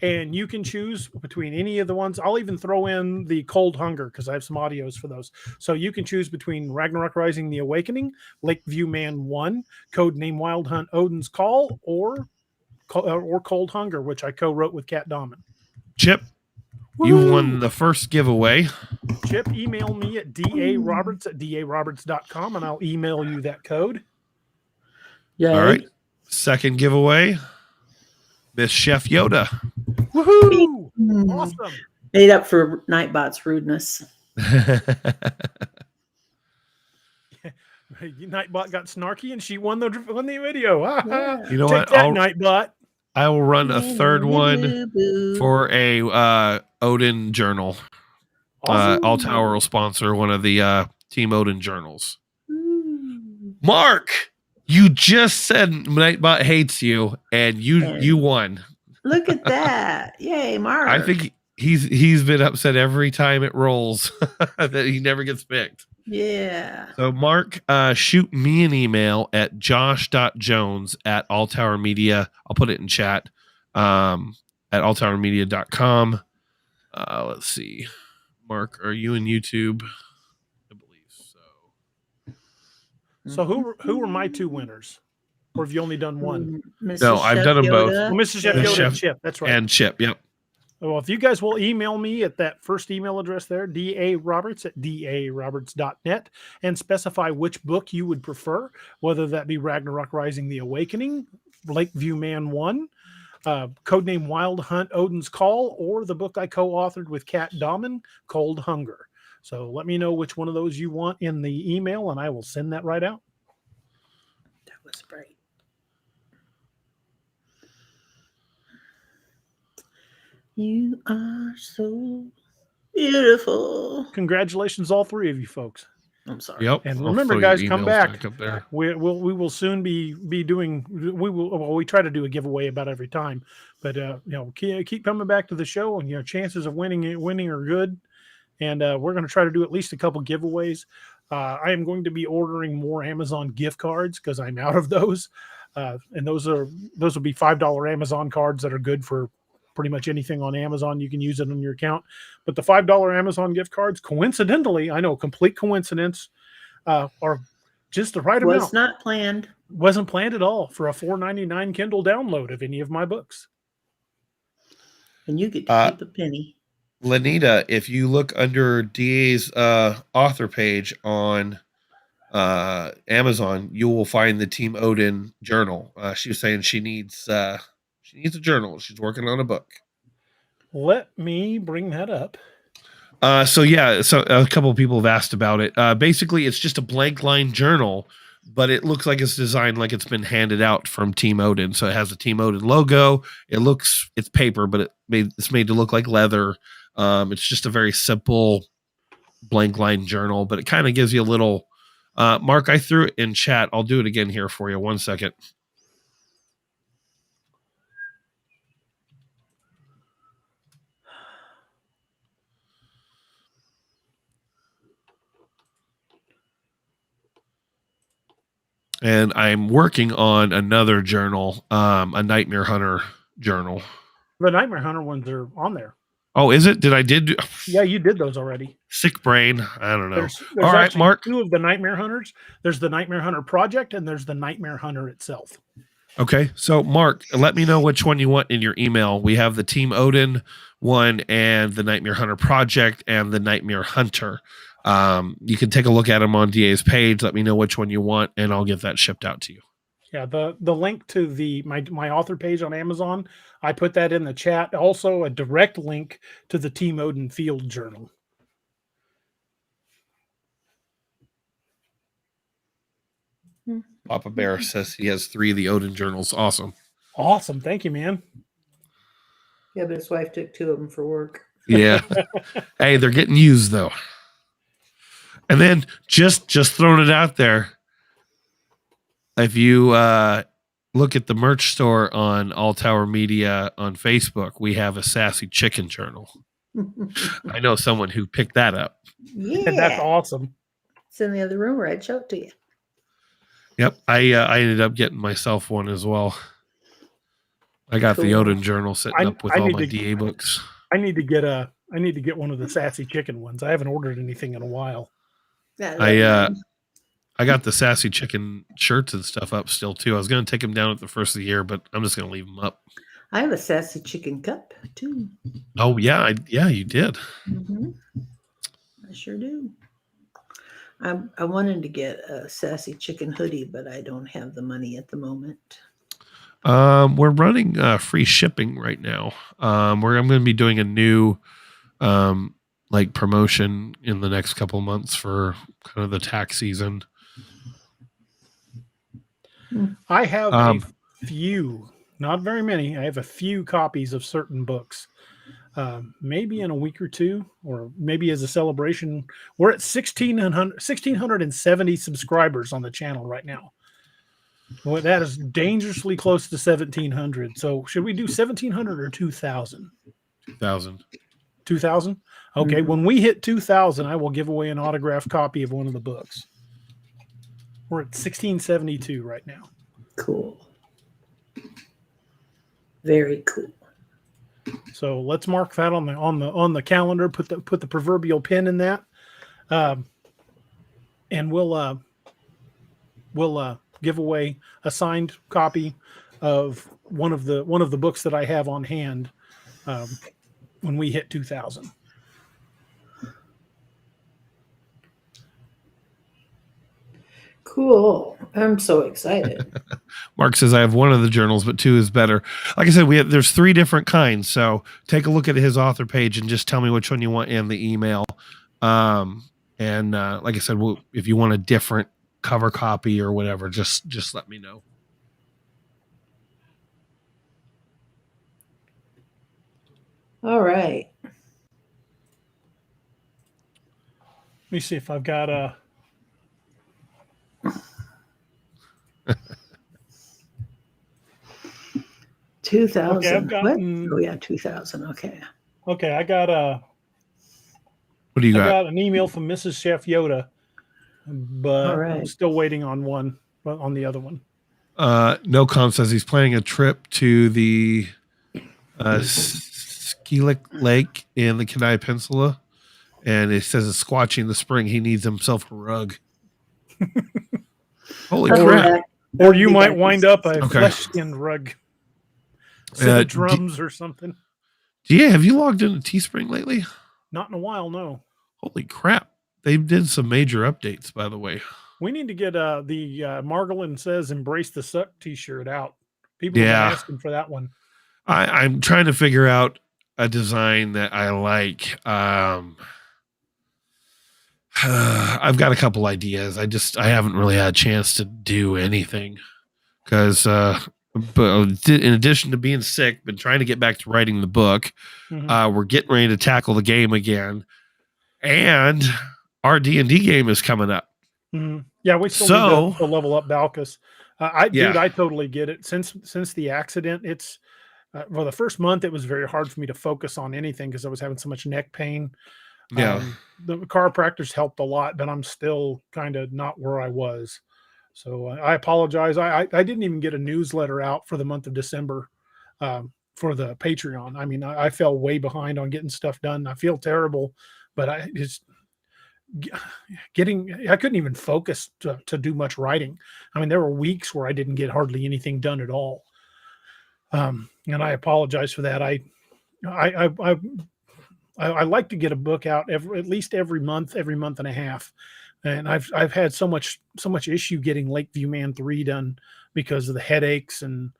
and you can choose between any of the ones. I'll even throw in the Cold Hunger because I have some audios for those. So you can choose between Ragnarok Rising: The Awakening, Lakeview Man 1, Codename Wild Hunt Odin's Call, or Cold Hunger, which I co-wrote with Kat Dahman. Chip, you won the first giveaway. Chip, email me at daroberts@daroberts.com, and I'll email you that code. Yeah. All right. Second giveaway, Miss Chef Yoda. Woohoo! Awesome. Made up for Nightbot's rudeness. Nightbot got snarky and she won the video. Yeah. You know Take what? that, Nightbot. I will run a third one for a Odin journal. Awesome. All Tower will sponsor one of the Team Odin journals. Mark, you just said Nightbot hates you, and you won. Look at that! Yay, Mark! I think he's been upset every time it rolls that he never gets picked. Yeah. So Mark, shoot me an email at josh.jones@alltowermedia. I'll put it in chat. At alltowermedia.com. Let's see. Mark, are you in YouTube? I believe so. So who were my 2 winners? Or have you only done one? No, I've done them both. Well, Mrs. Chef Yoda and Chip. That's right. And Chip, yep. Well, if you guys will email me at that first email address there, daroberts@daroberts.net, and specify which book you would prefer, whether that be Ragnarok Rising: The Awakening, Lakeview Man 1, Codename Wild Hunt Odin's Call, or the book I co-authored with Kat Dahman, Cold Hunger. So let me know which one of those you want in the email, and I will send that right out. That was great. You are so beautiful. Congratulations, all 3 of you folks. I'm sorry. Yep. And remember, guys, come back. We will soon be doing. We try to do a giveaway about every time, but keep coming back to the show, and chances of winning are good. And we're going to try to do at least a couple giveaways. I am going to be ordering more Amazon gift cards because I'm out of those, and those will be $5 Amazon cards that are good for pretty much anything on Amazon. You can use it on your account. But the $5 Amazon gift cards, coincidentally, I know, complete coincidence, are just the right amount. Was not planned. Wasn't planned at all for a $4.99 Kindle download of any of my books. And you get to keep a penny. Lanita, if you look under DA's author page on Amazon, you will find the Team Odin journal. She was saying she needs a journal. She's working on a book. Let me bring that up. So a couple of people have asked about it. Basically, it's just a blank line journal, but it looks like it's designed like it's been handed out from Team Odin. So it has a Team Odin logo. It's paper, but it's made to look like leather. It's just a very simple blank line journal, but it kind of gives you a little. Mark, I threw it in chat. I'll do it again here for you. 1 second. And I'm working on another journal, a Nightmare Hunter journal. The Nightmare Hunter ones are on there. Oh, is it? Yeah, you did those already. Sick brain. I don't know. There's All right, Mark. 2 of the Nightmare Hunters. There's the Nightmare Hunter Project, and there's the Nightmare Hunter itself. Okay, so Mark, let me know which one you want in your email. We have the Team Odin one and the Nightmare Hunter Project and the Nightmare Hunter. You can take a look at them on DA's page. Let me know which one you want, and I'll get that shipped out to you. Yeah, the link to my author page on Amazon, I put that in the chat. Also, a direct link to the Team Odin Field Journal. Papa Bear says he has 3 of the Odin journals. Awesome. Awesome. Thank you, man. Yeah, but his wife took 2 of them for work. Yeah. Hey, they're getting used though. And then just throwing it out there. If you look at the merch store on All Tower Media on Facebook, we have a Sassy Chicken journal. I know someone who picked that up. Yeah, That's awesome. It's in the other room, or I'd show it to you. Yep, I ended up getting myself one as well. I got the Odin journal sitting up with all my DA books. I need to get one of the Sassy Chicken ones. I haven't ordered anything in a while. I got the Sassy Chicken shirts and stuff up still too. I was going to take them down at the first of the year, but I'm just going to leave them up. I have a Sassy Chicken cup too. Oh yeah, you did. Mm-hmm. I sure do. I wanted to get a Sassy Chicken hoodie, but I don't have the money at the moment. We're running free shipping right now. I'm going to be doing a new promotion in the next couple of months for kind of the tax season. I have a few, not very many. I have a few copies of certain books. Maybe in a week or two, or maybe as a celebration. We're at 1,670 subscribers on the channel right now. Well, that is dangerously close to 1,700. So should we do 1,700 or 2,000? 2,000. 2,000? Okay, when we hit 2,000, I will give away an autographed copy of one of the books. We're at 1,672 right now. Cool. Very cool. So let's mark that on the calendar. Put the proverbial pin in that, and we'll give away a signed copy of one of the books that I have on hand when we hit 2,000. Cool. I'm so excited. Mark says I have one of the journals, but 2 is better. Like I said, there's 3 different kinds. So take a look at his author page and just tell me which one you want in the email. Like I said, if you want a different cover copy or whatever, just let me know. All right. Let me see if I've got a. 2,000. Okay, I've gotten, oh yeah, 2,000. Okay. Okay, I got a. What do you got? I got an email from Mrs. Chef Yoda, but I'm still waiting on the other one. NoCom says he's planning a trip to the Skellig Lake in the Kenai Peninsula, and it says it's squatching the spring. He needs himself a rug. Holy crap! Or you might wind up a flesh-skinned rug. Drums or something. Yeah, have you logged into Teespring lately? Not in a while, no. Holy crap. They did some major updates, by the way. We need to get the Margolin Says Embrace the Suck t-shirt out. People have been asking for that one. I'm trying to figure out a design that I like. I've got a couple ideas. I haven't really had a chance to do anything because but in addition to being sick, been trying to get back to writing the book. We're getting ready to tackle the game again, and our D&D game is coming up. Yeah, we still need to level up Balkus. Dude, I totally get it. Since the accident, it's for the first month, it was very hard for me to focus on anything because I was having so much neck pain. The chiropractors helped a lot, but I'm still kind of not where I was. So I apologize. I didn't even get a newsletter out for the month of December for the Patreon. I mean, I fell way behind on getting stuff done. I feel terrible, but I couldn't even focus to do much writing. I mean, there were weeks where I didn't get hardly anything done at all. And I apologize for that. I like to get a book out at least every month and a half. And I've had so much issue getting Lakeview Man 3 done because of the headaches and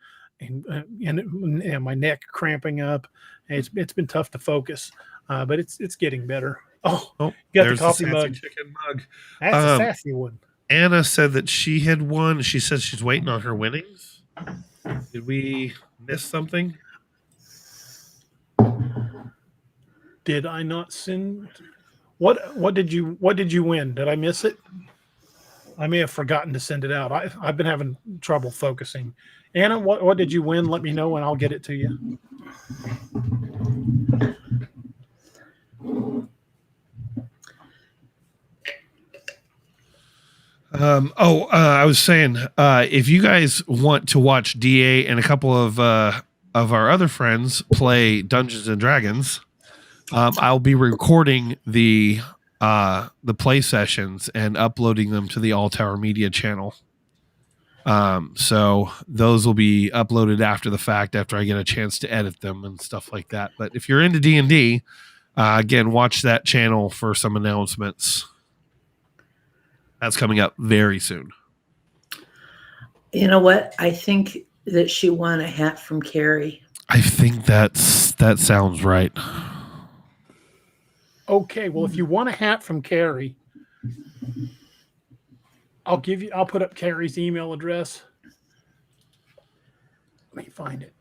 my neck cramping up. It's been tough to focus, but it's getting better. Oh, got the coffee mug. Chicken mug. That's a sassy one. Anna said that she had won. She said she's waiting on her winnings. Did we miss something? Did I not send? What did you win? Did I miss it? I may have forgotten to send it out. I've been having trouble focusing. Anna, what did you win? Let me know and I'll get it to you. I was saying, if you guys want to watch DA and a couple of our other friends play Dungeons and Dragons, I'll be recording the play sessions and uploading them to the All Tower Media channel. So those will be uploaded after the fact, after I get a chance to edit them and stuff like that. But if you're into D&D, again, watch that channel for some announcements. That's coming up very soon. You know what? I think that she won a hat from Carrie. I think that sounds right. Okay, well, if you want a hat from Carrie, I'll put up Carrie's email address. Let me find it.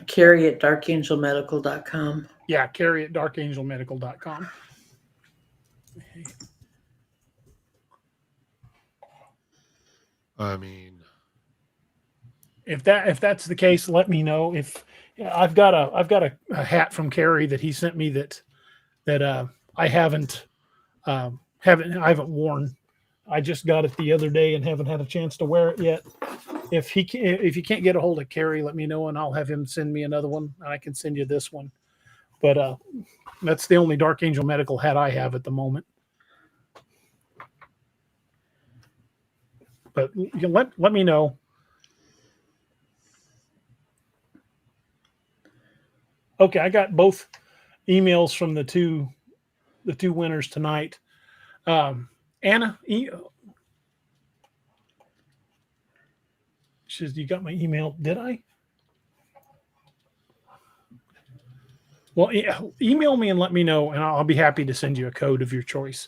Carrie at darkangelmedical.com. Yeah, Carrie at darkangelmedical.com. I mean, if that's the case, let me know. If I've got a hat from Carrie that he sent me that I haven't worn. I just got it the other day and haven't had a chance to wear it yet. If you can't get a hold of Carrie, let me know and I'll have him send me another one. I can send you this one. But that's the only Dark Angel Medical hat I have at the moment. But you can let me know. Okay, I got both emails from the two winners tonight. Anna, she says, you got my email. Did I? Well, email me and let me know, and I'll be happy to send you a code of your choice.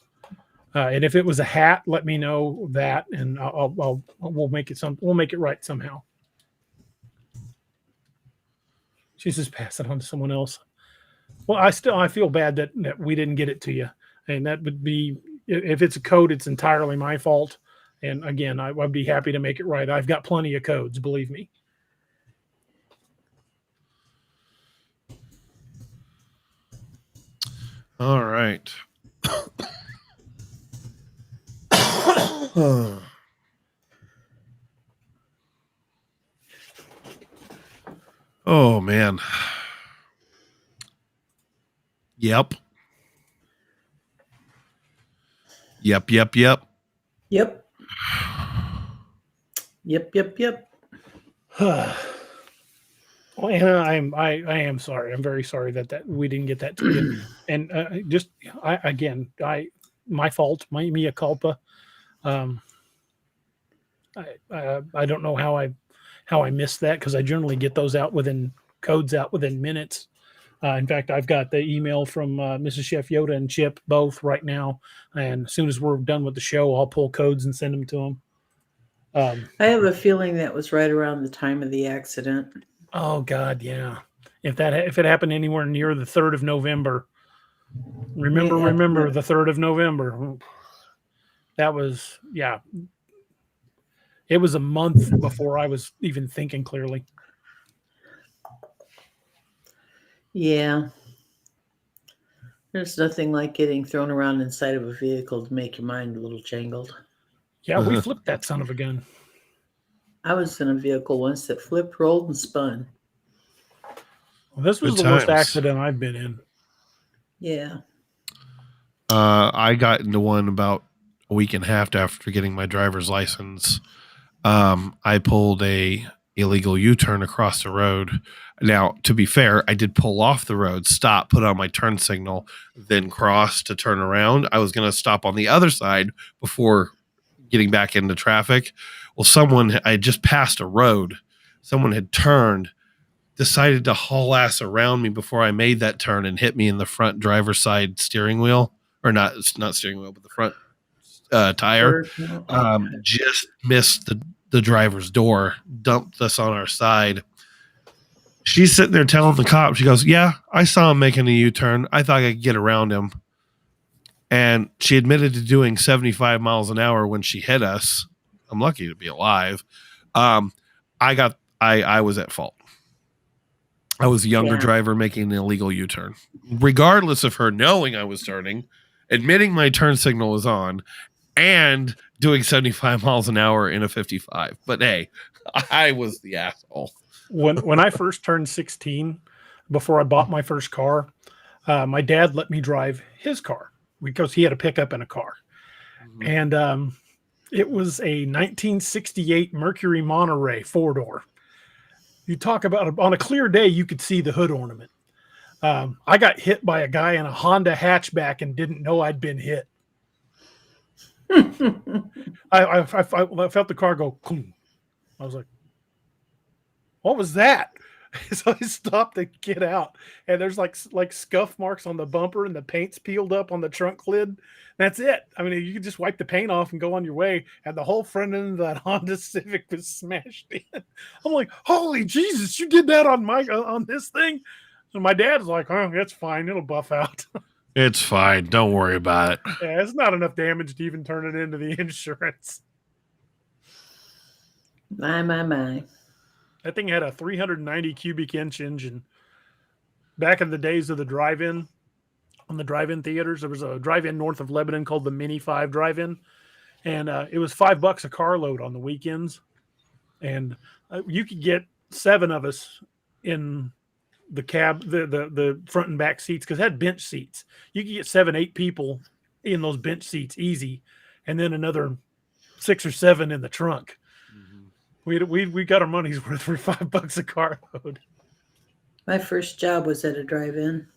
And if it was a hat, let me know that, and we'll make it right somehow. She says, pass it on to someone else. Well, I feel bad that we didn't get it to you, and that would be, if it's a code, it's entirely my fault. And again, I'd be happy to make it right. I've got plenty of codes, believe me. all right. Oh man. Yep. Yep. Well, Anna, I am sorry. I'm very sorry that we didn't get that to you. And my fault, my mea culpa. I don't know how I missed that, because I generally get those codes out within minutes. In fact, I've got the email from Mrs. Chef Yoda and Chip both right now. And as soon as we're done with the show, I'll pull codes and send them to them. I have a feeling that was right around the time of the accident. Oh God, yeah. If it happened anywhere near the 3rd of November, remember the 3rd of November. That was, yeah. It was a month before I was even thinking clearly. Yeah. There's nothing like getting thrown around inside of a vehicle to make your mind a little jangled. Yeah, we flipped that son of a gun. I was in a vehicle once that flipped, rolled, and spun. Well, this was the worst accident I've been in. Yeah. I got into one about a week and a half after getting my driver's license. I pulled a illegal U-turn across the road. Now, to be fair, I did pull off the road, stop, put on my turn signal, then cross to turn around. I was going to stop on the other side before getting back into traffic. Well, I just passed a road. Someone had turned, decided to haul ass around me before I made that turn and hit me in the front driver's side steering wheel, or not steering wheel, but the front tire. Just missed the driver's door, dumped us on our side. She's sitting there telling the cop, she goes, yeah, I saw him making a U-turn. I thought I could get around him. And she admitted to doing 75 miles an hour when she hit us. I'm lucky to be alive. I was at fault. I was a younger driver making an illegal U-turn. Regardless of her knowing I was turning, admitting my turn signal was on, and doing 75 miles an hour in a 55. But hey, I was the asshole. When I first turned 16, before I bought my first car, my dad let me drive his car because he had a pickup and a car. Mm-hmm. And it was a 1968 Mercury Monterey 4-door. You talk about on a clear day, you could see the hood ornament. I got hit by a guy in a Honda hatchback and didn't know I'd been hit. I felt the car go, boom. I was like, what was that? So I stopped to get out, and there's like scuff marks on the bumper, and the paint's peeled up on the trunk lid. That's it. I mean, you could just wipe the paint off and go on your way, and the whole front end of that Honda Civic was smashed in. I'm like, holy Jesus, you did that on this thing? So my dad's like, oh, it's fine. It'll buff out. It's fine. Don't worry about it. Yeah, it's not enough damage to even turn it into the insurance. My. That thing had a 390 cubic inch engine. Back in the days of the drive-in, on the drive-in theaters, there was a drive-in north of Lebanon called the Mini 5 drive-in. And it was $5 a carload on the weekends. And you could get 7 of us in the cab, the front and back seats, because it had bench seats. You could get 7, 8 people in those bench seats easy. And then another 6 or 7 in the trunk. We got our money's worth for $5 a carload. My first job was at a drive-in.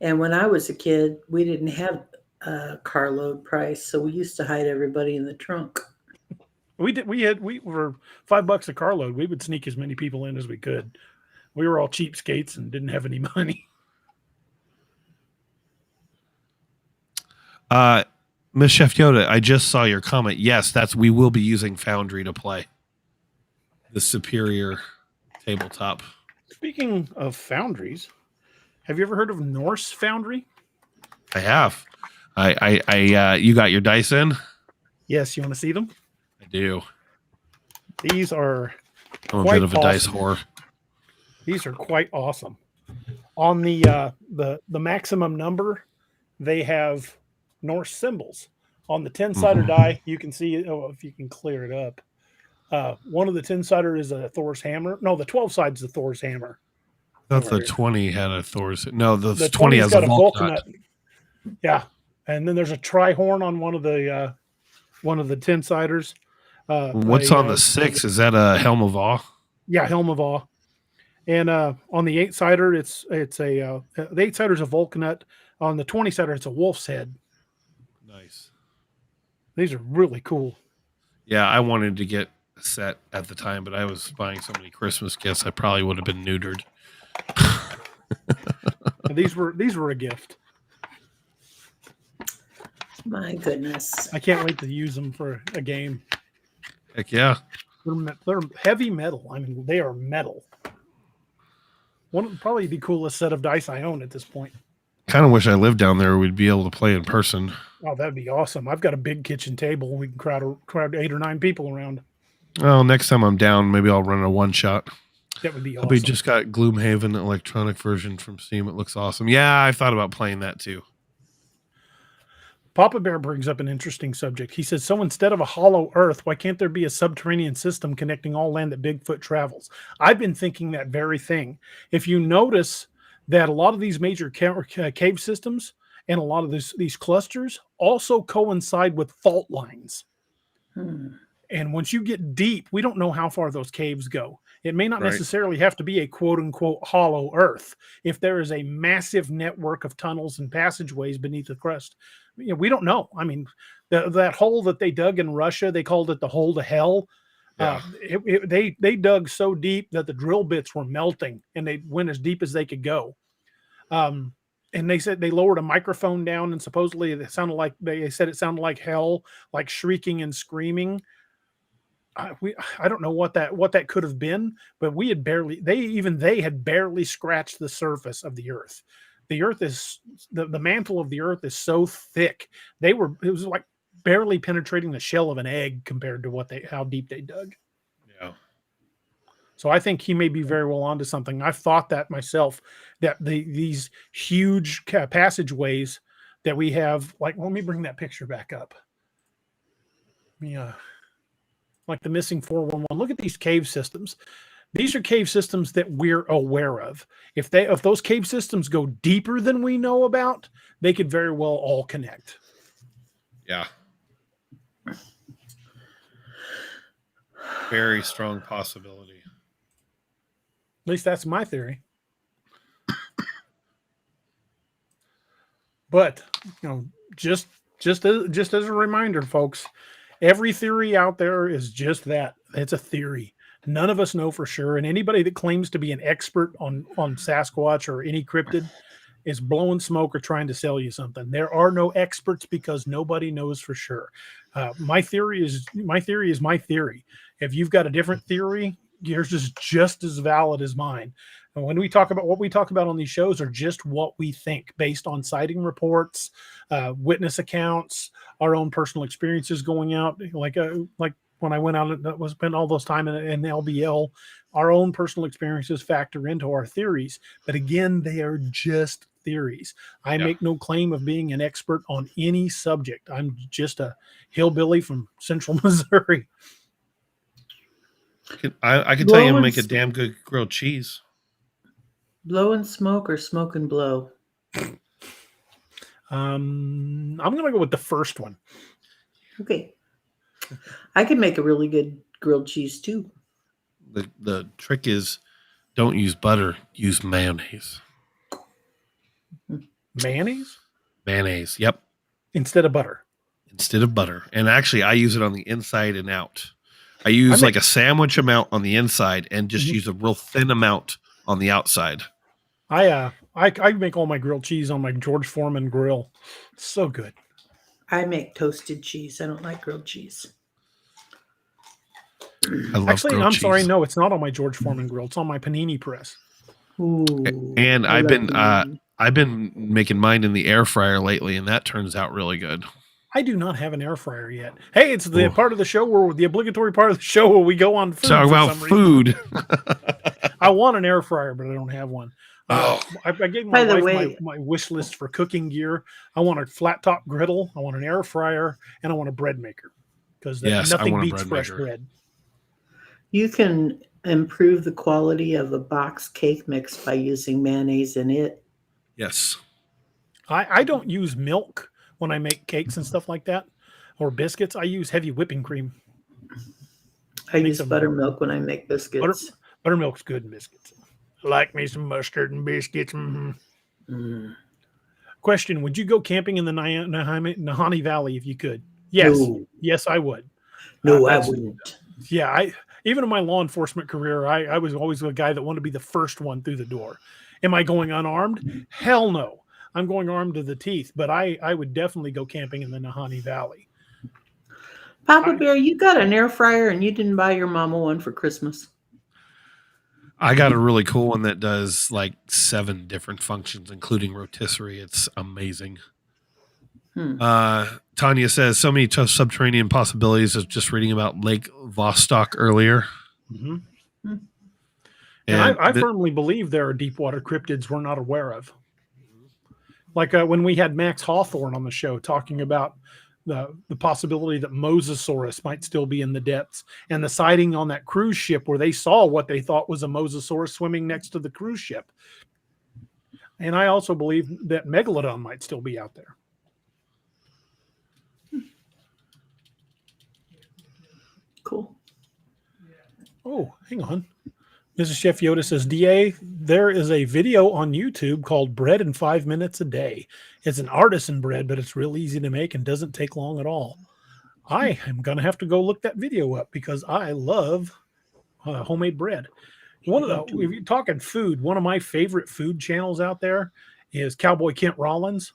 And when I was a kid, we didn't have a carload price, so we used to hide everybody in the trunk. We were $5 a carload. We would sneak as many people in as we could. We were all cheapskates and didn't have any money. Miss Chef Yoda, I just saw your comment. Yes, we will be using Foundry to play the superior tabletop. Speaking of foundries, have you ever heard of Norse Foundry? I have. You got your dice in? Yes. You want to see them? I do. These are. I'm a bit of a dice whore. These are quite awesome. On the maximum number, they have Norse symbols. On the 10-sider die, you can see, if you can clear it up. One of the 10-sider is a Thor's hammer. No, the 12-side is a Thor's hammer. I thought the 20 had a Thor's. No, the 20 has a Vulcanut. Yeah, and then there's a tri-horn on one of the 10-siders. What's on the 6? Is that a Helm of Awe? Yeah, Helm of Awe. And on the 8-sider, it's a the 8-sider is a Vulcanut. On the 20-sider, it's a wolf's head. Nice. These are really cool. Yeah, I wanted to get a set at the time, but I was buying so many Christmas gifts, I probably would have been neutered. These were a gift. My goodness. I can't wait to use them for a game. Heck yeah. They're heavy metal. I mean, they are metal. Probably the coolest set of dice I own at this point. Kind of wish I lived down there. We'd be able to play in person. Oh, that'd be awesome. I've got a big kitchen table. We can crowd 8 or 9 people around. Well, next time I'm down, maybe I'll run a one-shot. That would be awesome. We just got Gloomhaven electronic version from Steam. It looks awesome. Yeah, I thought about playing that too. Papa Bear brings up an interesting subject. He says, so instead of a hollow earth, why can't there be a subterranean system connecting all land that Bigfoot travels? I've been thinking that very thing. If you notice that a lot of these major cave systems and a lot of these clusters also coincide with fault lines. And once you get deep, we don't know how far those caves go. It may not necessarily have to be a quote unquote hollow earth. If there is a massive network of tunnels and passageways beneath the crust, we don't know. I mean, that hole that they dug in Russia, they called it the hole to hell. Yeah. They dug so deep that the drill bits were melting, and they went as deep as they could go. And they said they lowered a microphone down, and supposedly it sounded like they said it sounded like hell, like shrieking and screaming. I don't know what that could have been, but they had barely scratched the surface of the earth. The earth is the mantle of the earth is so thick. It was like barely penetrating the shell of an egg compared to how deep they dug. Yeah. So I think he may be very well onto something. I've thought that myself, that these huge passageways that we have, like, let me bring that picture back up. Yeah. Like the missing 411. Look at these cave systems. These are cave systems that we're aware of. If those cave systems go deeper than we know about, they could very well all connect. Yeah. Very strong possibility. At least that's my theory. But, just as a reminder, folks, every theory out there is just that. It's a theory. None of us know for sure. And anybody that claims to be an expert on Sasquatch or any cryptid is blowing smoke or trying to sell you something. There are no experts because nobody knows for sure. My theory is my theory. If you've got a different theory, yours is just as valid as mine. And when we talk about what we talk about on these shows are just what we think based on sighting reports, witness accounts, our own personal experiences going out, like when I went out and spent all those time in LBL, our own personal experiences factor into our theories. But again, they are just theories. I make no claim of being an expert on any subject. I'm just a hillbilly from central Missouri. I can tell you make a damn good grilled cheese. Blow and smoke or smoke and blow? I'm going to go with the first one. Okay. I can make a really good grilled cheese too. The trick is don't use butter, use mayonnaise. Mayonnaise? Mayonnaise, yep. Instead of butter. And actually, I use it on the inside and out. I use like a sandwich amount on the inside and just use a real thin amount on the outside. I make all my grilled cheese on my George Foreman grill. It's so good. I make toasted cheese. I don't like grilled cheese. Actually, I'm sorry. No, it's not on my George Foreman grill. It's on my panini press. Ooh, and I've been making mine in the air fryer lately, and that turns out really good. I do not have an air fryer yet. Hey, it's the part of the show the obligatory part of the show where we go on food. Talk about food. I want an air fryer, but I don't have one. I gave my wife my wish list for cooking gear. I want a flat top griddle. I want an air fryer, and I want a bread maker because nothing beats fresh bread. You can improve the quality of a box cake mix by using mayonnaise in it. Yes. I don't use milk when I make cakes and stuff like that, or biscuits. I use heavy whipping cream. I use buttermilk when I make biscuits. Buttermilk's good in biscuits. I like me some mustard and biscuits. Question: would you go camping in the Nahanni Valley if you could? Yes. No. Yes, I would. No, I wouldn't. Yeah, even in my law enforcement career, I was always a guy that wanted to be the first one through the door. Am I going unarmed? Hell no. I'm going armed to the teeth, but I would definitely go camping in the Nahanni Valley. Papa Bear, you got an air fryer and you didn't buy your mama one for Christmas. I got a really cool one that does like 7 different functions, including rotisserie. It's amazing. Tanya says, so many subterranean possibilities of just reading about Lake Vostok earlier. Mm-hmm. And I firmly believe there are deep water cryptids we're not aware of. Like when we had Max Hawthorne on the show talking about the possibility that Mosasaurus might still be in the depths, and the sighting on that cruise ship where they saw what they thought was a Mosasaurus swimming next to the cruise ship. And I also believe that Megalodon might still be out there. Cool. Oh, hang on. Mrs. Chef Yoda says, DA, there is a video on YouTube called Bread in 5 Minutes a Day. It's an artisan bread, but it's real easy to make and doesn't take long at all. I am going to have to go look that video up because I love homemade bread. If you're talking food, one of my favorite food channels out there is Cowboy Kent Rollins.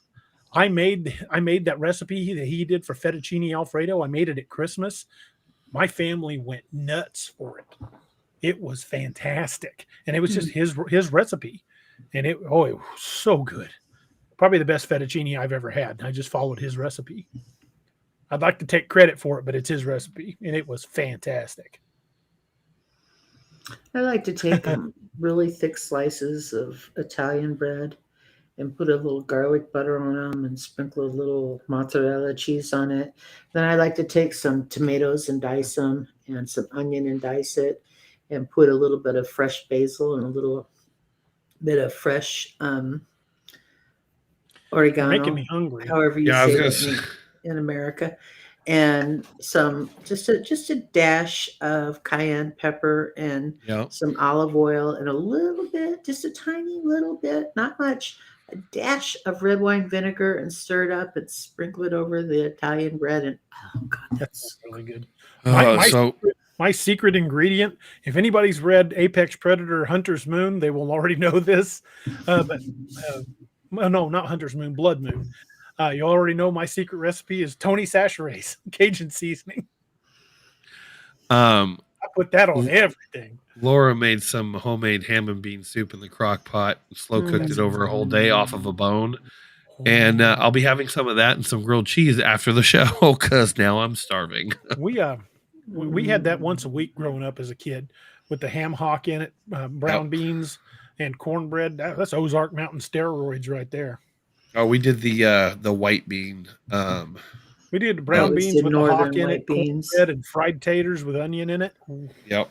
I made that recipe that he did for fettuccine Alfredo. I made it at Christmas. My family went nuts for it. It was fantastic. And it was just his recipe. And it was so good. Probably the best fettuccine I've ever had. I just followed his recipe. I'd like to take credit for it, but it's his recipe. And it was fantastic. I like to take really thick slices of Italian bread and put a little garlic butter on them and sprinkle a little mozzarella cheese on it. Then I like to take some tomatoes and dice them and some onion and dice it and put a little bit of fresh basil and a little bit of fresh oregano. You're making me hungry. However you say it in America. And some just a dash of cayenne pepper and some olive oil and a little bit, just a tiny little bit, not much, a dash of red wine vinegar and stir it up and sprinkle it over the Italian bread. And oh God, that's really good. My secret ingredient, if anybody's read Apex Predator Hunter's Moon, they will already know this. No, not Hunter's Moon, Blood Moon. You already know my secret recipe is Tony Chachere's Cajun seasoning. I put that on everything. Laura made some homemade ham and bean soup in the crock pot, slow cooked it over a whole day off of a bone. And I'll be having some of that and some grilled cheese after the show because now I'm starving. We had that once a week growing up as a kid with the ham hock in it, brown beans and cornbread. That's Ozark Mountain steroids right there. Oh, we did the white bean. We did brown beans with the hock in it, cornbread and fried taters with onion in it. Yep.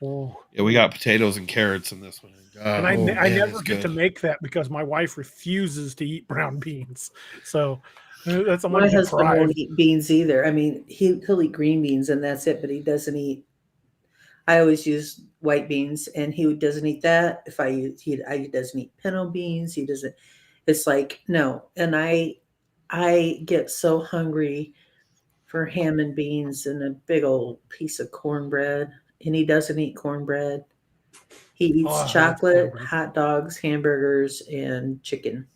Oh. Yeah, we got potatoes and carrots in this one. And I never get to make that because my wife refuses to eat brown beans. So that's my husband won't eat beans either. I mean, he'll eat green beans and that's it, but he doesn't eat. I always use white beans, and he doesn't eat that. He doesn't eat pinto beans. He doesn't. It's like no, and I get so hungry for ham and beans and a big old piece of cornbread, and he doesn't eat cornbread. He eats chocolate, hot dogs, hamburgers, and chicken.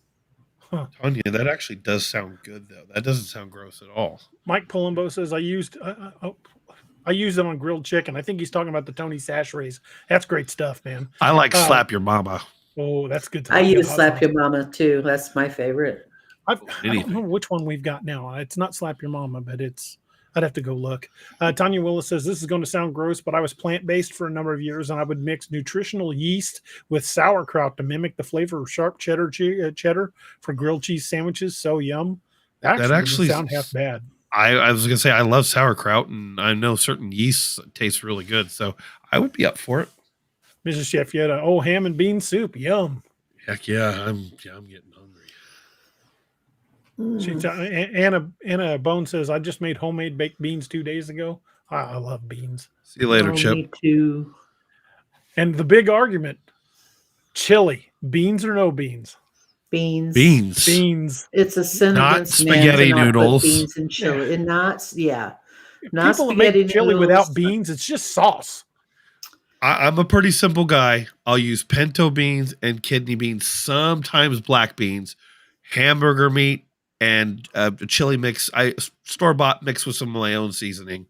Tanya, that actually does sound good, though. That doesn't sound gross at all. Mike Palumbo says I used them on grilled chicken. I think he's talking about the Tony Chachere's. That's great stuff, man. I like Slap Your Mama. Oh, that's good. I use Slap Your Mama too. That's my favorite. I don't know which one we've got now. It's not Slap Your Mama, but I'd have to go look. Tanya Willis says, this is going to sound gross, but I was plant-based for a number of years, and I would mix nutritional yeast with sauerkraut to mimic the flavor of sharp cheddar for grilled cheese sandwiches. So yum. That actually doesn't sound half bad. I was going to say, I love sauerkraut, and I know certain yeasts taste really good, so I would be up for it. Mrs. Chef Yoda, ham and bean soup, yum. Heck yeah, I'm getting hungry. Anna Bone says, I just made homemade baked beans 2 days ago. I love beans. See you later, Chip. Me too. And the big argument, chili, beans or no beans? Beans. It's a sin not against spaghetti noodles. Beans and chili, and not people make chili without beans. It's just sauce. I'm a pretty simple guy. I'll use pinto beans and kidney beans, sometimes black beans, hamburger meat, and chili mix. I store-bought mix with some of my own seasoning,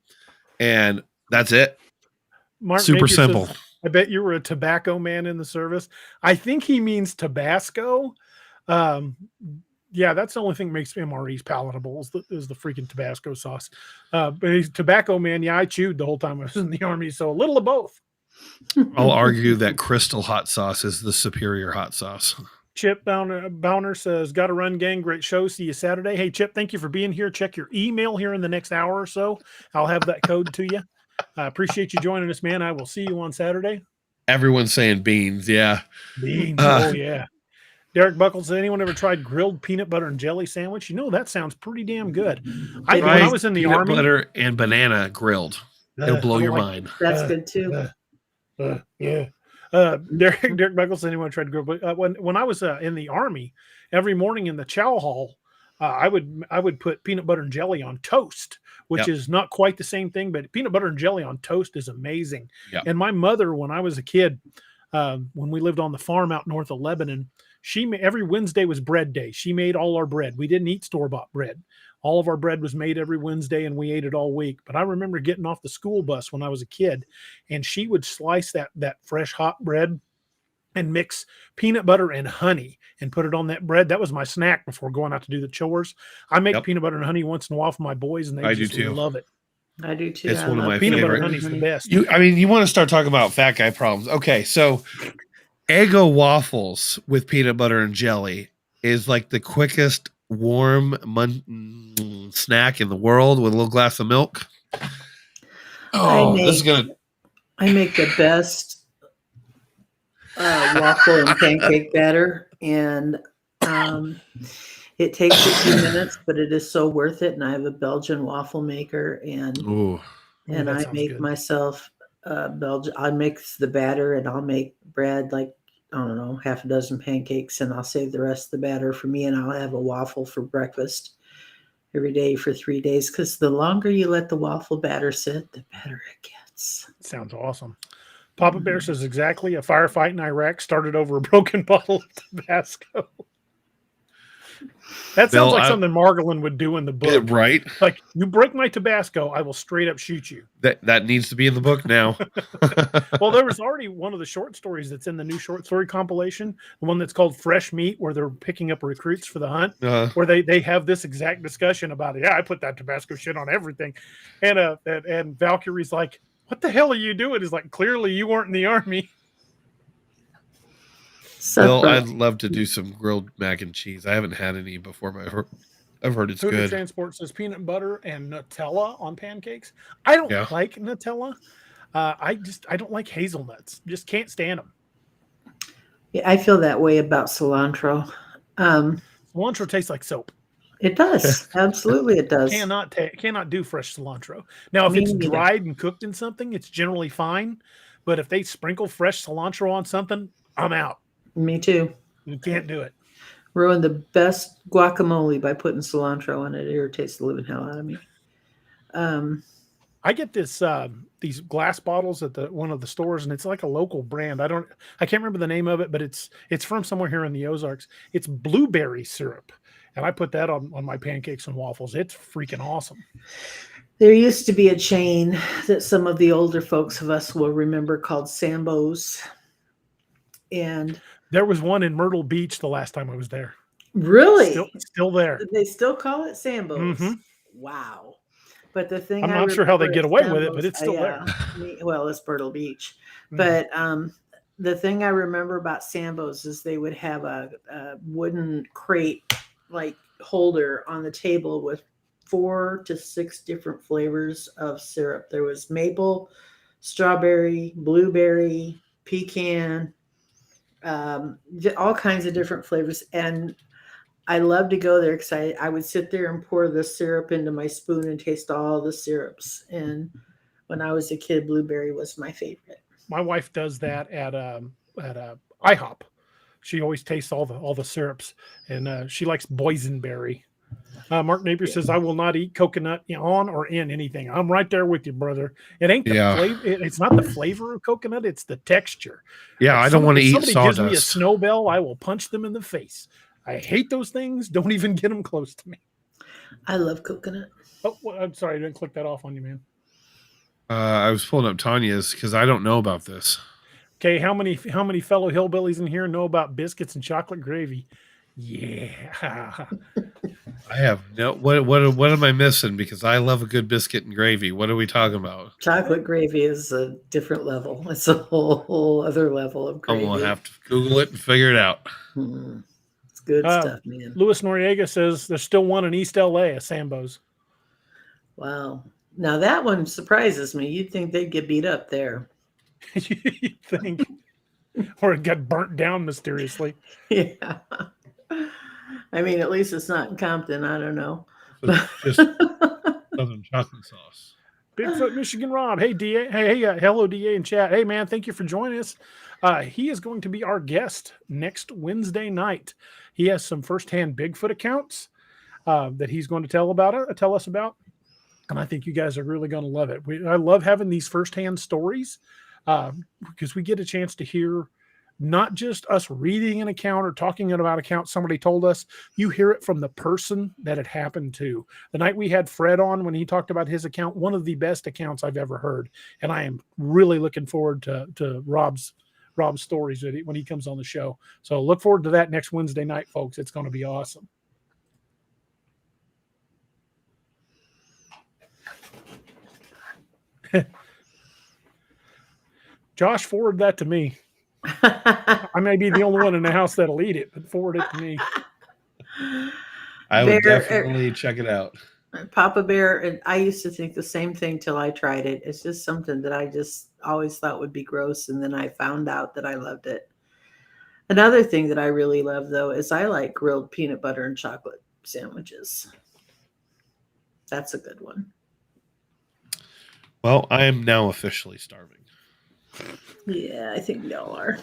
and that's it. Mark Super Major simple. Says, I bet you were a tobacco man in the service. I think he means Tabasco. Yeah, that's the only thing that makes MREs palatable is the freaking Tabasco sauce. But he's a tobacco man. Yeah, I chewed the whole time I was in the Army, so a little of both. I'll argue that Crystal hot sauce is the superior hot sauce. Chip Bowner says, "Got to run, gang. Great show. See you Saturday." Hey, Chip, thank you for being here. Check your email here in the next hour or so. I'll have that code to you. I appreciate you joining us, man. I will see you on Saturday. Everyone's saying beans. Yeah. Beans. Oh, yeah. Derek Buckles, has anyone ever tried grilled peanut butter and jelly sandwich? You know, that sounds pretty damn good. When I was in the peanut Army, butter and banana grilled. It'll blow your mind. That's good too. Yeah. Derek Buckles, anyone tried grilled? When I was in the Army, every morning in the chow hall, I would put peanut butter and jelly on toast, which is not quite the same thing, but peanut butter and jelly on toast is amazing. Yep. And my mother, when I was a kid, when we lived on the farm out north of Lebanon, every Wednesday was bread day. She made all our bread. We didn't eat store-bought bread. All of our bread was made every Wednesday, and we ate it all week. But I remember getting off the school bus when I was a kid, and she would slice that fresh hot bread and mix peanut butter and honey and put it on that bread. That was my snack before going out to do the chores. I make peanut butter and honey once in a while for my boys, and they just love it. I do too. It's one of my peanut favorite. Butter and honey's the best. You want to start talking about fat guy problems. Okay, so Eggo waffles with peanut butter and jelly is like the quickest warm snack in the world with a little glass of milk. Oh, this is gonna. I make the best waffle and pancake batter, and it takes a few minutes, but it is so worth it. And I have a Belgian waffle maker, and I make myself Belgian. I mix the batter, and I'll make bread, like, I don't know, half a dozen pancakes, and I'll save the rest of the batter for me, and I'll have a waffle for breakfast every day for 3 days, because the longer you let the waffle batter sit, the better it gets. Sounds awesome. Papa Bear says, exactly. A firefight in Iraq started over a broken bottle of Tabasco. That sounds like something Margolin would do in the book. Right? Like, you break my Tabasco, I will straight up shoot you. That needs to be in the book now. Well, there was already one of the short stories that's in the new short story compilation, the one that's called Fresh Meat, where they're picking up recruits for the hunt, where they have this exact discussion about it. Yeah, I put that Tabasco shit on everything. And Valkyrie's like, what the hell are you doing? It's like, clearly you weren't in the Army. Well, I'd love to do some grilled mac and cheese. I haven't had any before, but I've heard it's good. Transport says peanut butter and Nutella on pancakes. I don't like Nutella. I don't like hazelnuts. Just can't stand them. Yeah, I feel that way about cilantro. Cilantro tastes like soap. It does. Absolutely, it does. Cannot do fresh cilantro. Now, if it's dried and cooked in something, it's generally fine. But if they sprinkle fresh cilantro on something, I'm out. Me too. You can't do it. Ruin the best guacamole by putting cilantro in it. It irritates the living hell out of me. I get these glass bottles at one of the stores, and it's like a local brand. I can't remember the name of it, but it's from somewhere here in the Ozarks. It's blueberry syrup, and I put that on my pancakes and waffles. It's freaking awesome. There used to be a chain that some of the older folks of us will remember called Sambo's, and there was one in Myrtle Beach the last time I was there. Really? Still there. They still call it Sambo's. Mm-hmm. Wow. But the thing I'm not sure how they get away with it, but it's still there. Well, it's Myrtle Beach. Mm-hmm. But the thing I remember about Sambo's is they would have a wooden crate like holder on the table with 4 to 6 different flavors of syrup. There was maple, strawberry, blueberry, pecan, all kinds of different flavors. And I love to go there because I would sit there and pour the syrup into my spoon and taste all the syrups. And when I was a kid, blueberry was my favorite. My wife does that at IHOP. She always tastes all the syrups, and she likes boysenberry. Mark Napier says, I will not eat coconut on or in anything. I'm right there with you, brother. It ain't the flavor. It's not the flavor of coconut. It's the texture. Yeah, I don't want to eat sawdust. Somebody gives me a snow bell, I will punch them in the face. I hate those things. Don't even get them close to me. I love coconut. Oh, well, I'm sorry. I didn't click that off on you, man. I was pulling up Tanya's because I don't know about this. Okay, how many fellow hillbillies in here know about biscuits and chocolate gravy? Yeah. I have no. What am I missing? Because I love a good biscuit and gravy. What are we talking about? Chocolate gravy is a different level. It's a whole other level of gravy. I'm gonna have to Google it and figure it out. It's good stuff, man. Louis Noriega says there's still one in East LA, a Sambo's. Wow. Now that one surprises me. You'd think they'd get beat up there. You think? Or it got burnt down mysteriously. Yeah. I mean, at least it's not in Compton. I don't know. Just Southern chocolate sauce. Bigfoot, Michigan Rob. Hey, DA. Hey, hello, DA in chat. Hey, man, thank you for joining us. He is going to be our guest next Wednesday night. He has some firsthand Bigfoot accounts that he's going to tell us about. And I think you guys are really going to love it. I love having these firsthand stories because we get a chance to hear not just us reading an account or talking about account somebody told us. You hear it from the person that it happened to. The night we had Fred on when he talked about his account, one of the best accounts I've ever heard. And I am really looking forward to Rob's stories when he comes on the show. So look forward to that next Wednesday night, folks. It's going to be awesome. Josh, forward that to me. I may be the only one in the house that'll eat it, but forward it to me. I would definitely check it out. Papa Bear, and I used to think the same thing till I tried it. It's just something that I just always thought would be gross, and then I found out that I loved it. Another thing that I really love, though, is I like grilled peanut butter and chocolate sandwiches. That's a good one. Well, I am now officially starving. Yeah, I think we all are.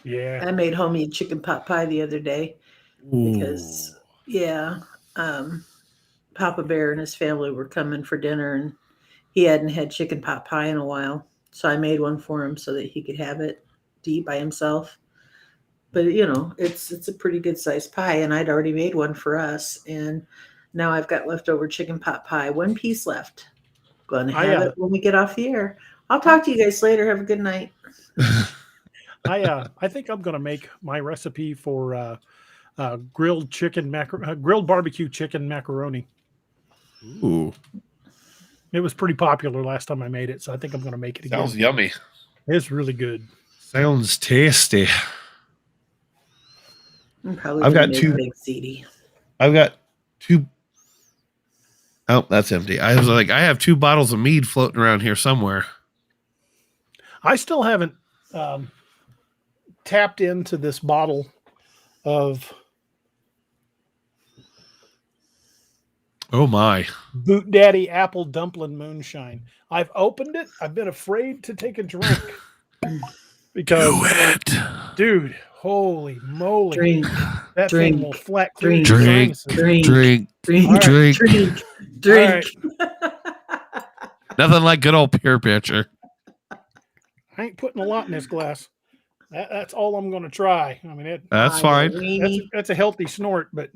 Yeah. I made homemade chicken pot pie the other day because, Papa Bear and his family were coming for dinner, and he hadn't had chicken pot pie in a while. So I made one for him so that he could have it to eat by himself. But, it's a pretty good sized pie, and I'd already made one for us. And now I've got leftover chicken pot pie, one piece left. Going to have it when we get off the air. I'll talk to you guys later. Have a good night. I think I'm going to make my recipe for grilled barbecue chicken macaroni. Ooh. It was pretty popular last time I made it, so I think I'm going to make it again. Sounds yummy. It's really good. Sounds tasty. I've got two. I've got two. Oh, that's empty. I was like, I have 2 bottles of mead floating around here somewhere. I still haven't tapped into this bottle of oh my Boot Daddy Apple Dumpling Moonshine. I've opened it. I've been afraid to take a drink because, dude, holy moly, thing will flat clear drink. Nothing like good old peer pitcher. I ain't putting a lot in this glass. That's all I'm going to try. I mean, that's fine. That's a healthy snort, but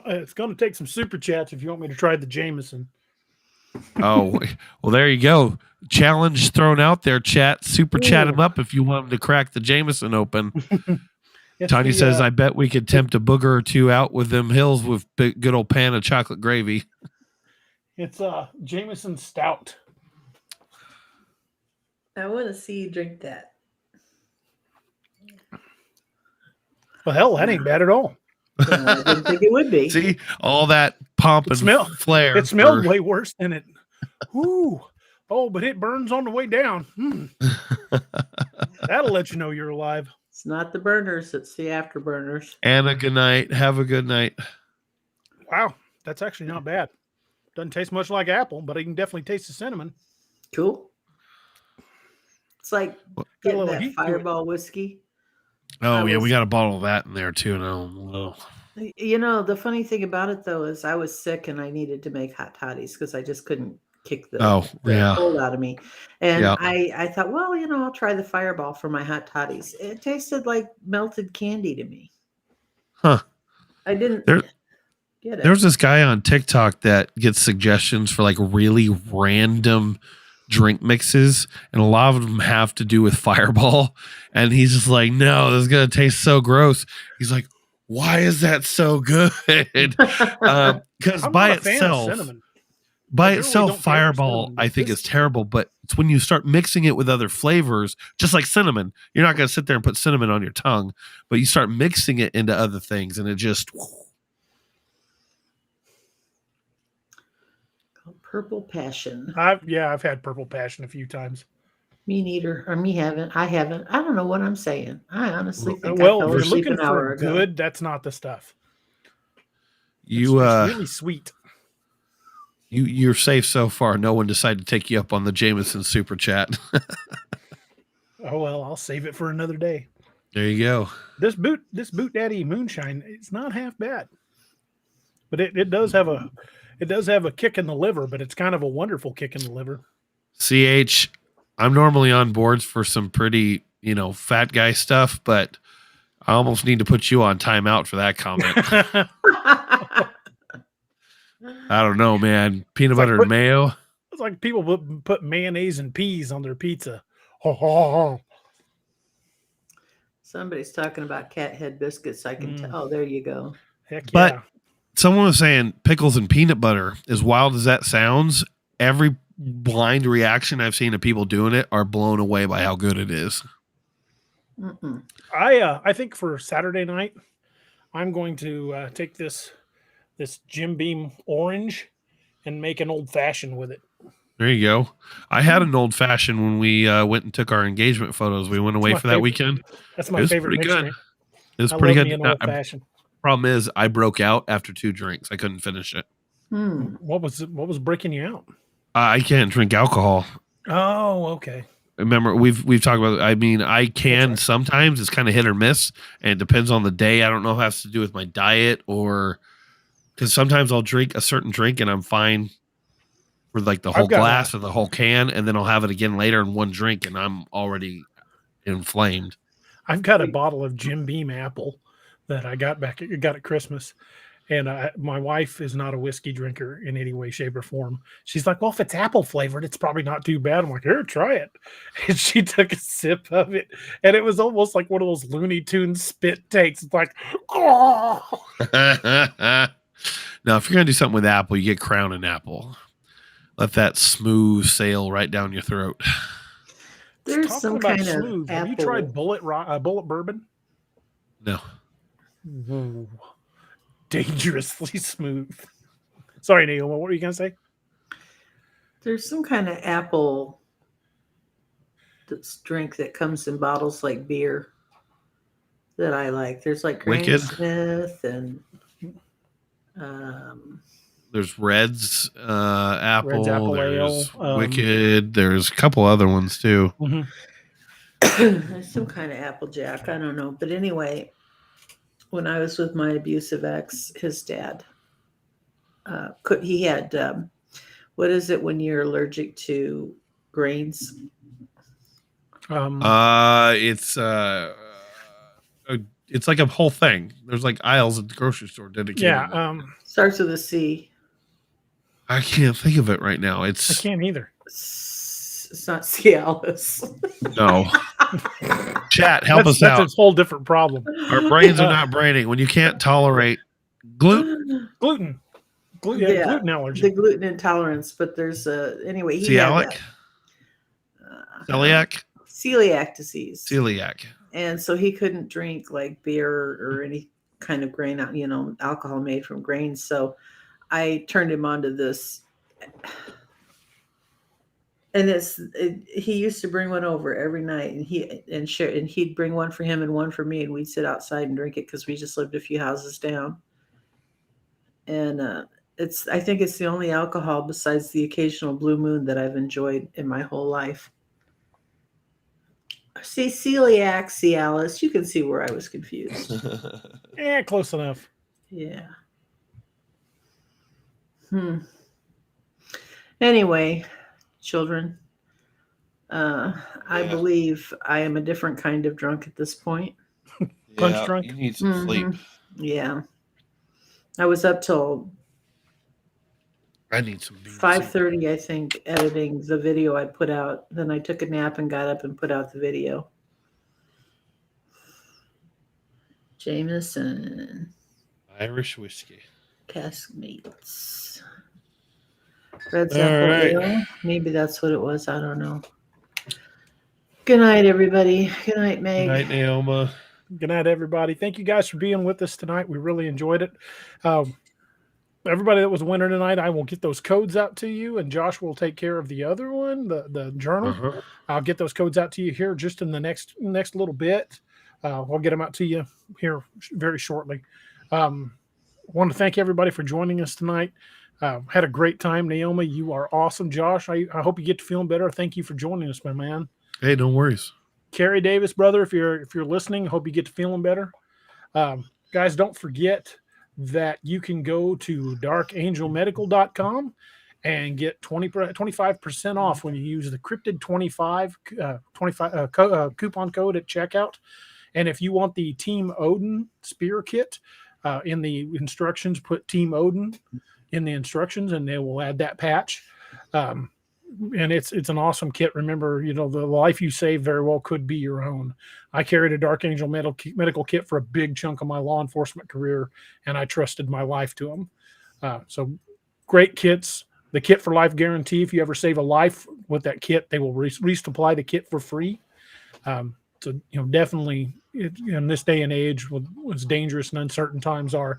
it's going to take some super chats if you want me to try the Jameson. Oh, well, there you go. Challenge thrown out there, chat. Super chat him up if you want him to crack the Jameson open. Tony says, I bet we could tempt a booger or 2 out with them hills with good old pan of chocolate gravy. It's Jameson Stout. I want to see you drink that. Well, hell, that ain't bad at all. I didn't think it would be. See, all that pomp and flair. It smelled way worse than it. Ooh. Oh, but it burns on the way down. That'll let you know you're alive. It's not the burners, it's the afterburners. Anna, good night. Have a good night. Wow, that's actually not bad. Doesn't taste much like apple, but I can definitely taste the cinnamon. Cool. It's like getting that Fireball whiskey. Oh, yeah, we got a bottle of that in there, too. No. The funny thing about it, though, is I was sick and I needed to make hot toddies because I just couldn't kick the cold out of me. And I thought, well, I'll try the Fireball for my hot toddies. It tasted like melted candy to me. Huh. I didn't get it. There's this guy on TikTok that gets suggestions for like really random drink mixes, and a lot of them have to do with Fireball. And he's just like, no, this is going to taste so gross. He's like, why is that so good? Because by itself, Fireball, I think is terrible, but it's when you start mixing it with other flavors, just like cinnamon. You're not going to sit there and put cinnamon on your tongue, but you start mixing it into other things, and it just... Purple Passion. I've had Purple Passion a few times. Me neither. Or me haven't. I haven't. I don't know what I'm saying. I honestly think I fell asleep an hour ago. Good, that's not the stuff. It's really sweet. You're safe so far. No one decided to take you up on the Jameson super chat. Oh well, I'll save it for another day. There you go. This Boot Daddy Moonshine, it's not half bad, but it does have a kick in the liver, but it's kind of a wonderful kick in the liver. CH, I'm normally on boards for some pretty fat guy stuff, but I almost need to put you on timeout for that comment. I don't know, man. Peanut butter and mayo. It's like people put mayonnaise and peas on their pizza. Somebody's talking about cat head biscuits. I can tell. Oh, there you go. Heck yeah. But someone was saying pickles and peanut butter. As wild as that sounds, every blind reaction I've seen of people doing it are blown away by how good it is. Mm-mm. I think for Saturday night, I'm going to take this Jim Beam orange and make an old fashioned with it. There you go. I had an old fashioned when we went and took our engagement photos. We went away for that weekend. That's my favorite. Pretty good. It was pretty good. Old fashioned. Problem is, I broke out after 2 drinks. I couldn't finish it. What was breaking you out? I can't drink alcohol. Oh, okay. Remember, we've talked about. I mean, I can sometimes. It's kind of hit or miss, and it depends on the day. I don't know if it has to do with my diet or because sometimes I'll drink a certain drink and I'm fine for like the whole glass or the whole can, and then I'll have it again later in one drink, and I'm already inflamed. I've got a bottle of Jim Beam apple that I got at Christmas. And my wife is not a whiskey drinker in any way, shape, or form. She's like, well, if it's apple flavored, it's probably not too bad. I'm like, here, try it. And she took a sip of it. And it was almost like one of those Looney Tunes spit takes. It's like, oh. Now, if you're going to do something with apple, you get Crown and Apple. Let that smooth sail right down your throat. There's some kind of Have you tried Bullet Bourbon? No. Whoa. Dangerously smooth. Sorry, Naomi, what were you going to say? There's some kind of apple drink that comes in bottles like beer that I like. There's like Granny Smith and there's Red's apple. Red's apple there's ale. Wicked. There's a couple other ones too. Mm-hmm. There's some kind of Applejack. I don't know. But anyway, when I was with my abusive ex, his dad, he had, what is it when you're allergic to grains? It's like a whole thing. There's like aisles at the grocery store dedicated. Yeah. Starts with a C. I can't think of it right now. I can't either. It's not Cialis. No. Chat, help us out. That's a whole different problem. Our brains are not braining. When you can't tolerate gluten. Gluten allergy. The gluten intolerance, but there's anyway. Celiac disease. Celiac. And so he couldn't drink like beer or any kind of grain, alcohol made from grains. So I turned him onto this. And he used to bring one over every night, and he'd bring one for him and one for me, and we'd sit outside and drink it because we just lived a few houses down. And I think it's the only alcohol besides the occasional Blue Moon that I've enjoyed in my whole life. See, Cialis, you can see where I was confused. Yeah, close enough. Yeah. Anyway, children, I believe I am a different kind of drunk at this point. Punch drunk? You need some sleep. Yeah. I was up till I need some beans. 5:30, I think, editing the video I put out. Then I took a nap and got up and put out the video. Jameson. Irish whiskey. Caskmates. Red Apple Ale. Maybe that's what it was. I don't know. Good night, everybody. Good night, Meg. Good night, Naoma. Good night, everybody. Thank you guys for being with us tonight. We really enjoyed it. Everybody that was a winner tonight, I will get those codes out to you, and Josh will take care of the other one, the journal. Uh-huh. I'll get those codes out to you here just in the next little bit. We'll get them out to you here very shortly. I want to thank everybody for joining us tonight. Had a great time. Naomi, you are awesome. Josh, I hope you get to feeling better. Thank you for joining us, my man. Hey, no worries. Kerry Davis, brother, if you're listening, hope you get to feeling better. Guys, don't forget that you can go to darkangelmedical.com and get 25% off when you use the Cryptid 25 coupon code at checkout. And if you want the Team Odin spear kit, in the instructions, put Team Odin in the instructions, and they will add that patch. And it's an awesome kit. Remember, the life you save very well could be your own. I carried a Dark Angel medical kit for a big chunk of my law enforcement career, and I trusted my life to them. So great kits. The kit for life guarantee. If you ever save a life with that kit, they will resupply the kit for free. So definitely in this day and age, with as dangerous and uncertain times are,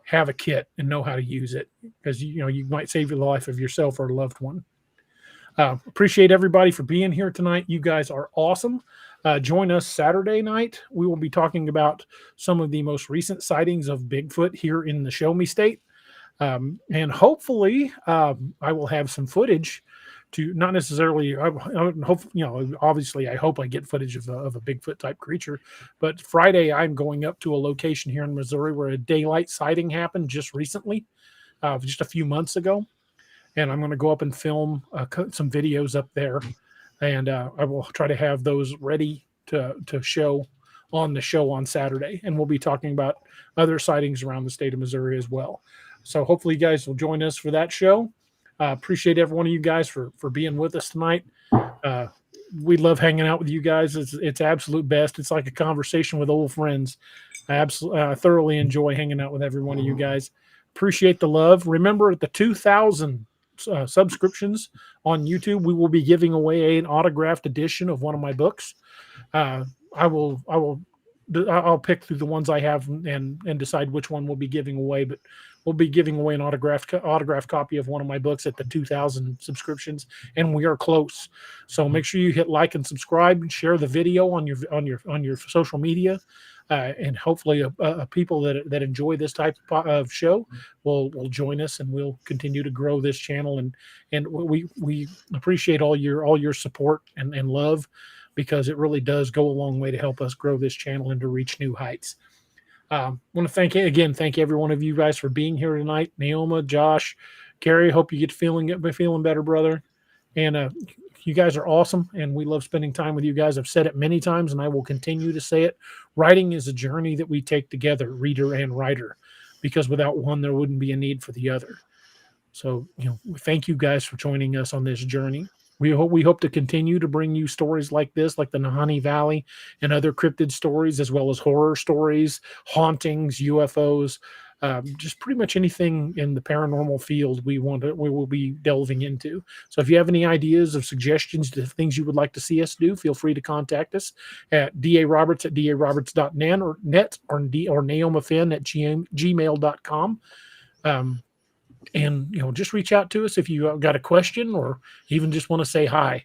have a kit and know how to use it, because you might save the life of yourself or a loved one. Appreciate everybody for being here tonight. You guys are awesome. Join us Saturday night. We will be talking about some of the most recent sightings of Bigfoot here in the Show Me State. And hopefully I will have some footage to not necessarily, I hope, obviously I hope I get footage of a Bigfoot type creature, but Friday I'm going up to a location here in Missouri where a daylight sighting happened just recently, just a few months ago. And I'm going to go up and film some videos up there, and I will try to have those ready to show on the show on Saturday. And we'll be talking about other sightings around the state of Missouri as well. So hopefully you guys will join us for that show. Appreciate every one of you guys for being with us tonight. We love hanging out with you guys. It's absolute best. It's like a conversation with old friends. I thoroughly enjoy hanging out with every one of you guys. Appreciate the love. Remember, at the 2,000 subscriptions on YouTube, we will be giving away an autographed edition of one of my books. I'll pick through the ones I have and decide which one we'll be giving away, but we'll be giving away an autographed copy of one of my books at the 2,000 subscriptions, and we are close. So make sure you hit like and subscribe and share the video on your social media. And hopefully people that enjoy this type of show will join us, and we'll continue to grow this channel. And we appreciate all your support and love, because it really does go a long way to help us grow this channel and to reach new heights. I want to thank every one of you guys for being here tonight. Naoma, Josh, Gary, hope you get feeling better, brother. And you guys are awesome, and we love spending time with you guys. I've said it many times, and I will continue to say it. Writing is a journey that we take together, reader and writer, because without one, there wouldn't be a need for the other. So, thank you guys for joining us on this journey. We hope to continue to bring you stories like this, like the Nahanni Valley and other cryptid stories, as well as horror stories, hauntings, UFOs, just pretty much anything in the paranormal field we will be delving into. So if you have any ideas or suggestions to things you would like to see us do, feel free to contact us at daroberts@daroberts.net or naomafinn@gmail.com. And just reach out to us if you got a question or even just want to say hi.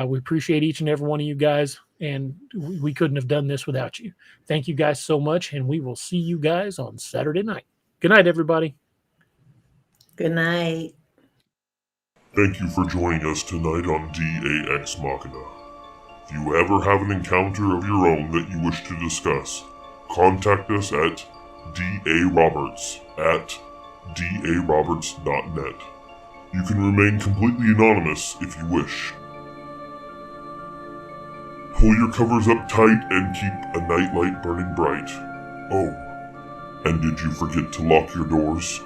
We appreciate each and every one of you guys, and we couldn't have done this without you. Thank you guys so much, and we will see you guys on Saturday night. Good night, everybody. Good night. Thank you for joining us tonight on DAX Machina. If you ever have an encounter of your own that you wish to discuss, contact us at daroberts@daroberts.net. You can remain completely anonymous if you wish. Pull your covers up tight and keep a nightlight burning bright. Oh, and did you forget to lock your doors?